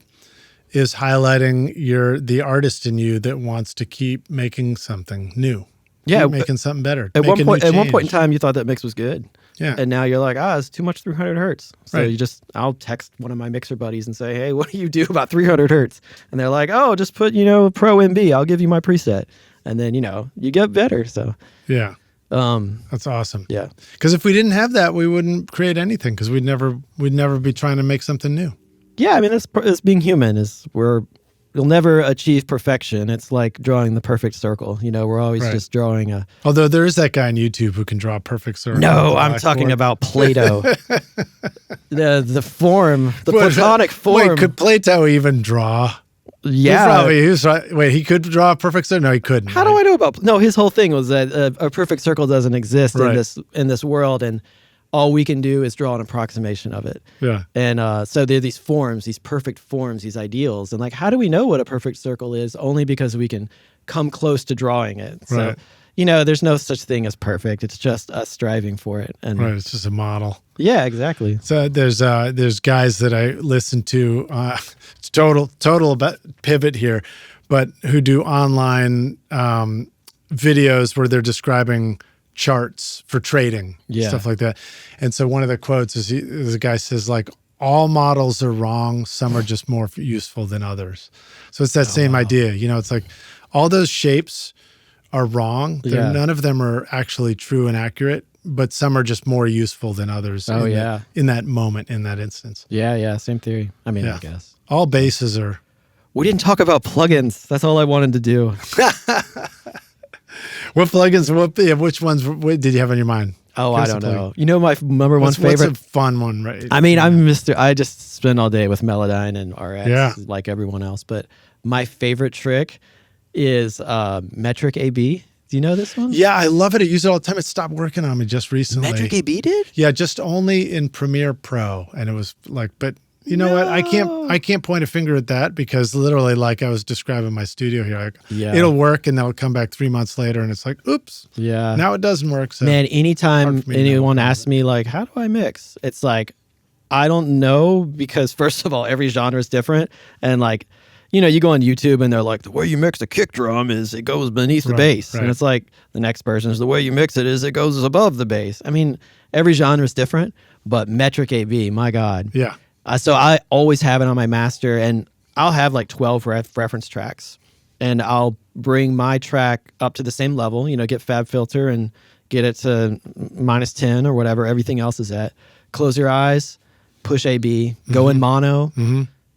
is highlighting the artist in you that wants to keep making something new. Keep making something better. At one point in time, you thought that mix was good. Yeah. And now you're like, it's too much 300 hertz. So right. I'll text one of my mixer buddies and say, hey, what do you do about 300 hertz? And they're like, oh, just put, Pro MB. I'll give you my preset. And then, you get better. So yeah. That's awesome. Yeah. Because if we didn't have that, we wouldn't create anything because we'd never be trying to make something new. Yeah. That's being human you'll never achieve perfection. It's like drawing the perfect circle. We're always just drawing a... Although there is that guy on YouTube who can draw a perfect circle. No, I'm talking about Plato. the form, the platonic form. Wait, could Plato even draw? Yeah. He could draw a perfect circle? No, he couldn't. How do I know about... No, his whole thing was that a perfect circle doesn't exist in this world. And all we can do is draw an approximation of it. Yeah. And so there are these forms, these perfect forms, these ideals. And like, how do we know what a perfect circle is? Only because we can come close to drawing it. So, there's no such thing as perfect. It's just us striving for it. And Right. It's just a model. Yeah, exactly. So there's guys that I listen to, it's total about pivot here, but who do online videos where they're describing charts for trading, stuff like that. And so one of the quotes is the guy says, like, all models are wrong. Some are just more useful than others. So it's that same idea. It's like all those shapes are wrong. None of them are actually true and accurate, but some are just more useful than others in that moment, in that instance. Yeah. Same theory. I mean, I guess. All bases are... We didn't talk about plugins. That's all I wanted to do. What plugins? Which ones did you have on your mind? Oh, I don't know. My number one favorite. What's a fun one, right? I mean, I just spend all day with Melodyne and RX like everyone else. But my favorite trick is Metric AB. Do you know this one? Yeah, I love it. I use it all the time. It stopped working on me just recently. Metric AB did? Yeah, just only in Premiere Pro. And it was like, but you know what? I can't point a finger at that because literally, like I was describing my studio here, like, it'll work and then it'll come back 3 months later and it's like, oops, now it doesn't work. So man, anytime anyone asks me like, how do I mix? It's like, I don't know, because first of all, every genre is different. And like, you go on YouTube and they're like, the way you mix the kick drum is it goes beneath the bass. Right. And it's like, the next person is the way you mix it is it goes above the bass. I mean, every genre is different, but Metric AB, my God. Yeah. So I always have it on my master, and I'll have like 12 reference tracks, and I'll bring my track up to the same level, get Fab Filter and get it to -10 or whatever everything else is at. Close your eyes, push AB, go in mono,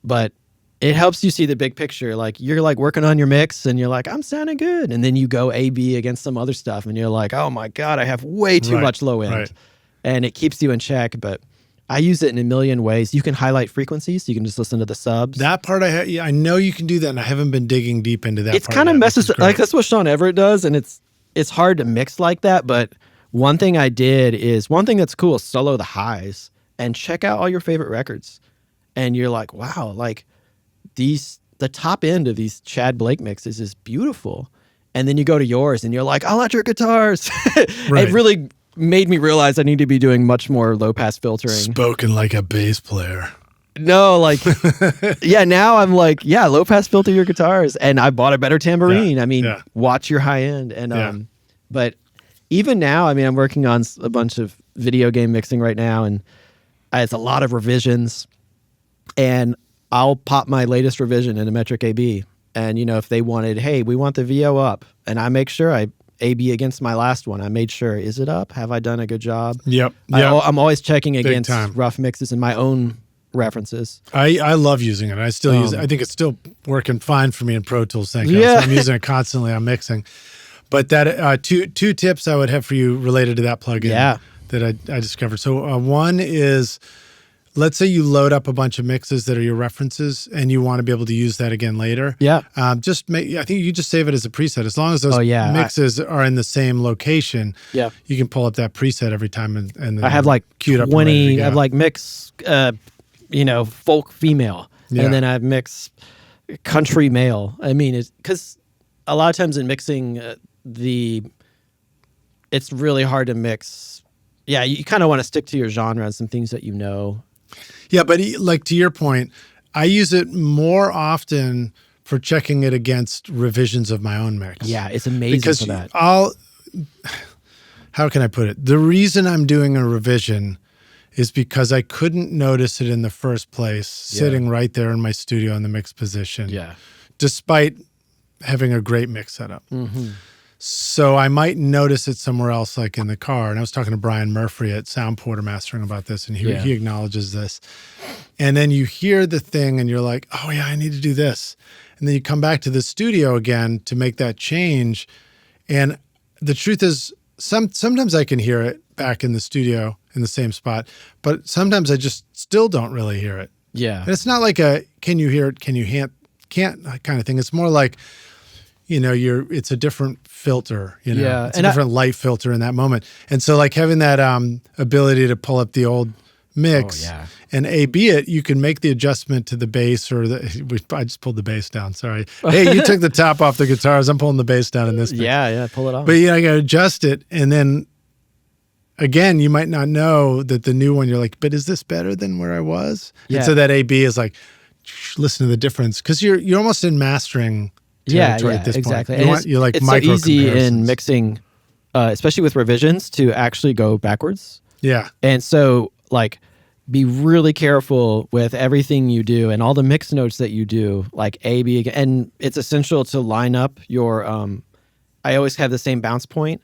but it helps you see the big picture. Like, you're like working on your mix and you're like, I'm sounding good. And then you go AB against some other stuff and you're like, oh my God, I have way too much low end. Right. And it keeps you in check, but I use it in a million ways. You can highlight frequencies. So you can just listen to the subs. That part, I know you can do that, and I haven't been digging deep into that. It's kind of messes, like that's what Sean Everett does, and it's hard to mix like that. But one thing that's cool is solo the highs and check out all your favorite records. And you're like, wow, like the top end of these Chad Blake mixes is beautiful. And then you go to yours and you're like, electric guitars. Right. It really made me realize I need to be doing much more low pass filtering. Spoken like a bass player. No, like, now I'm like, low pass filter your guitars. And I bought a better tambourine. I mean, watch your high end. And, but even now, I mean, I'm working on a bunch of video game mixing right now, and it's a lot of revisions, and I'll pop my latest revision in a Metric AB. And, if they wanted, hey, we want the VO up, and I make sure I AB against my last one. I made sure, is it up? Have I done a good job? Yep. I'm always checking against rough mixes and my own references. I love using it. I still use it. I think it's still working fine for me in Pro Tools. So I'm using it constantly on mixing. But that two tips I would have for you related to that plugin that I discovered. So one is, let's say you load up a bunch of mixes that are your references and you want to be able to use that again later. Yeah. I think you just save it as a preset. As long as those mixes are in the same location, you can pull up that preset every time. And I have like 20, I have like mix, folk female. Yeah. And then I have mix country male. I mean, it's because a lot of times in mixing, it's really hard to mix. Yeah, you kind of want to stick to your genre and some things that you know. Yeah, but like to your point, I use it more often for checking it against revisions of my own mix. Yeah, it's amazing for that. How can I put it? The reason I'm doing a revision is because I couldn't notice it in the first place, sitting right there in my studio in the mix position, despite having a great mix setup. Mm-hmm. So I might notice it somewhere else, like in the car. And I was talking to Brian Murphy at Sound Porter Mastering about this, and he acknowledges this. And then you hear the thing and you're like, oh yeah, I need to do this. And then you come back to the studio again to make that change. And the truth is, sometimes I can hear it back in the studio in the same spot, but sometimes I just still don't really hear it. Yeah. And it's not like a, can you hear it, can you can't kind of thing. It's more like, it's a different filter, Yeah, it's a different light filter in that moment. And so like having that ability to pull up the old mix and A/B it, you can make the adjustment to the bass I just pulled the bass down. Sorry. Hey, you took the top off the guitars. I'm pulling the bass down in this mix. Yeah, pull it off. But I got to adjust it. And then again, you might not know that the new one, you're like, but is this better than where I was? Yeah. And so that A/B is like, listen to the difference. Cause you're almost in mastering territory at this exactly. point. You're like it's micro so easy in comparisons. mixing, especially with revisions, to actually go backwards. Yeah. And so like, be really careful with everything you do and all the mix notes that you do, like A, B, and it's essential to line up your, I always have the same bounce point,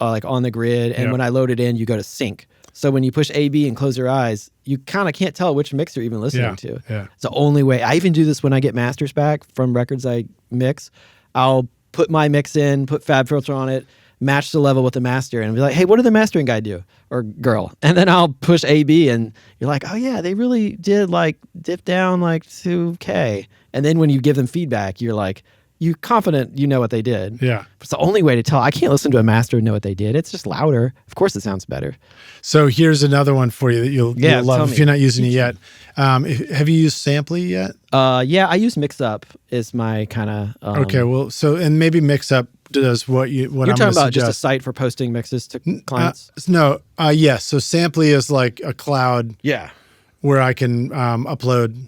like on the grid. And when I load it in, you go to sync. So when you push A, B and close your eyes, you kind of can't tell which mix you're even listening to. Yeah. It's the only way. I even do this when I get masters back from records I mix. I'll put my mix in, put Fab Filter on it, match the level with the master, and be like, hey, what did the mastering guy do? Or girl. And then I'll push A, B, and you're like, oh yeah, they really did like dip down like 2K. And then when you give them feedback, you're like, you're confident you know what they did. Yeah. It's the only way to tell. I can't listen to a master and know what they did. It's just louder. Of course it sounds better. So here's another one for you that you'll love if you're not using it yet. Have you used Samply yet? Yeah, I use Mixup is my kind of... okay, well, and maybe Mixup does what you're I'm talking about suggest. just a site for posting mixes to clients? Yes. So Samply is like a cloud where I can upload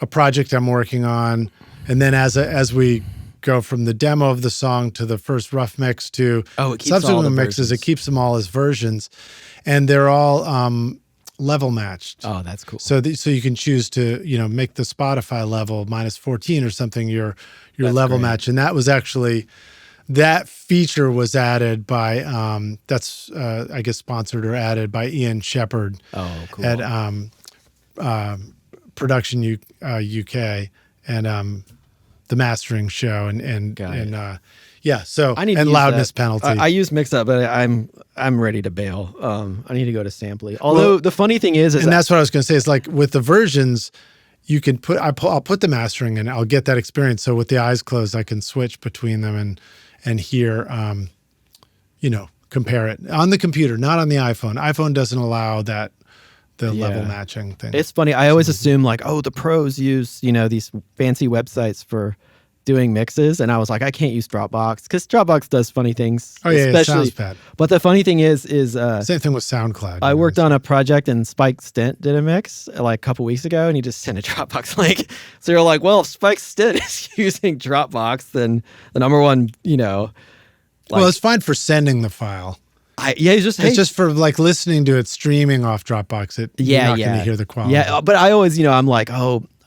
a project I'm working on. And then as we go from the demo of the song to the first rough mix to subsequent mixes, it keeps them all as versions. And they're all level matched. Oh, that's cool. So you can choose to, make the Spotify level -14 or something, your level match. And that was actually, that feature was added by, I guess sponsored or added by Ian Shepherd at Production UK and the mastering show and loudness penalty. I use Mixup, but I'm ready to bail. I need to go to Samply. Although the funny thing is that's what I was going to say. Is like with the versions, you can I'll put the mastering in. I'll get that experience. So with the eyes closed, I can switch between them and hear, compare it on the computer, not on the iPhone. iPhone doesn't allow that. The level matching thing. It's funny. I always assume like, the pros use, these fancy websites for doing mixes. And I was like, I can't use Dropbox because Dropbox does funny things. Oh yeah, it sounds bad. But the funny thing is same thing with SoundCloud. I worked on a project and Spike Stent did a mix like a couple weeks ago and he just sent a Dropbox link. So you're like, well, if Spike Stent is using Dropbox, then the number one, it's fine for sending the file. It's just for like listening to it streaming off Dropbox. You're not going to hear the quality. Yeah, but I always, I'm like,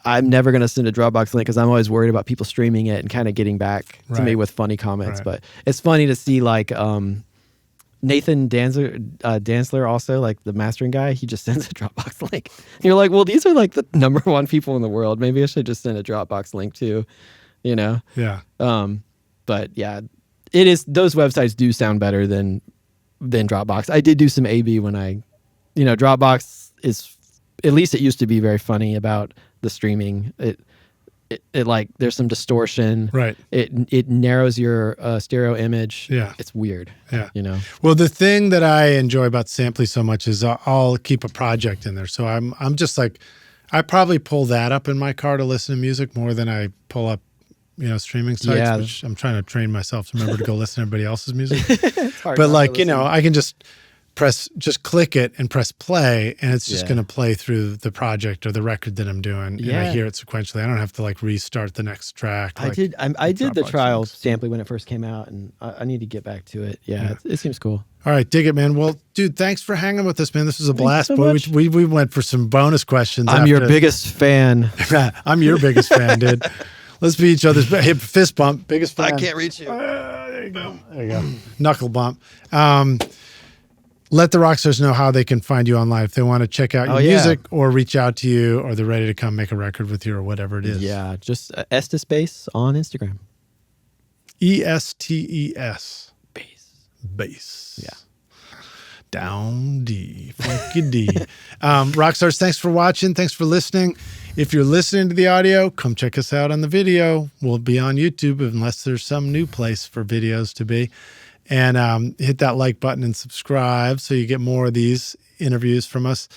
I'm never going to send a Dropbox link because I'm always worried about people streaming it and kind of getting back to me with funny comments. Right. But it's funny to see like Nathan Danzler also, like the mastering guy, he just sends a Dropbox link. And you're like, well, these are like the number one people in the world. Maybe I should just send a Dropbox link too, Yeah. But yeah, it is. Those websites do sound better than Dropbox. I did do some A/B when Dropbox is, at least it used to be very funny about the streaming. It like there's some distortion. Right. It narrows your stereo image. Yeah. It's weird. Yeah. Well, the thing that I enjoy about Samply so much is I'll keep a project in there. So I'm just like, I probably pull that up in my car to listen to music more than I pull up streaming sites, which I'm trying to train myself to remember to go listen to everybody else's music. But like, I can just click it and press play and it's just going to play through the project or the record that I'm doing. And I hear it sequentially. I don't have to like restart the next track. I did the trial Samply when it first came out and I need to get back to it. Yeah. It seems cool. All right. Dig it, man. Well, dude, thanks for hanging with us, man. This was a blast. So much. We went for some bonus questions. I'm your biggest fan. I'm your biggest fan, dude. Let's be each other's fist bump. Biggest fan. I can't reach you. There you go. There you go. Knuckle bump. Let the rock stars know how they can find you online if they want to check out your music or reach out to you or they're ready to come make a record with you or whatever it is. Yeah, just Estes Bass on Instagram. ESTES. Bass. Yeah. Down D. Funky D. Rock stars, thanks for watching. Thanks for listening. If you're listening to the audio, come check us out on the video. We'll be on YouTube unless there's some new place for videos to be. And hit that like button and subscribe so you get more of these interviews from us.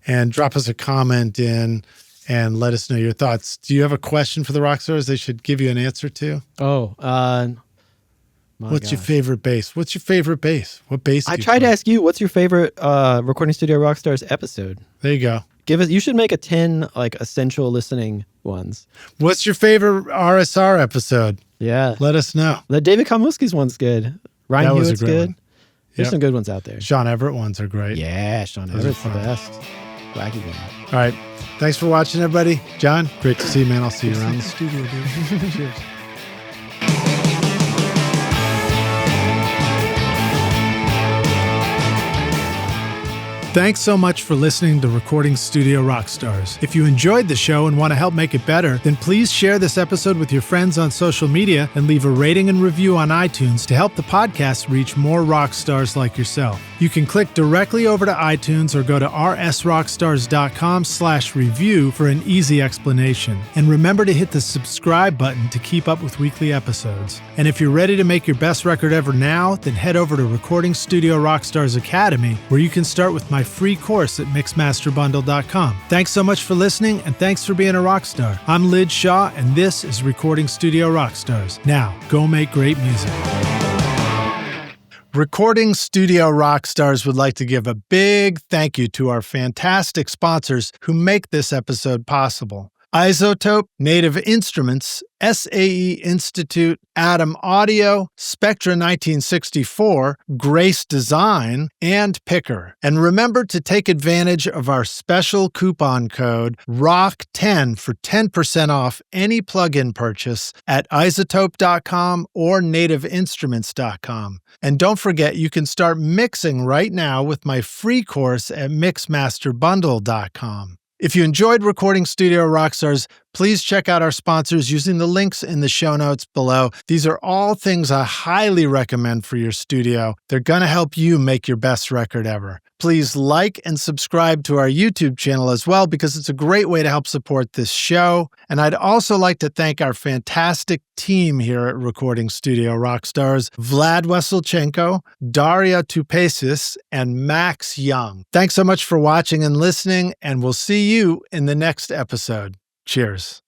And drop us a comment in and let us know your thoughts. Do you have a question for the rock stars they should give you an answer to? What's your favorite bass? What's your favorite bass? What bass do you tried play? to ask you, what's your favorite Recording Studio Rockstars episode? There you go. You should make a 10 like essential listening ones. What's your favorite RSR episode? Yeah. Let us know. The David Kamuski's one's good. Ryan That was a Hewitt's great good. one. There's Yep. some good ones out there. Sean Everett ones are great. Yeah, Sean Those are Everett's the fun. best. Wacky one. All right. Thanks for watching, everybody. John, great to see you, man. I'll see you around the studio, dude. Cheers. Thanks so much for listening to Recording Studio Rockstars. If you enjoyed the show and want to help make it better, then please share this episode with your friends on social media and leave a rating and review on iTunes to help the podcast reach more rock stars like yourself. You can click directly over to iTunes or go to rsrockstars.com/review for an easy explanation. And remember to hit the subscribe button to keep up with weekly episodes. And if you're ready to make your best record ever now, then head over to Recording Studio Rockstars Academy, where you can start with my free course at mixmasterbundle.com. Thanks so much for listening, and thanks for being a rock star. I'm Lid Shaw, and this is Recording Studio Rockstars. Now, go make great music. Recording Studio Rockstars would like to give a big thank you to our fantastic sponsors who make this episode possible. Isotope, Native Instruments, SAE Institute, Atom Audio, Spectra 1964, Grace Design, and Picker. And remember to take advantage of our special coupon code ROCK10 for 10% off any plugin purchase at isotope.com or nativeinstruments.com. And don't forget, you can start mixing right now with my free course at mixmasterbundle.com. If you enjoyed Recording Studio Rockstars, please check out our sponsors using the links in the show notes below. These are all things I highly recommend for your studio. They're going to help you make your best record ever. Please like and subscribe to our YouTube channel as well, because it's a great way to help support this show. And I'd also like to thank our fantastic team here at Recording Studio Rockstars, Vlad Weselchenko, Daria Tupesis, and Max Young. Thanks so much for watching and listening, and we'll see you in the next episode. Cheers.